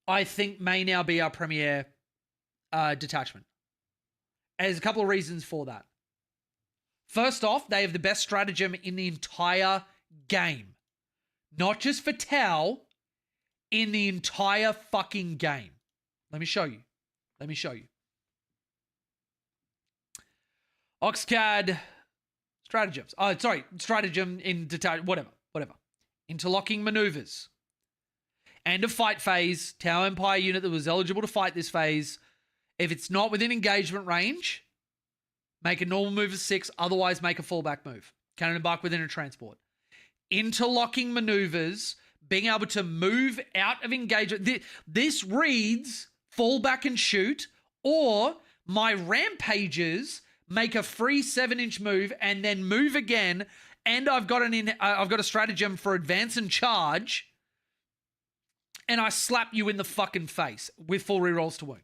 I think, may now be our premier detachment. And there's a couple of reasons for that. First off, they have the best stratagem in the entire game. Not just for Tau, in the entire fucking game. Let me show you. Oxcad stratagems. Stratagem in whatever. Interlocking maneuvers. End of fight phase. Tau Empire unit that was eligible to fight this phase. If it's not within engagement range, make a normal move of 6, otherwise make a fallback move. Cannon embark within a transport. Interlocking maneuvers, being able to move out of engagement. This reads fallback and shoot, or my Rampages make a free 7-inch move and then move again and I've got I've got a stratagem for advance and charge, and I slap you in the fucking face with full rerolls to wound.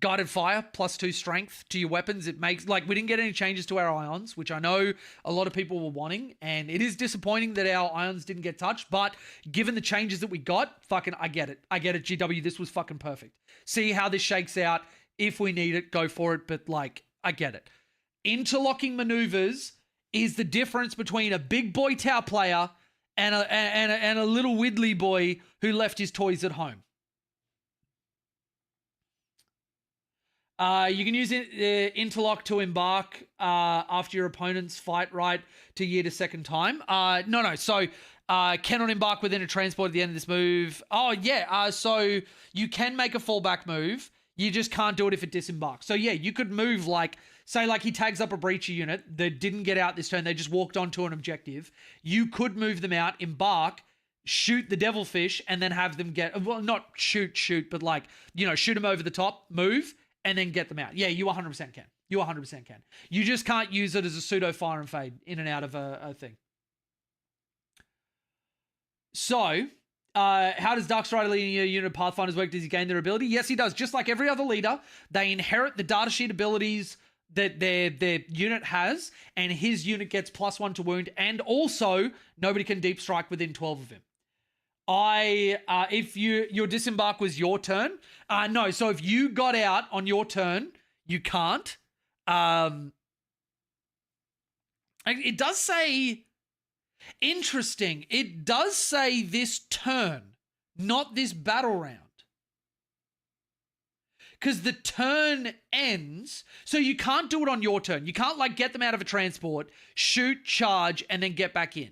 Guided fire, +2 strength to your weapons. It makes, like, we didn't get any changes to our ions, which I know a lot of people were wanting, and it is disappointing that our ions didn't get touched, but given the changes that we got, fucking, I get it, GW, this was fucking perfect. See how this shakes out. If we need it, go for it, but, like, I get it. Interlocking maneuvers is the difference between a big boy Tau player and a little Widley boy who left his toys at home. You can use interlock to embark after your opponent's fight right to year to second time. No. So cannot embark within a transport at the end of this move. Oh, yeah. So you can make a fallback move. You just can't do it if it disembarks. So, yeah, you could move like, say, like he tags up a breacher unit that didn't get out this turn. They just walked onto an objective. You could move them out, embark, shoot the devilfish, and then have them get, well, not shoot, but like, you know, shoot them over the top, move, and then get them out. Yeah, you 100% can. You 100% can. You just can't use it as a pseudo fire and fade in and out of a thing. So, how does Darkstrider leading your unit Pathfinders work? Does he gain their ability? Yes, he does. Just like every other leader, they inherit the datasheet abilities that their unit has, and his unit gets +1 to wound, and also nobody can deep strike within 12 of him. If your disembark was your turn, no. So if you got out on your turn, you can't. It does say, interesting. It does say this turn, not this battle round. Because the turn ends, so you can't do it on your turn. You can't like get them out of a transport, shoot, charge, and then get back in.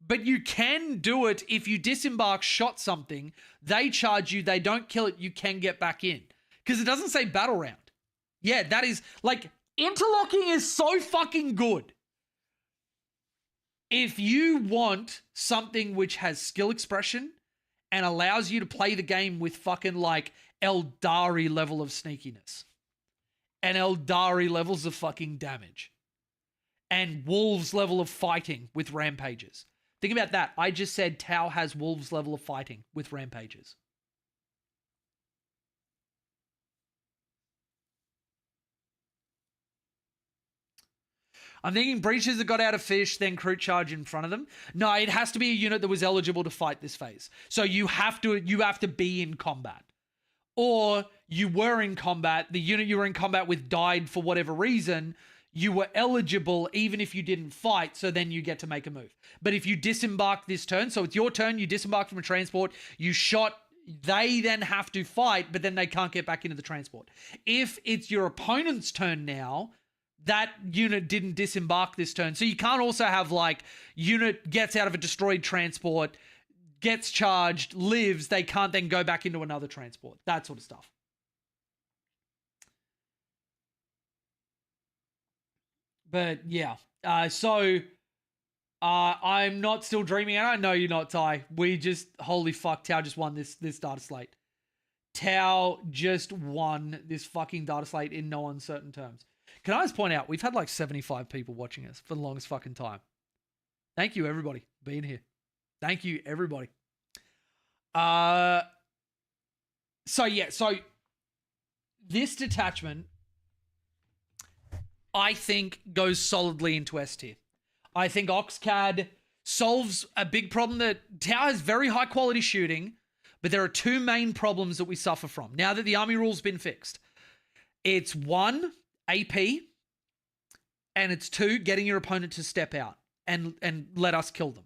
But you can do it if you disembark, shot something, they charge you, they don't kill it, you can get back in. Because it doesn't say battle round. Yeah, that is, like, interlocking is so fucking good. If you want something which has skill expression and allows you to play the game with fucking, like, Eldari level of sneakiness and Eldari levels of fucking damage and Wolves level of fighting with rampages. Think about that. I just said Tau has Wolves level of fighting with rampages. I'm thinking breaches that got out of fish, then crew charge in front of them. No, it has to be a unit that was eligible to fight this phase. So you have to be in combat. Or you were in combat, the unit you were in combat with died for whatever reason, you were eligible even if you didn't fight, so then you get to make a move. But if you disembark this turn, so it's your turn, you disembark from a transport, you shot, they then have to fight, but then they can't get back into the transport. If it's your opponent's turn now, that unit didn't disembark this turn. So you can't also have like unit gets out of a destroyed transport, gets charged, lives, they can't then go back into another transport. That sort of stuff. But yeah, I'm not still dreaming, and I know you're not, Ty. We just, holy fuck, Tau just won this data slate. Tau just won this fucking data slate in no uncertain terms. Can I just point out, we've had like 75 people watching us for the longest fucking time. Thank you, everybody, for being here. Thank you, everybody. So this detachment, I think, goes solidly into S tier. I think Oxcad solves a big problem that Tau has very high quality shooting, but there are two main problems that we suffer from now that the army rule's been fixed. It's 1, AP, and it's 2, getting your opponent to step out and let us kill them.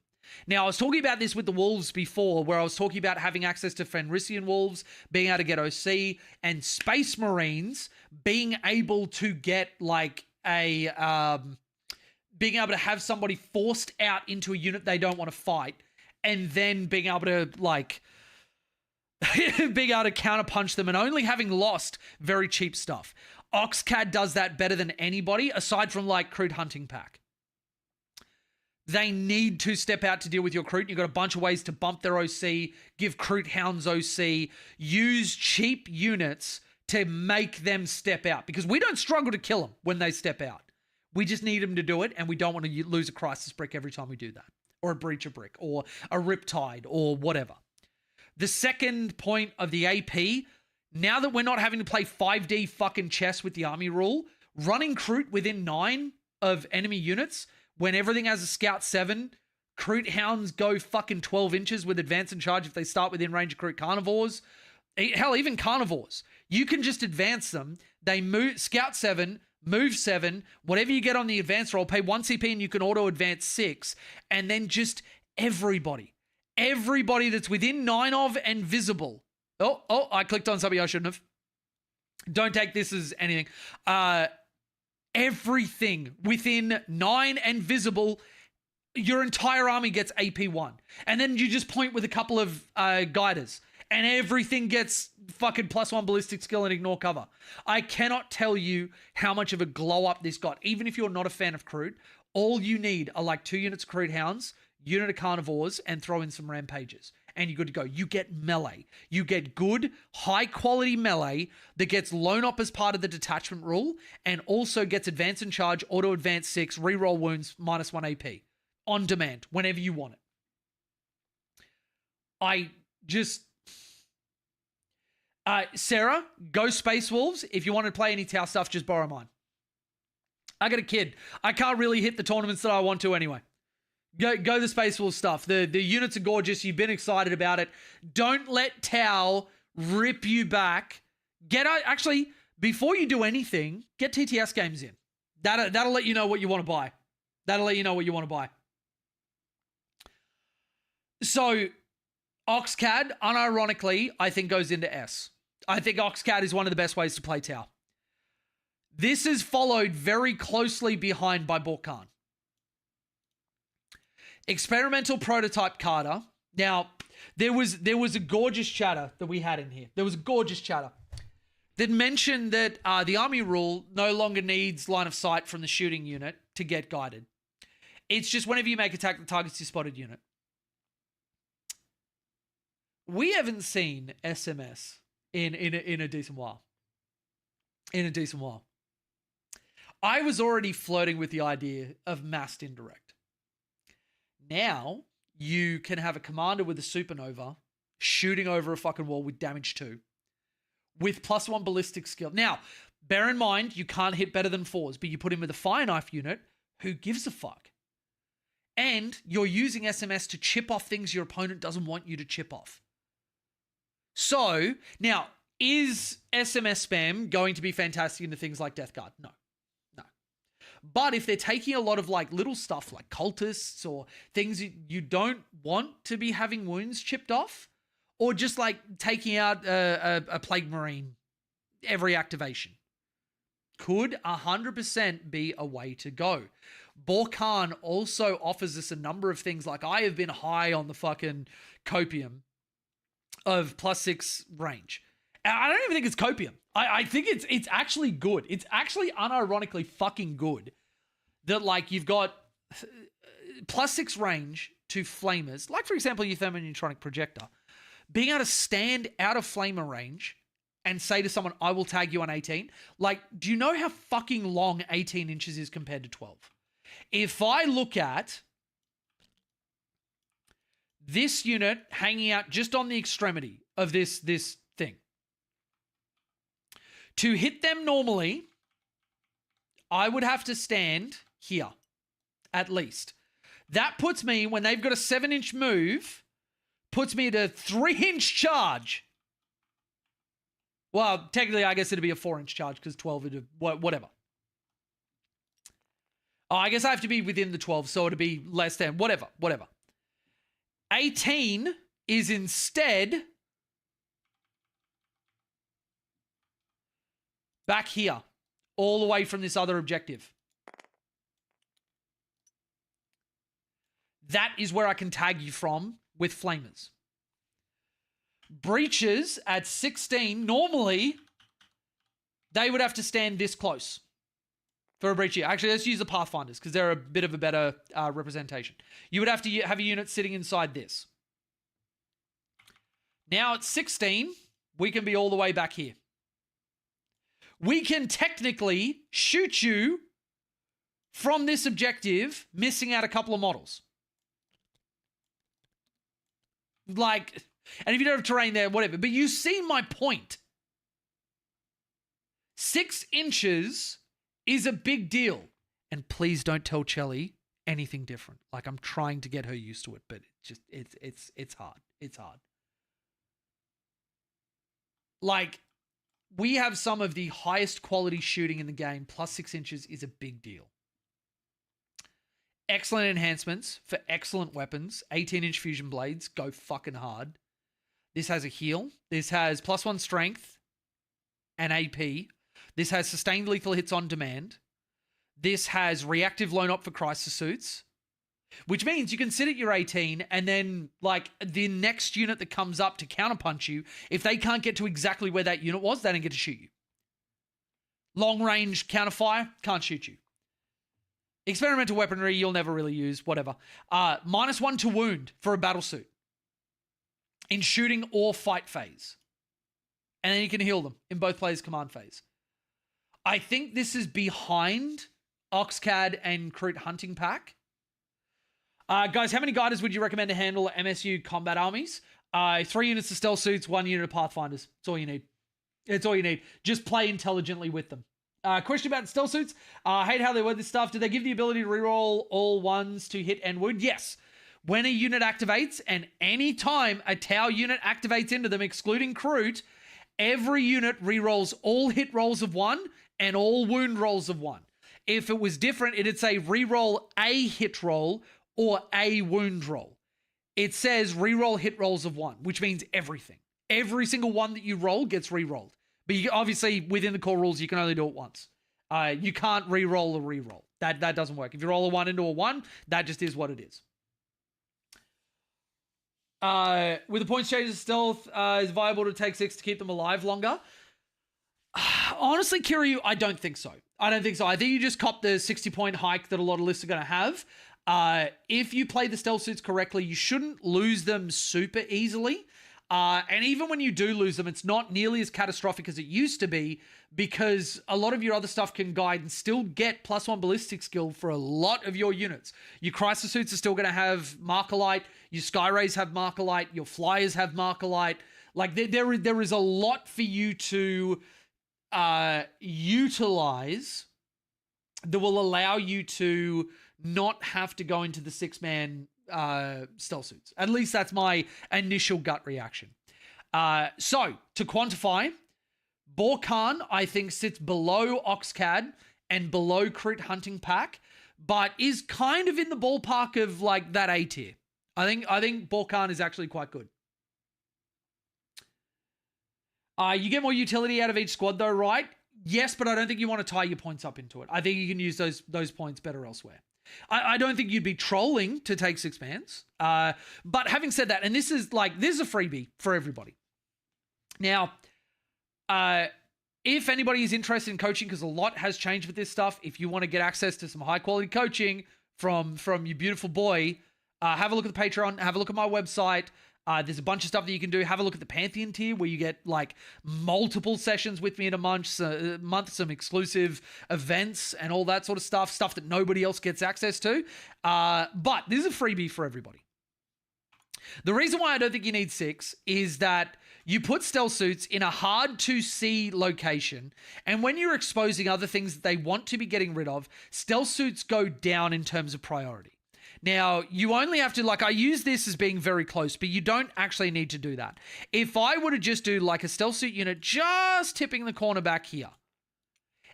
Now, I was talking about this with the Wolves before, where I was talking about having access to Fenrisian Wolves, being able to get OC, and Space Marines being able to get like being able to have somebody forced out into a unit they don't want to fight, and then being able to like being able to counterpunch them and only having lost very cheap stuff. Oxcad does that better than anybody, aside from like Crude Hunting Pack. They need to step out to deal with your Crute. You've got a bunch of ways to bump their OC, give Crute Hounds OC, use cheap units to make them step out, because we don't struggle to kill them when they step out. We just need them to do it, and we don't want to lose a crisis brick every time we do that, or a breacher brick, or a riptide, or whatever. The second point of the AP, now that we're not having to play 5D fucking chess with the army rule, running Kroot within 9 of enemy units, when everything has a Scout 7, Kroot Hounds go fucking 12 inches with advance and charge if they start within range of Kroot Carnivores. Hell, even Carnivores. You can just advance them. They move Scout 7, move 7, whatever you get on the advance roll, pay 1 CP and you can auto advance 6. And then just everybody that's within 9 of and visible. Oh, I clicked on something I shouldn't have. Don't take this as anything. Everything within 9 and visible, your entire army gets AP1. And then you just point with a couple of guiders. And everything gets fucking +1 ballistic skill and ignore cover. I cannot tell you how much of a glow up this got. Even if you're not a fan of Kroot, all you need are like 2 units of Kroot Hounds, unit of Carnivores, and throw in some Rampages. And you're good to go. You get melee. You get good, high-quality melee that gets Lone Op as part of the detachment rule and also gets advance and charge, auto-advance 6, reroll wounds, -1 AP. On demand, whenever you want it. Sarah, go Space Wolves. If you want to play any Tau stuff, just borrow mine. I got a kid. I can't really hit the tournaments that I want to anyway. Go the Space Wolves stuff. The units are gorgeous. You've been excited about it. Don't let Tau rip you back. Actually, before you do anything, get TTS games in. That'll let you know what you want to buy. So, Oxcad, unironically, I think goes into S. I think Oxcad is one of the best ways to play Tau. This is followed very closely behind by Borkan. Experimental prototype Carter. Now, there was a gorgeous chatter that we had in here. There was a gorgeous chatter that mentioned that the army rule no longer needs line of sight from the shooting unit to get guided. It's just whenever you make attack that targets your spotted unit. We haven't seen SMS in a decent while. I was already flirting with the idea of massed indirect. Now, you can have a commander with a supernova shooting over a fucking wall with damage 2 with +1 ballistic skill. Now, bear in mind, you can't hit better than 4s, but you put him with a fire knife unit, who gives a fuck? And you're using SMS to chip off things your opponent doesn't want you to chip off. So, now, is SMS spam going to be fantastic into things like Death Guard? No. But if they're taking a lot of like little stuff like cultists or things you don't want to be having wounds chipped off, or just like taking out a Plague Marine every activation, could 100% be a way to go. Borkan also offers us a number of things. Like, I have been high on the fucking copium of +6 range. I don't even think it's copium. I think it's actually good. It's actually unironically fucking good that, like, you've got +6 range to flamers, like, for example, your thermoneutronic projector, being able to stand out of flamer range and say to someone, I will tag you on 18. Like, do you know how fucking long 18 inches is compared to 12? If I look at this unit hanging out just on the extremity of this thing, to hit them normally, I would have to stand here, at least. That puts me, when they've got a 7-inch move, puts me at a 3-inch charge. Well, technically, I guess it'd be a 4-inch charge because 12, whatever. Oh, I guess I have to be within the 12, so it'd be less than, whatever. 18 is instead back here, all the way from this other objective. That is where I can tag you from with flamers. Breaches at 16, normally, they would have to stand this close for a breach here. Actually, let's use the Pathfinders because they're a bit of a better representation. You would have to have a unit sitting inside this. Now at 16, we can be all the way back here. We can technically shoot you from this objective missing out a couple of models. Like, and if you don't have terrain there, whatever. But you see my point. 6 inches is a big deal. And please don't tell Chelly anything different. Like, I'm trying to get her used to it, but it's hard. It's hard. Like, we have some of the highest quality shooting in the game, plus 6 inches is a big deal. Excellent enhancements for excellent weapons. 18-inch fusion blades go fucking hard. This has a heal. This has +1 strength and AP. This has sustained lethal hits on demand. This has reactive loan op for crisis suits, which means you can sit at your 18 and then, like, the next unit that comes up to counterpunch you, if they can't get to exactly where that unit was, they don't get to shoot you. Long range counterfire, can't shoot you. Experimental weaponry, you'll never really use, whatever. -1 to wound for a battle suit in shooting or fight phase. And then you can heal them in both players' command phase. I think this is behind Oxcad and Crit Hunting Pack. Guys, how many guiders would you recommend to handle MSU combat armies? 3 units of stealth suits, 1 unit of pathfinders. That's all you need. It's all you need. Just play intelligently with them. Question about stealth suits. Hate how they word this stuff. Do they give the ability to reroll all ones to hit and wound? Yes. When a unit activates, and any time a Tau unit activates into them, excluding Kroot, every unit rerolls all hit rolls of 1 and all wound rolls of 1. If it was different, it'd say reroll a hit roll or a wound roll. It says reroll hit rolls of 1, which means everything. Every single one that you roll gets rerolled. But you, obviously, within the core rules, you can only do it once. You can't reroll a reroll. That doesn't work. If you roll a 1 into a 1, that just is what it is. With the points changes, stealth is viable to take 6 to keep them alive longer. Honestly, Kiryu, I don't think so. I think you just cop the 60-point hike that a lot of lists are going to have. If you play the stealth suits correctly, you shouldn't lose them super easily. And even when you do lose them, it's not nearly as catastrophic as it used to be, because a lot of your other stuff can guide and still get +1 ballistic skill for a lot of your units. Your crisis suits are still going to have Marker Light. Your Sky Rays have Marker Light. Your Flyers have Marker Light. Like, there is a lot for you to utilize that will allow you to not have to go into the 6-man stealth suits. At least that's my initial gut reaction. So to quantify, Borkan, I think, sits below Oxcad and below Crit Hunting Pack, but is kind of in the ballpark of like that A tier. I think Borkan is actually quite good. You get more utility out of each squad though, right? Yes, but I don't think you want to tie your points up into it. I think you can use those points better elsewhere. I don't think you'd be trolling to take 6-mans. But having said that, and this is a freebie for everybody. Now, if anybody is interested in coaching, because a lot has changed with this stuff, if you want to get access to some high quality coaching from your beautiful boy, have a look at the Patreon, have a look at my website. There's a bunch of stuff that you can do. Have a look at the Pantheon tier, where you get like multiple sessions with me in a month, some exclusive events and all that sort of stuff that nobody else gets access to. But this is a freebie for everybody. The reason why I don't think you need 6 is that you put stealth suits in a hard to see location, and when you're exposing other things that they want to be getting rid of, stealth suits go down in terms of priority. Now, you only have to, I use this as being very close, but you don't actually need to do that. If I were to just do like a stealth suit unit just tipping the corner back here,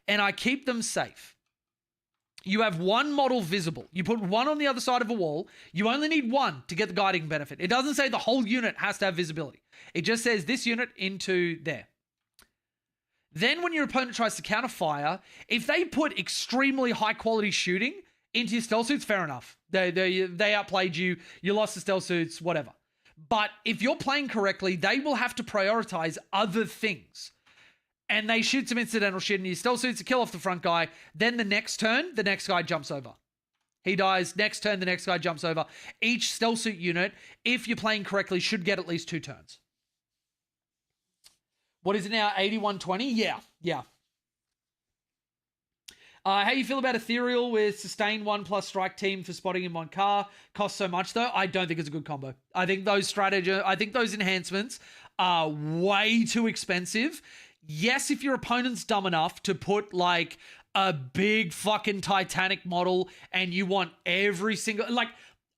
and I keep them safe, you have 1 model visible. You put 1 on the other side of a wall. You only need 1 to get the guiding benefit. It doesn't say the whole unit has to have visibility. It just says this unit into there. Then when your opponent tries to counterfire, if they put extremely high quality shooting into your stealth suits, fair enough. They outplayed you. You lost the stealth suits, whatever. But if you're playing correctly, they will have to prioritize other things. And they shoot some incidental shit in your stealth suits to kill off the front guy. Then the next turn, the next guy jumps over. He dies. Next turn, the next guy jumps over. Each stealth suit unit, if you're playing correctly, should get at least 2 turns. What is it now? 81-20? Yeah. How you feel about Ethereal with Sustain 1 plus Strike Team for spotting in one car? Costs so much though. I don't think it's a good combo. I think those enhancements are way too expensive. Yes, if your opponent's dumb enough to put like a big fucking Titanic model and you want every single... Like,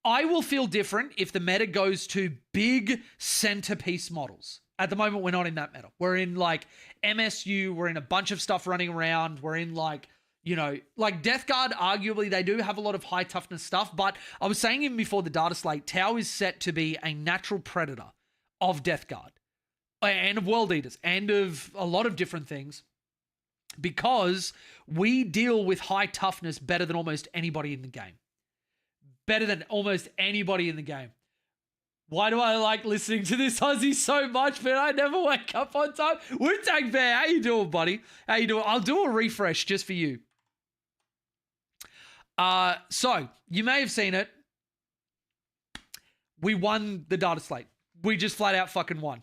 I will feel different if the meta goes to big centerpiece models. At the moment, we're not in that meta. We're in like MSU. We're in a bunch of stuff running around. We're in like, you know, like Death Guard, arguably, they do have a lot of high toughness stuff. But I was saying even before the data slate, Tau is set to be a natural predator of Death Guard and of World Eaters and of a lot of different things because we deal with high toughness better than almost anybody in the game. Better than almost anybody in the game. Why do I like listening to this Aussie so much, man? I never wake up on time. Wu-Tang Bear, how you doing, buddy? How you doing? I'll do a refresh just for you. So, you may have seen it. We won the data slate. We just flat out fucking won.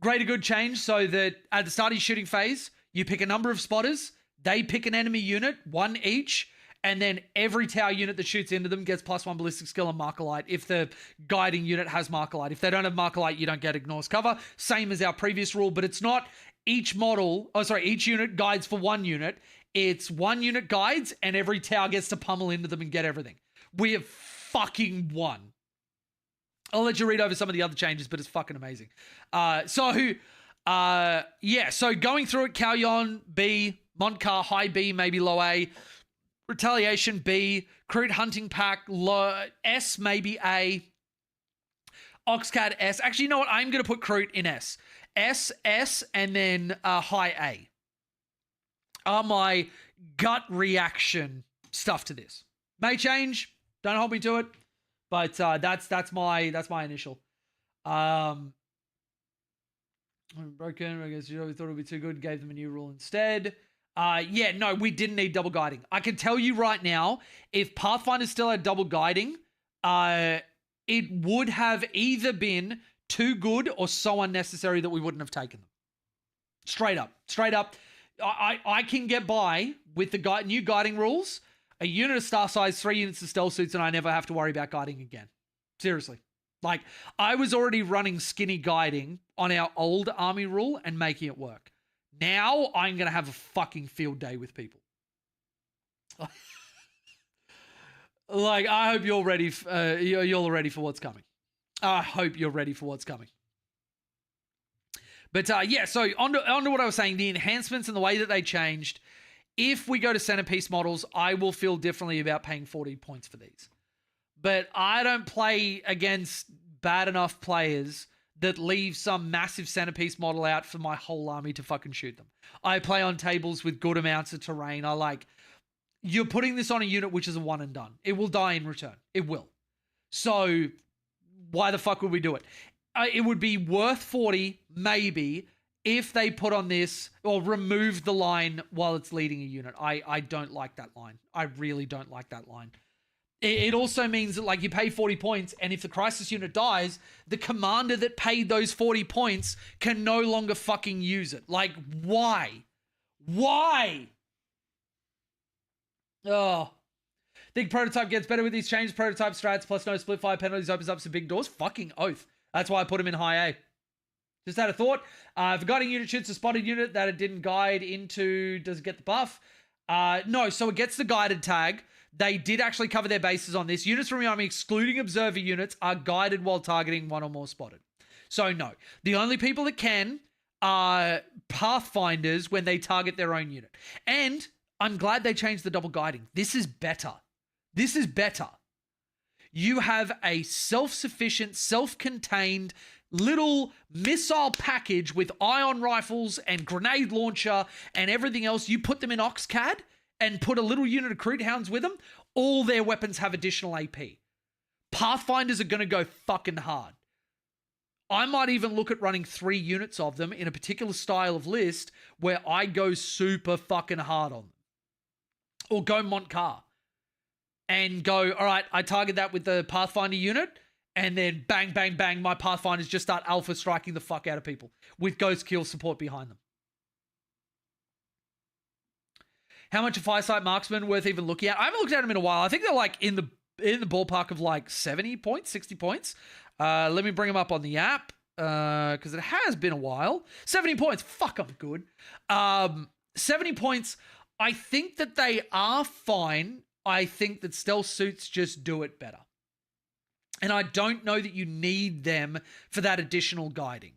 Greater good change so that at the start of your shooting phase, you pick a number of spotters. They pick an enemy unit, one each. And then every tower unit that shoots into them gets +1 ballistic skill and Marker Light if the guiding unit has Marker Light. If they don't have Marker Light, you don't get Ignores Cover. Same as our previous rule, but it's not each unit guides for one unit. It's one unit guides and every tower gets to pummel into them and get everything. We have fucking won. I'll let you read over some of the other changes, but it's fucking amazing. So going through it, Kalyon, B, Montcar, high B, maybe low A. Retaliation B, Crude Hunting Pack, low, S maybe A, Oxcat S. Actually, you know what? I'm going to put Crude in S. S, and then high A are my gut reaction stuff to this. May change. Don't hold me to it. But that's my initial. Broken. I guess you thought it would be too good. Gave them a new rule instead. No, we didn't need double guiding. I can tell you right now, if Pathfinder still had double guiding, it would have either been too good or so unnecessary that we wouldn't have taken them. Straight up. I can get by with the new guiding rules, a unit of star size, 3 units of stealth suits, and I never have to worry about guiding again. Seriously. Like, I was already running skinny guiding on our old army rule and making it work. Now I'm going to have a fucking field day with people. Like, I hope you're ready. You're ready for what's coming. I hope you're ready for what's coming. But so on to what I was saying, the enhancements and the way that they changed. If we go to centerpiece models, I will feel differently about paying 40 points for these. But I don't play against bad enough players that leave some massive centerpiece model out for my whole army to fucking shoot them. I play on tables with good amounts of terrain. You're putting this on a unit which is a one and done. It will die in return. It will. So why the fuck would we do it? It would be worth 40, maybe, if they put on this or remove the line while it's leading a unit. I don't like that line. I really don't like that line. It also means that, like, you pay 40 points, and if the crisis unit dies, the commander that paid those 40 points can no longer fucking use it. Like, why? Why? Oh. Think prototype gets better with these changes. Prototype strats plus no split fire penalties opens up some big doors. Fucking oath. That's why I put him in high A. Just had a thought. If a guiding unit shoots a spotted unit that it didn't guide into, does it get the buff? No, so it gets the guided tag. They did actually cover their bases on this. Units from your army, excluding observer units, are guided while targeting one or more spotted. So no. The only people that can are Pathfinders when they target their own unit. And I'm glad they changed the double guiding. This is better. This is better. You have a self-sufficient, self-contained little missile package with ion rifles and grenade launcher and everything else. You put them in Oxcad and put a little unit of Crude Hounds with them, all their weapons have additional AP. Pathfinders are going to go fucking hard. I might even look at running 3 units of them in a particular style of list where I go super fucking hard on them. Or go Montcar. And go, all right, I target that with the Pathfinder unit, and then bang, bang, bang, my Pathfinders just start alpha striking the fuck out of people with Ghost Kill support behind them. How much a Firesight Marksman worth even looking at? I haven't looked at them in a while. I think they're like in the ballpark of like 70 points, 60 points. Let me bring them up on the app because it has been a while. 70 points. Fuck, I'm good. 70 points. I think that they are fine. I think that stealth suits just do it better. And I don't know that you need them for that additional guiding.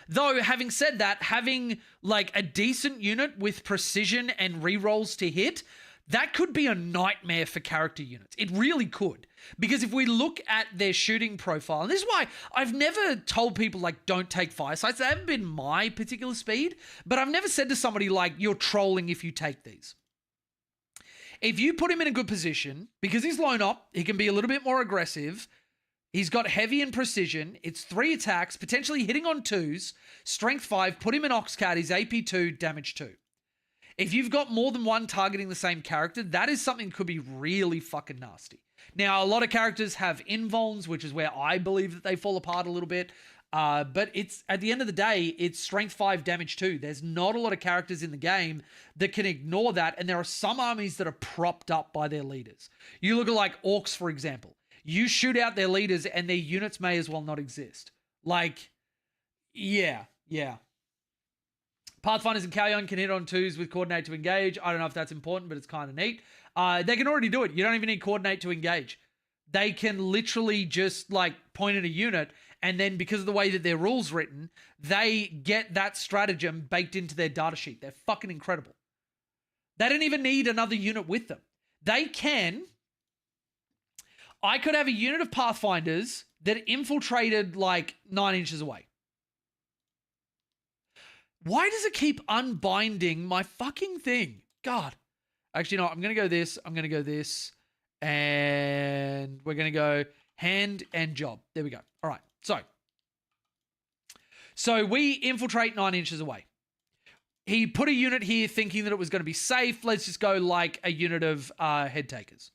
Though, having said that, having like a decent unit with precision and rerolls to hit, that could be a nightmare for character units. It really could. Because if we look at their shooting profile, and this is why I've never told people, like, don't take firesights. They haven't been my particular speed, but I've never said to somebody, like, you're trolling if you take these. If you put him in a good position, because he's lone op, he can be a little bit more aggressive. He's got heavy and precision. It's 3 attacks, potentially hitting on 2s, strength 5, put him in Oxcat, he's AP 2, damage 2. If you've got more than one targeting the same character, that is something that could be really fucking nasty. Now, a lot of characters have invulns, which is where I believe that they fall apart a little bit. But it's at the end of the day, it's strength 5, damage 2. There's not a lot of characters in the game that can ignore that. And there are some armies that are propped up by their leaders. You look at like orcs, for example. You shoot out their leaders and their units may as well not exist. Like, yeah. Pathfinders and Kalyon can hit on 2s with coordinate to engage. I don't know if that's important, but it's kind of neat. They can already do it. You don't even need coordinate to engage. They can literally just like point at a unit, and then because of the way that their rules written, they get that stratagem baked into their data sheet. They're fucking incredible. They don't even need another unit with them. They can. I could have a unit of Pathfinders that infiltrated like 9 inches away. Why does it keep unbinding my fucking thing? God. Actually, no, I'm going to go this. I'm going to go this. And we're going to go hand and job. There we go. All right. So we infiltrate 9 inches away. He put a unit here thinking that it was going to be safe. Let's just go like a unit of head takers.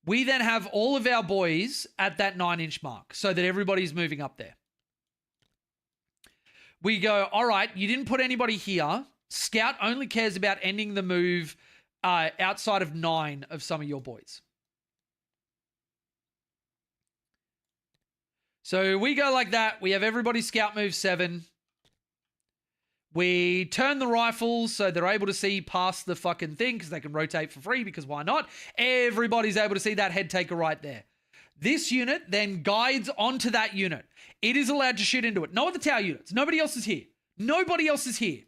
We then have all of our boys at that 9-inch mark so that everybody's moving up there. We go, all right, you didn't put anybody here. Scout only cares about ending the move outside of 9 of some of your boys. So we go like that. We have everybody scout move 7. We turn the rifles so they're able to see past the fucking thing because they can rotate for free because why not? Everybody's able to see that head taker right there. This unit then guides onto that unit. It is allowed to shoot into it. No other tower units. Nobody else is here. Nobody else is here.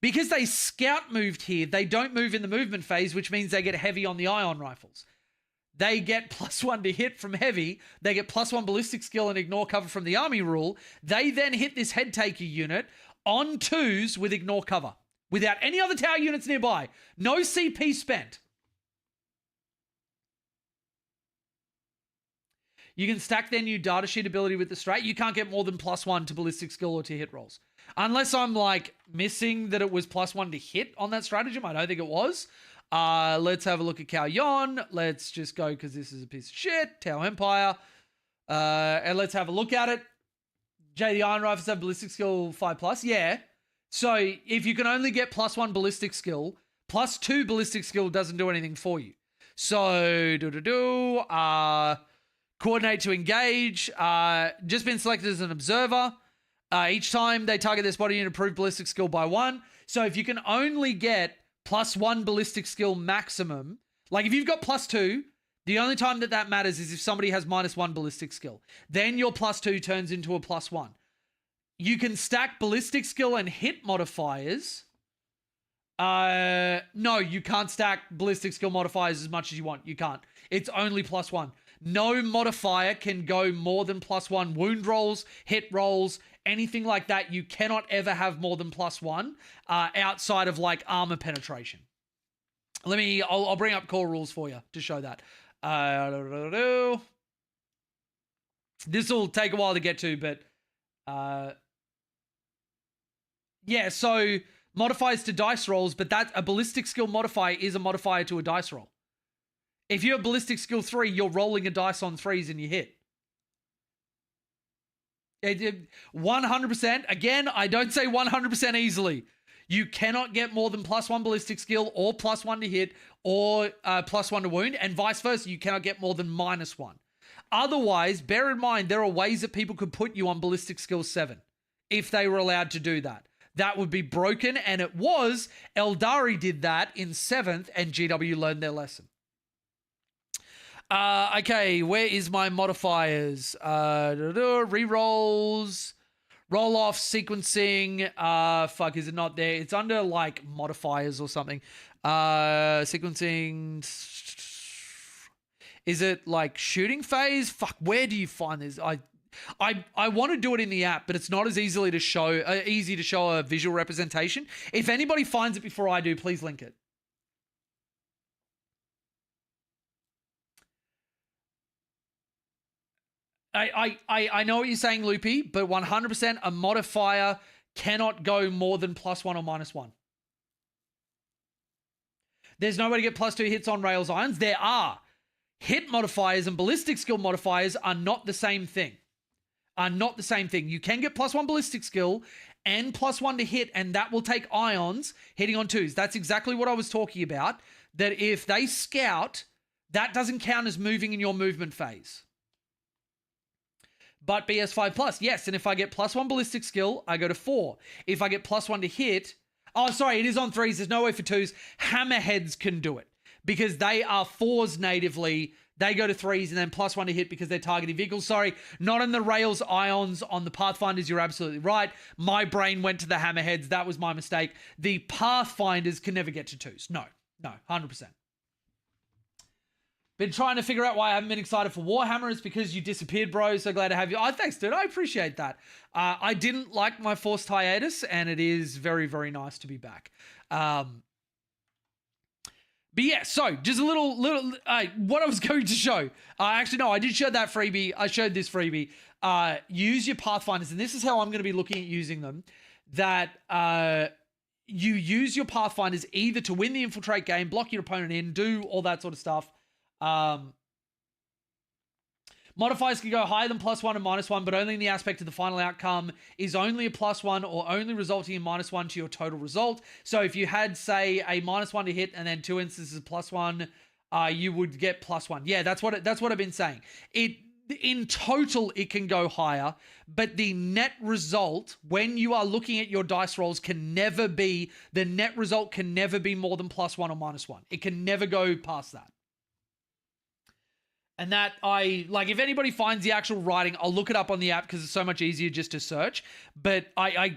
Because they scout moved here, they don't move in the movement phase, which means they get heavy on the ion rifles. They get +1 to hit from heavy. They get +1 ballistic skill and ignore cover from the army rule. They then hit this head taker unit on 2s with ignore cover without any other tower units nearby. No CP spent. You can stack their new data sheet ability with the strat. You can't get more than +1 to ballistic skill or to hit rolls. Unless I'm like missing that it was +1 to hit on that stratagem. I don't think it was. Let's have a look at Kalyon. Let's just go because this is a piece of shit. Tau Empire. And let's have a look at it. Jay, the Iron Rifles have ballistic skill 5+. Yeah. So if you can only get +1 ballistic skill, +2 ballistic skill doesn't do anything for you. So coordinate to engage. Just been selected as an observer. Each time they target this body unit, improve ballistic skill by 1. So if you can only get +1 ballistic skill maximum, like if you've got +2, the only time that matters is if somebody has -1 ballistic skill. Then your +2 turns into a +1. You can stack ballistic skill and hit modifiers. No, you can't stack ballistic skill modifiers as much as you want. You can't. It's only +1. No modifier can go more than +1 wound rolls, hit rolls, anything like that. You cannot ever have more than +1 outside of like armor penetration. I'll bring up core rules for you to show that. This will take a while to get to, but yeah, so modifiers to dice rolls, but that a ballistic skill modifier is a modifier to a dice roll. If you have ballistic skill 3, you're rolling a dice on 3s and you hit. 100%. Again, I don't say 100% easily. You cannot get more than +1 ballistic skill or +1 to hit or +1 to wound, and vice versa. You cannot get more than -1. Otherwise, bear in mind, there are ways that people could put you on ballistic skill 7 if they were allowed to do that. That would be broken, and it was. Eldari did that in 7th, and GW learned their lesson. Okay, where is my modifiers? Rerolls, roll-off, sequencing. Fuck, is it not there? It's under, like, modifiers or something. Sequencing. Is it, like, shooting phase? Fuck, where do you find this? I want to do it in the app, but it's not as easy to show a visual representation. If anybody finds it before I do, please link it. I know what you're saying, Loopy, but 100% a modifier cannot go more than +1 or -1. There's no way to get +2 hits on Rails Irons. There are. Hit modifiers and ballistic skill modifiers are not the same thing. You can get +1 ballistic skill and +1 to hit, and that will take ions hitting on 2s. That's exactly what I was talking about. That if they scout, that doesn't count as moving in your movement phase. But BS5+, yes, and if I get +1 ballistic skill, I go to 4. If I get +1 to hit, oh, sorry, it is on 3s. There's no way for 2s. Hammerheads can do it because they are 4s natively. They go to 3s and then +1 to hit because they're targeting vehicles. Sorry, not in the Rails Ions, on the Pathfinders. You're absolutely right. My brain went to the Hammerheads. That was my mistake. The Pathfinders can never get to 2s. No, 100%. Been trying to figure out why I haven't been excited for Warhammer. It's because you disappeared, bro. So glad to have you. Oh, thanks, dude. I appreciate that. I didn't like my forced hiatus, and it is very, very nice to be back. But yeah, so just a little what I was going to show. Actually, no, I did show that freebie. I showed this freebie. Use your Pathfinders, and this is how I'm going to be looking at using them. That you use your Pathfinders either to win the infiltrate game, block your opponent in, do all that sort of stuff. Modifiers can go higher than +1 and -1, but only in the aspect of the final outcome is only a +1 or only resulting in -1 to your total result. So if you had, say, a -1 to hit and then 2 instances of +1, you would get +1. Yeah, that's what I've been saying. In total, it can go higher, but the net result, when you are looking at your dice rolls, the net result can never be more than +1 or -1. It can never go past that. And that if anybody finds the actual writing, I'll look it up on the app because it's so much easier just to search. But I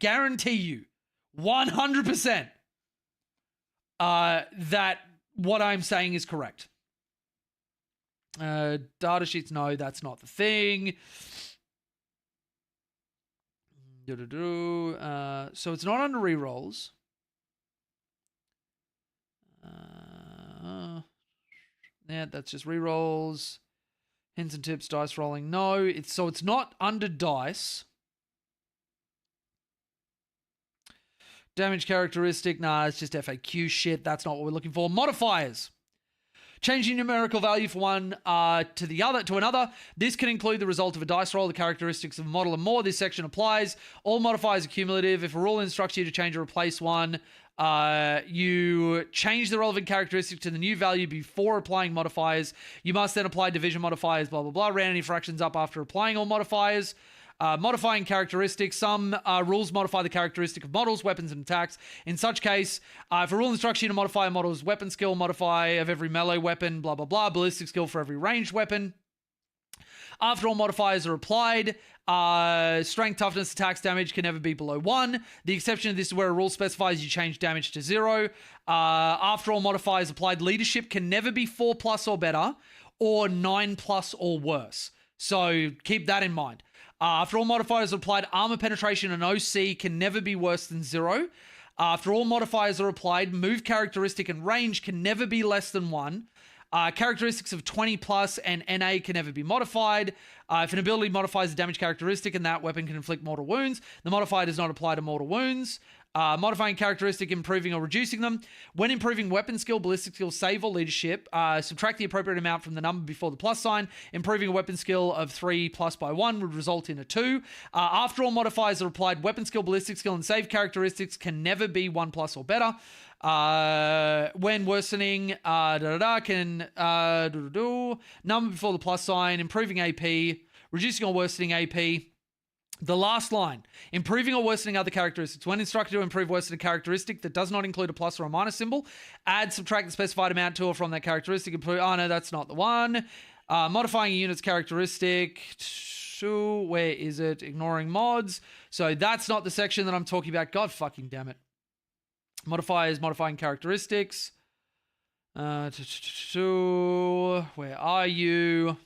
guarantee you 100% that what I'm saying is correct. Data sheets, no, that's not the thing. So it's not under rerolls. Yeah, that's just rerolls. Hints and tips, dice rolling. No, it's not under dice. Damage characteristic. Nah, it's just FAQ shit. That's not what we're looking for. Modifiers. Changing numerical value from one to another. This can include the result of a dice roll, the characteristics of a model, and more. This section applies. All modifiers are cumulative. If a rule instructs you to change or replace one, you change the relevant characteristic to the new value before applying modifiers. You must then apply division modifiers, blah, blah, blah. Round any fractions up after applying all modifiers. Modifying characteristics. Some rules modify the characteristic of models, weapons, and attacks. In such case, if a rule instructs you to modify a model's weapon skill, modify of every melee weapon, blah, blah, blah. Ballistic skill for every ranged weapon. After all modifiers are applied, strength, toughness, attacks, damage can never be below 1. The exception to this is where a rule specifies you change damage to 0. After all modifiers applied, leadership can never be 4+ or better, or 9+ or worse. So keep that in mind. After all modifiers are applied, armor penetration and OC can never be worse than 0. After all modifiers are applied, move characteristic and range can never be less than 1. Characteristics of 20+ and NA can never be modified. If an ability modifies a damage characteristic and that weapon can inflict mortal wounds, the modifier does not apply to mortal wounds. Modifying characteristic, improving or reducing them. When improving weapon skill, ballistic skill, save, or leadership, subtract the appropriate amount from the number before the plus sign. Improving a weapon skill of 3 plus by 1 would result in a 2. After all modifiers are applied, weapon skill, ballistic skill, and save characteristics can never be 1 plus or better. When worsening, number before the plus sign, improving AP, reducing or worsening AP. The last line, improving or worsening other characteristics. When instructed to improve, worsen a characteristic that does not include a plus or a minus symbol, add, subtract the specified amount to or from that characteristic. Improve, oh no, that's not the one. Modifying a unit's characteristic. Where is it? Ignoring mods. So that's not the section that I'm talking about. God fucking damn it. Modifiers, modifying characteristics. Where are you?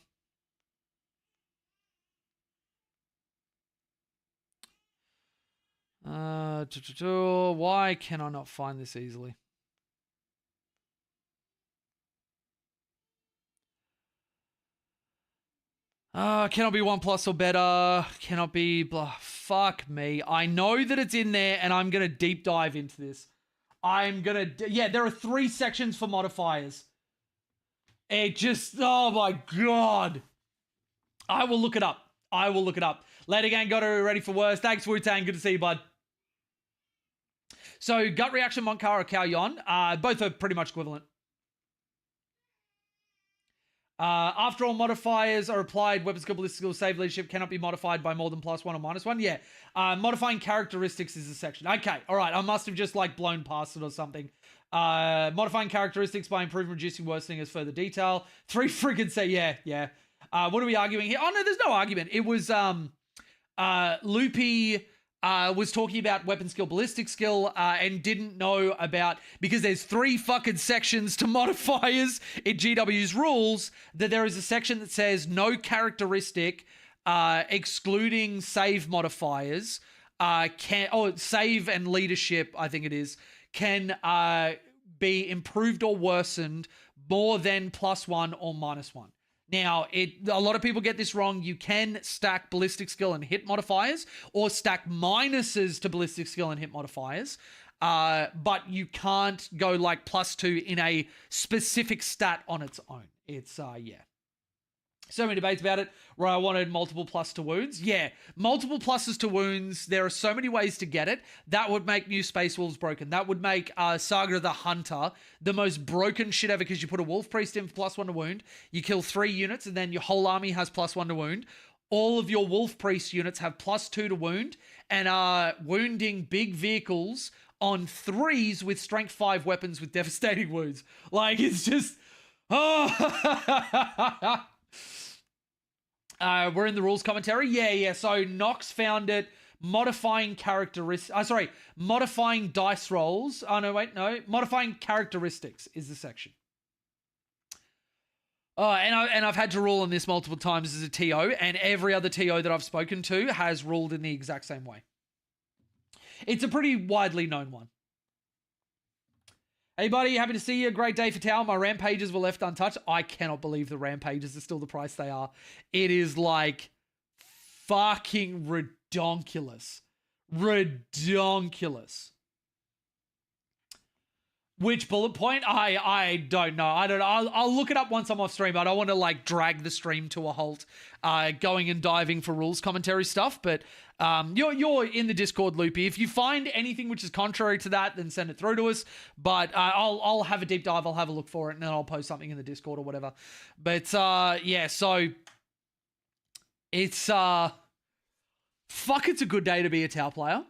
Why can I not find this easily? Cannot be 1 plus or better. Cannot be blah. Fuck me. I know that it's in there, and I'm gonna deep dive into this. Yeah, there are 3 sections for modifiers. It just, oh my God. I will look it up. Later gang, got her ready for worse. Thanks, Wu-Tang. Good to see you, bud. So, gut reaction, Monkar or Cao Yon, both are pretty much equivalent. After all modifiers are applied, weapon skill, ballistic skill, save, leadership cannot be modified by more than +1 or -1. Yeah. Modifying characteristics is a section. Okay. All right. I must have just like blown past it or something. Modifying characteristics by improving, reducing, worsening as further detail. 3 friggin' say, yeah. What are we arguing here? Oh, no, there's no argument. It was, Loopy was talking about weapon skill, ballistic skill, and didn't know about, because there's 3 fucking sections to modifiers in GW's rules, that there is a section that says no characteristic, excluding save modifiers, save and leadership, I think it is, can be improved or worsened more than +1 or -1. Now, a lot of people get this wrong. You can stack ballistic skill and hit modifiers, or stack minuses to ballistic skill and hit modifiers, but you can't go like +2 in a specific stat on its own. It's, yeah. So many debates about it where I wanted multiple plus to wounds. Yeah, multiple pluses to wounds. There are so many ways to get it. That would make New Space Wolves broken. That would make Saga of the Hunter the most broken shit ever, because you put a Wolf Priest in for +1 to wound. You kill 3 units and then your whole army has +1 to wound. All of your Wolf Priest units have +2 to wound and are wounding big vehicles on 3s with strength 5 weapons with devastating wounds. Like, it's just... Oh... we're in the rules commentary. Yeah. So Nox found it modifying modifying dice rolls. Oh, no, wait, no. Modifying characteristics is the section. Oh, and I've had to rule on this multiple times as a TO, and every other TO that I've spoken to has ruled in the exact same way. It's a pretty widely known one. Hey, buddy, happy to see you. Great day for Tau. My rampages were left untouched. I cannot believe the rampages are still the price they are. It is like fucking redonkulous. Redonkulous. Which bullet point? I don't know. I'll look it up once I'm off stream. I don't want to like drag the stream to a halt going and diving for rules commentary stuff, but you're in the Discord, Loopy. If you find anything which is contrary to that, then send it through to us. But I'll have a deep dive. I'll have a look for it, and then I'll post something in the Discord or whatever. But yeah, so it's it's a good day to be a Tau player.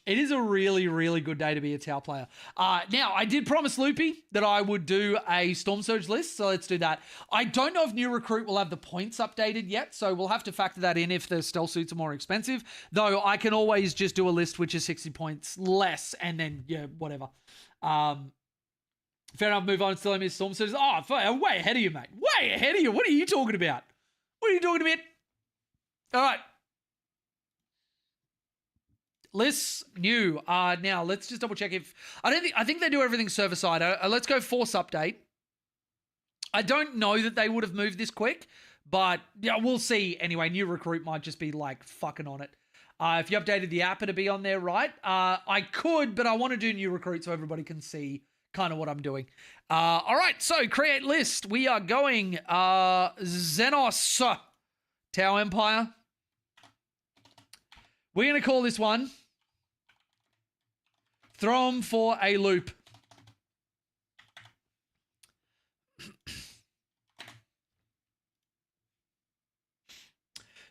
It is a really, really good day to be a Tau player. Now, I did promise Loopy that I would do a Storm Surge list, so let's do that. I don't know if New Recruit will have the points updated yet, so we'll have to factor that in if the stealth suits are more expensive, though I can always just do a list which is 60 points less, and then, yeah, whatever. Fair enough, move on. Still I miss Storm Surge. Oh, I'm way ahead of you, mate. Way ahead of you. What are you talking about? What are you talking about? All right. Lists new. Now let's just double check if I think they do everything server side. Let's go force update. I don't know that they would have moved this quick, but yeah, we'll see. Anyway, New Recruit might just be like fucking on it. If you updated the app, it'd be on there, right? I could, but I want to do new recruit so everybody can see kind of what I'm doing. All right, so create list. We are going Xenos Tau Empire. We're going to call this one Throw 'em for a Loop.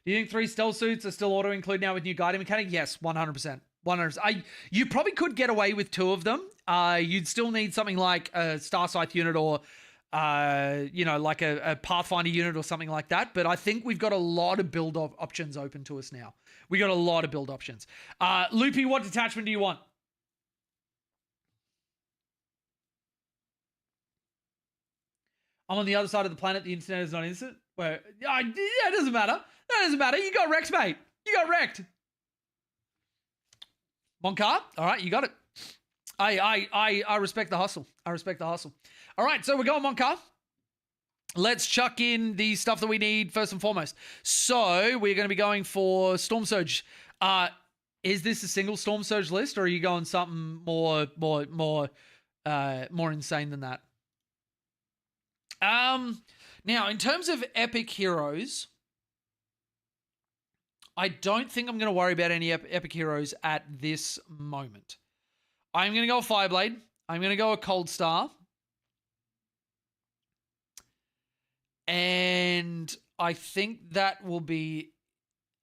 Do you think 3 stealth suits are still auto-include now with new guiding mechanic? Yes, 100%. 100%. You probably could get away with 2 of them. You'd still need something like a Star Scythe unit or, like a Pathfinder unit or something like that. But I think we've got a lot of build options open to us now. We got a lot of build options. Loopy, what detachment do you want? I'm on the other side of the planet. The internet is not instant. Where? Yeah, it doesn't matter. That doesn't matter. You got wrecked, mate. You got wrecked. Moncar? All right, you got it. I respect the hustle. I respect the hustle. All right, so we're going Moncar. Let's chuck in the stuff that we need first and foremost. So we're going to be going for Storm Surge. Is this a single Storm Surge list, or are you going something more insane than that? Now, in terms of epic heroes, I don't think I'm going to worry about any epic heroes at this moment. I'm going to go a Fireblade. I'm going to go a Cold Star. And I think that will be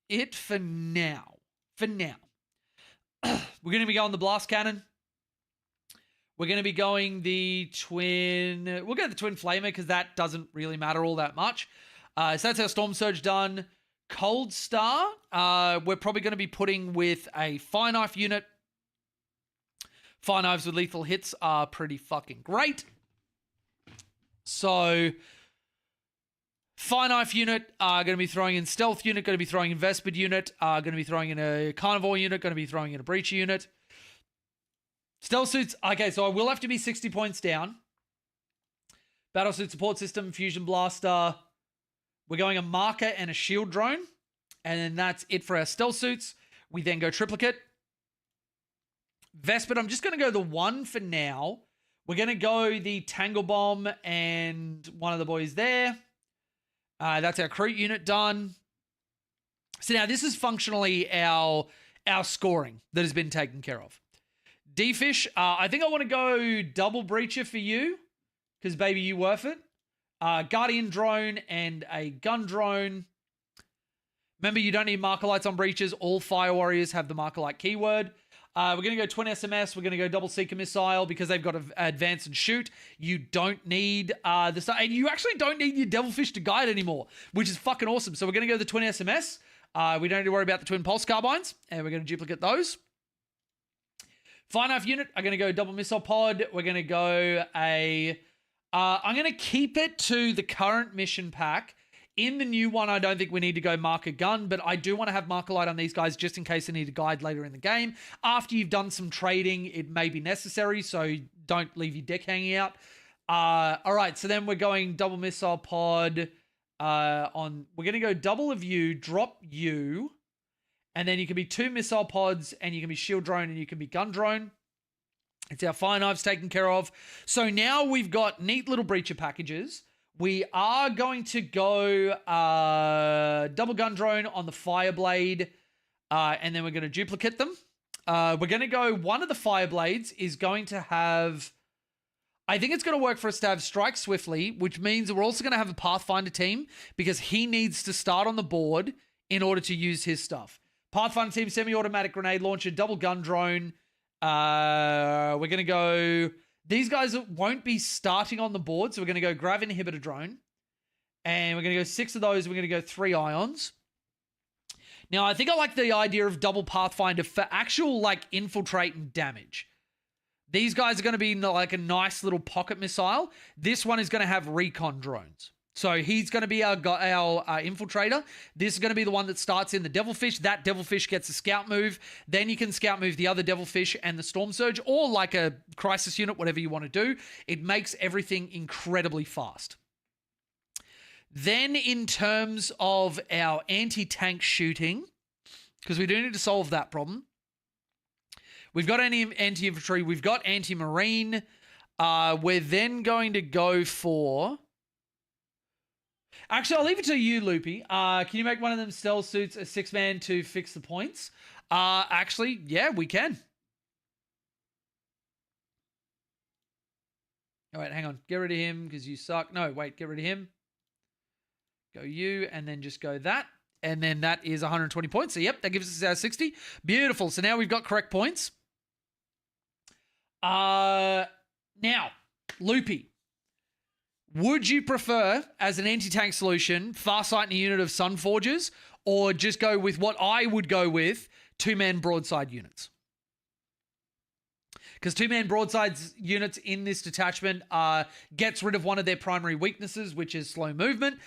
it for now. For now. We're going to be going the Blast Cannon. We're going to be going the Twin... We'll go the Twin Flamer because that doesn't really matter all that much. So that's our Storm Surge done. Cold Star, we're probably going to be putting with a Fire Knife unit. Fire Knives with lethal hits are pretty fucking great. So, Fire Knife unit, going to be throwing in Stealth unit, going to be throwing in Vespid unit, going to be throwing in a Carnivore unit, going to be throwing in a Breacher unit. Stealth suits, okay, so I will have to be 60 points down. Battlesuit support system, Fusion Blaster. We're going a Marker and a Shield Drone. And then that's it for our stealth suits. We then go Triplicate. Vespid, I'm just going to go the 1 for now. We're going to go the Tangle Bomb and one of the boys there. That's our Crete unit done. So now this is functionally our scoring that has been taken care of. D-Fish, I think I want to go double Breacher for you because, baby, you worth it. Guardian Drone and a Gun Drone. Remember, you don't need Marker Lights on Breaches. All Fire Warriors have the Marker Light keyword. We're going to go Twin SMS. We're going to go Double Seeker Missile because they've got Advance and Shoot. You don't need and you actually don't need your Devilfish to guide anymore, which is fucking awesome. So we're going to go the Twin SMS. We don't need to worry about the Twin Pulse Carbines, and we're going to duplicate those. Fire Knife unit, I'm going to go Double Missile Pod. We're going to go I'm going to keep it to the current mission pack. In the new one, I don't think we need to go Marker Gun, but I do want to have Marker Light on these guys just in case they need to guide later in the game. After you've done some trading, it may be necessary, so don't leave your deck hanging out. All right, so then we're going Double Missile Pod we're going to go double of you, drop you, and then you can be 2 Missile Pods, and you can be Shield Drone, and you can be Gun Drone. It's our Fire Knives taken care of. So now we've got neat little Breacher packages. We are going to go double Gun Drone on the Fireblade, and then we're going to duplicate them. We're going to go, one of the Fireblades is going to have, I think it's going to work for us to have Strike Swiftly, which means we're also going to have a Pathfinder team because he needs to start on the board in order to use his stuff. Pathfinder team, semi-automatic grenade launcher, double Gun Drone. We're going to go... These guys won't be starting on the board, so we're going to go Grav Inhibitor Drone. And we're going to go 6 of those. We're going to go 3 Ions. Now, I think I like the idea of double Pathfinder for actual, infiltrate and damage. These guys are going to be like a nice little pocket missile. This one is going to have recon drones. So he's going to be our infiltrator. This is going to be the one that starts in the Devilfish. That Devilfish gets a scout move. Then you can scout move the other Devilfish and the Storm Surge, or like a crisis unit, whatever you want to do. It makes everything incredibly fast. Then in terms of our anti-tank shooting, because we do need to solve that problem. We've got anti-infantry. We've got anti-marine. We're then going to go for... Actually, I'll leave it to you, Loopy. Can you make one of them stealth suits a 6-man to fix the points? Actually, yeah, we can. All right, hang on. Get rid of him because you suck. No, wait, get rid of him. Go you, and then just go that. And then that is 120 points. So, yep, that gives us our 60. Beautiful. So now we've got correct points. Now, Loopy, would you prefer, as an anti-tank solution, Farsight and a unit of Sun Forgers, or just go with what I would go with, 2-man broadside units? Because 2-man broadsides units in this detachment gets rid of one of their primary weaknesses, which is slow movement.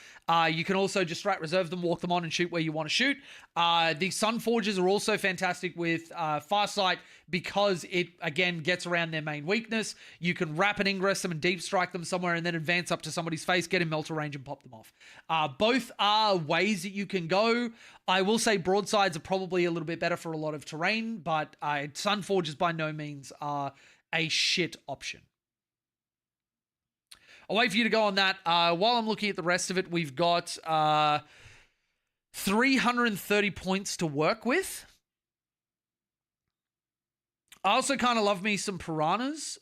You can also just straight reserve them, walk them on, and shoot where you want to shoot. The Sun Forgers are also fantastic with Farsight because it, again, gets around their main weakness. You can rapid ingress them and deep strike them somewhere and then advance up to somebody's face, get in melter range, and pop them off. Both are ways that you can go. I will say broadsides are probably a little bit better for a lot of terrain, but Sun Forgers by no means are a shit option. I'll wait for you to go on that. While I'm looking at the rest of it, we've got 330 points to work with. I also kind of love me some piranhas.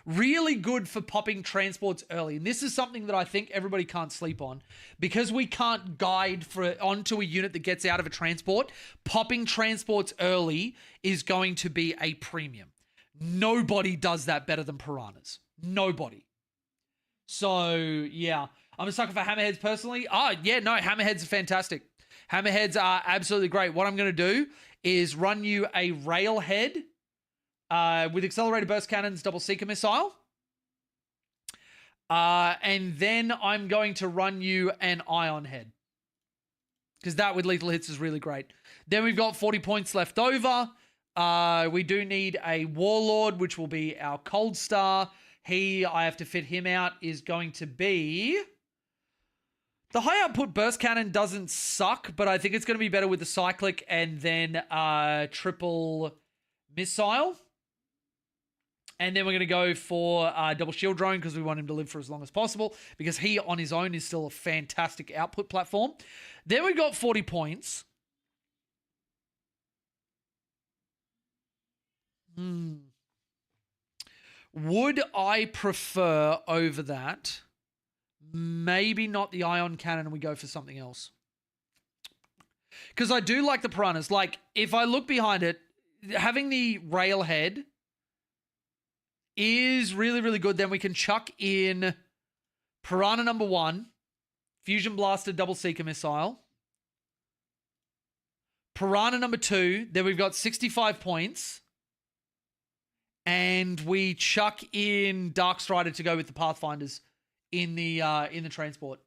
Really good for popping transports early. And this is something that I think everybody can't sleep on. Because we can't guide onto a unit that gets out of a transport, popping transports early is going to be a premium. Nobody does that better than piranhas. Nobody. So, yeah. I'm a sucker for hammerheads personally. Yeah, no, hammerheads are fantastic. Hammerheads are absolutely great. What I'm going to do is run you a railhead with accelerated burst cannons, double seeker missile. And then I'm going to run you an ion head. Because that with lethal hits is really great. Then we've got 40 points left over. We do need a warlord, which will be our cold star. I have to fit him out, is going to be... The high output burst cannon doesn't suck, but I think it's going to be better with the cyclic and then triple missile. And then we're going to go for double shield drone because we want him to live for as long as possible because he on his own is still a fantastic output platform. Then we got 40 points. Would I prefer over that? Maybe not the ion cannon and we go for something else. Because I do like the piranhas. Like, if I look behind it, having the railhead is really, really good. Then we can chuck in Piranha number 1, Fusion Blaster double seeker missile. Piranha number 2, then we've got 65 points. And we chuck in Dark Strider to go with the Pathfinders in the transport.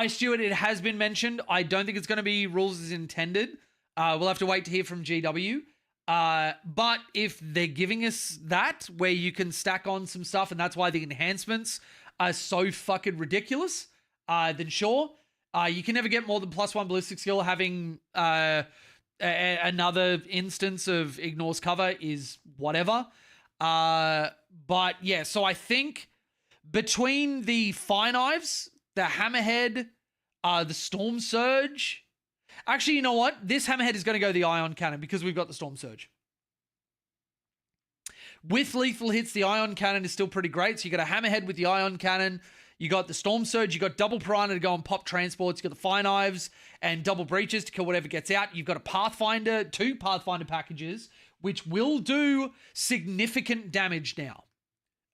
Stuart, it has been mentioned. I don't think it's going to be rules as intended. We'll have to wait to hear from GW. But if they're giving us that, where you can stack on some stuff, and that's why the enhancements are so fucking ridiculous, then sure. You can never get more than +1 ballistic skill. Having another instance of ignores cover is whatever. But yeah, so I think between the Fire Knives, the Hammerhead, the Storm Surge... Actually, you know what? This Hammerhead is going to go the Ion Cannon because we've got the Storm Surge. With lethal hits, the Ion Cannon is still pretty great. So you got a Hammerhead with the Ion Cannon. You got the Storm Surge. You got double Piranha to go and pop transports. You got the Fire Knives and double Breaches to kill whatever gets out. You've got a Pathfinder, 2 Pathfinder packages, which will do significant damage now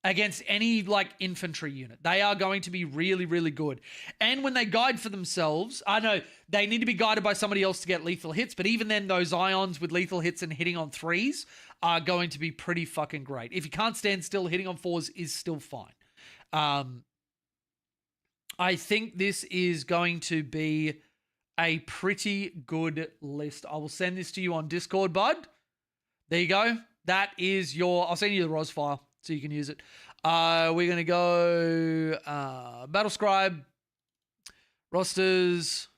against any like infantry unit. They are going to be really, really good. And when they guide for themselves, I know they need to be guided by somebody else to get lethal hits, but even then those ions with lethal hits and hitting on 3s are going to be pretty fucking great. If you can't stand still, hitting on 4s is still fine. I think this is going to be a pretty good list. I will send this to you on Discord, bud. There you go. That is I'll send you the ROS file so you can use it. We're going to go Battle Scribe, rosters,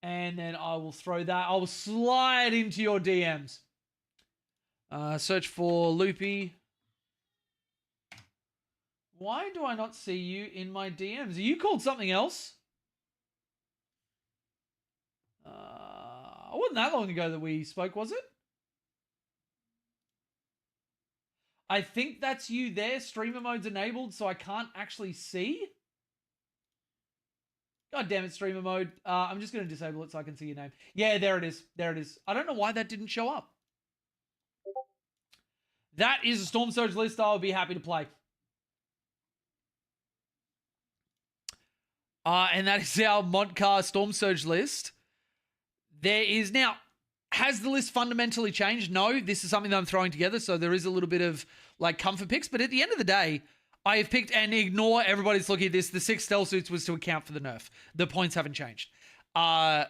And then I will throw that. I will slide into your DMs. Search for Loopy. Why do I not see you in my DMs? Are you called something else? It wasn't that long ago that we spoke, was it? I think that's you there. Streamer mode's enabled, so I can't actually see. God damn it, streamer mode. I'm just going to disable it so I can see your name. Yeah, there it is. There it is. I don't know why that didn't show up. That is a Storm Surge list I'll be happy to play. And that is our Modcar Storm Surge list. There is now, has the list fundamentally changed? No, this is something that I'm throwing together, so there is a little bit of like comfort picks, but at the end of the day, I have picked, and ignore everybody's looking at this, the 6 stealth suits was to account for the nerf. The points haven't changed. I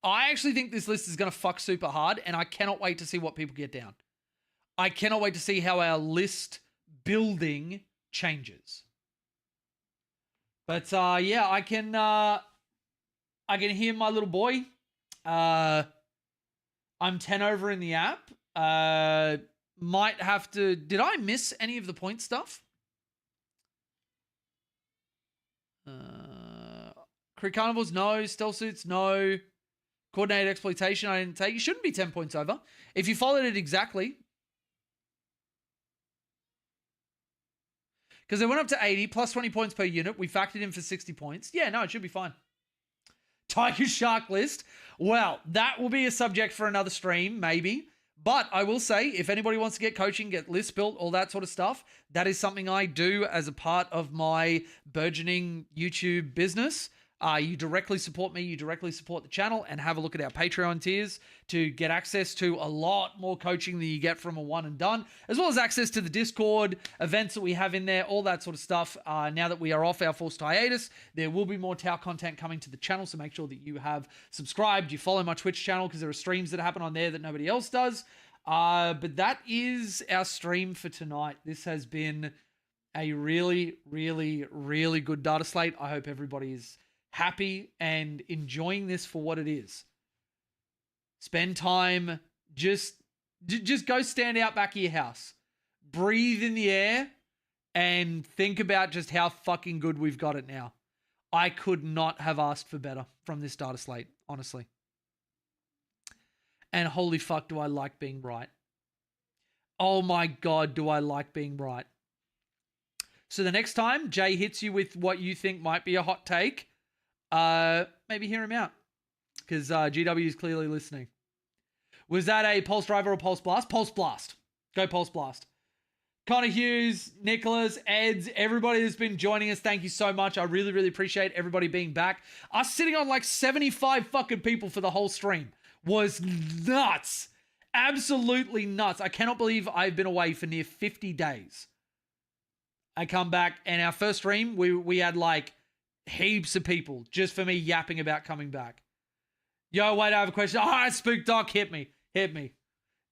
actually think this list is going to fuck super hard, and I cannot wait to see what people get down. I cannot wait to see how our list building changes. But yeah, I can hear my little boy. I'm 10 over in the app. Might have to... Did I miss any of the point stuff? Crew Carnivals, no. Stealth Suits, no. Coordinated Exploitation, I didn't take. You shouldn't be 10 points over. If you followed it exactly. Because they went up to 80, plus 20 points per unit. We factored in for 60 points. Yeah, no, it should be fine. Tiger Shark list. Well, that will be a subject for another stream, maybe. But I will say, if anybody wants to get coaching, get lists built, all that sort of stuff, that is something I do as a part of my burgeoning YouTube business. You directly support me, you directly support the channel, and have a look at our Patreon tiers to get access to a lot more coaching than you get from a one and done, as well as access to the Discord, events that we have in there, all that sort of stuff. Now that we are off our forced hiatus, there will be more Tau content coming to the channel, so make sure that you have subscribed, you follow my Twitch channel, because there are streams that happen on there that nobody else does. But that is our stream for tonight. This has been a really, really, really good data slate. I hope everybody is happy and enjoying this for what it is. Spend time, just go stand out back of your house, breathe in the air, and think about just how fucking good we've got it now. I could not have asked for better from this data slate, honestly. And holy fuck, do I like being right. Oh my God, do I like being right. So the next time Jay hits you with what you think might be a hot take, maybe hear him out, because GW is clearly listening. Was that a Pulse Driver or Pulse Blast? Pulse Blast. Go Pulse Blast. Connor Hughes, Nicholas, Eds, everybody that's been joining us, thank you so much. I really, really appreciate everybody being back. Us sitting on like 75 fucking people for the whole stream was nuts. Absolutely nuts. I cannot believe I've been away for near 50 days. I come back, and our first stream, we had like heaps of people just for me yapping about coming back. Yo, wait, I have a question. All right, Spook Doc, hit me. Hit me.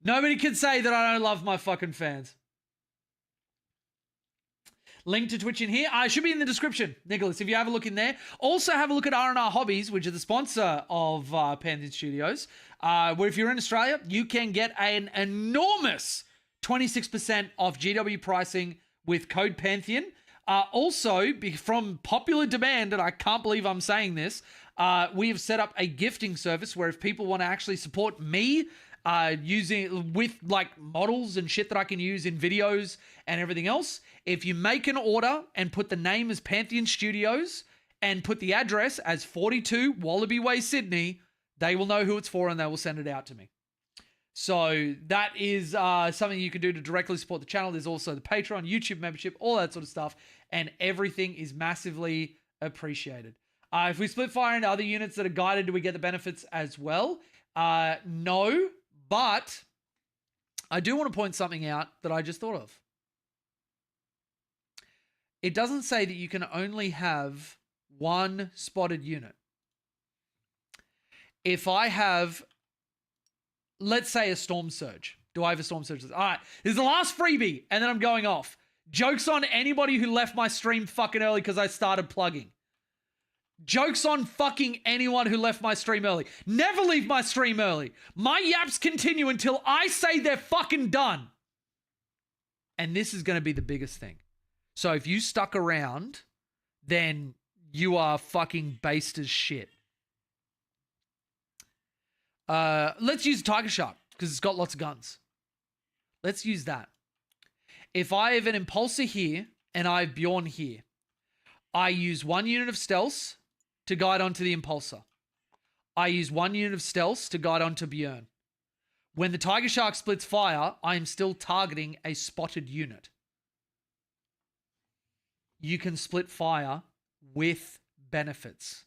Nobody can say that I don't love my fucking fans. Link to Twitch in here. I should be in the description, Nicholas, if you have a look in there. Also have a look at R&R Hobbies, which are the sponsor of Pantheon Studios, where if you're in Australia, you can get an enormous 26% off GW pricing with code Pantheon. Also, from popular demand, and I can't believe I'm saying this, we have set up a gifting service where if people want to actually support me using with like models and shit that I can use in videos and everything else, if you make an order and put the name as Pantheon Studios and put the address as 42 Wallaby Way, Sydney, they will know who it's for and they will send it out to me. So that is something you can do to directly support the channel. There's also the Patreon, YouTube membership, all that sort of stuff, and everything is massively appreciated. If we split fire into other units that are guided, do we get the benefits as well? No, but I do want to point something out that I just thought of. It doesn't say that you can only have one spotted unit. If I have, let's say, a Storm Surge. Do I have a Storm Surge? All right, this is the last freebie, and then I'm going off. Joke's on anybody who left my stream fucking early because I started plugging. Joke's on fucking anyone who left my stream early. Never leave my stream early. My yaps continue until I say they're fucking done. And this is going to be the biggest thing. So if you stuck around, then you are fucking based as shit. Let's use Tiger Shark because it's got lots of guns. Let's use that. If I have an Impulsor here and I have Bjorn here, I use 1 unit of stealth to guide onto the Impulsor. I use 1 unit of stealth to guide onto Bjorn. When the Tiger Shark splits fire, I am still targeting a spotted unit. You can split fire with benefits.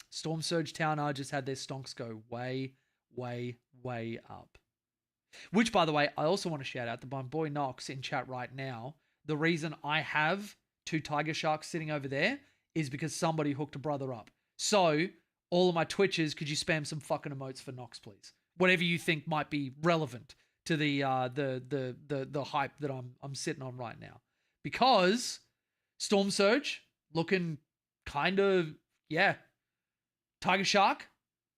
Storm Surge Town R just had their stonks go way, way, way up. Which, by the way, I also want to shout out to my boy Nox in chat right now. The reason I have 2 Tiger Sharks sitting over there is because somebody hooked a brother up. So, all of my Twitches, could you spam some fucking emotes for Nox, please? Whatever you think might be relevant to the hype that I'm sitting on right now. Because Storm Surge looking kind of, yeah. Tiger Shark,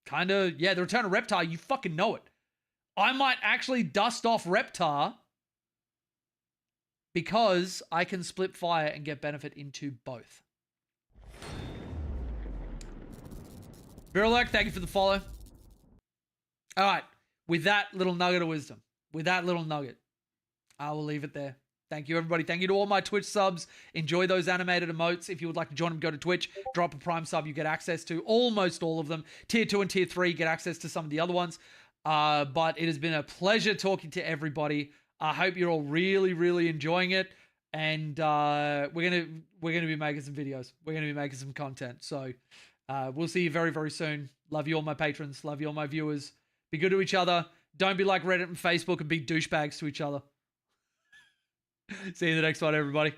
kind of, yeah, the return of Reptar, you fucking know it. I might actually dust off Reptar because I can split fire and get benefit into both. Virulek, thank you for the follow. All right, with that little nugget of wisdom, I will leave it there. Thank you, everybody. Thank you to all my Twitch subs. Enjoy those animated emotes. If you would like to join them, go to Twitch, drop a Prime sub. You get access to almost all of them. Tier 2 and Tier 3, get access to some of the other ones. But it has been a pleasure talking to everybody. I hope you're all really, really enjoying it. And we're gonna be making some videos. We're gonna be making some content. So we'll see you very, very soon. Love you all my patrons. Love you all my viewers. Be good to each other. Don't be like Reddit and Facebook and be douchebags to each other. See you in the next one, everybody.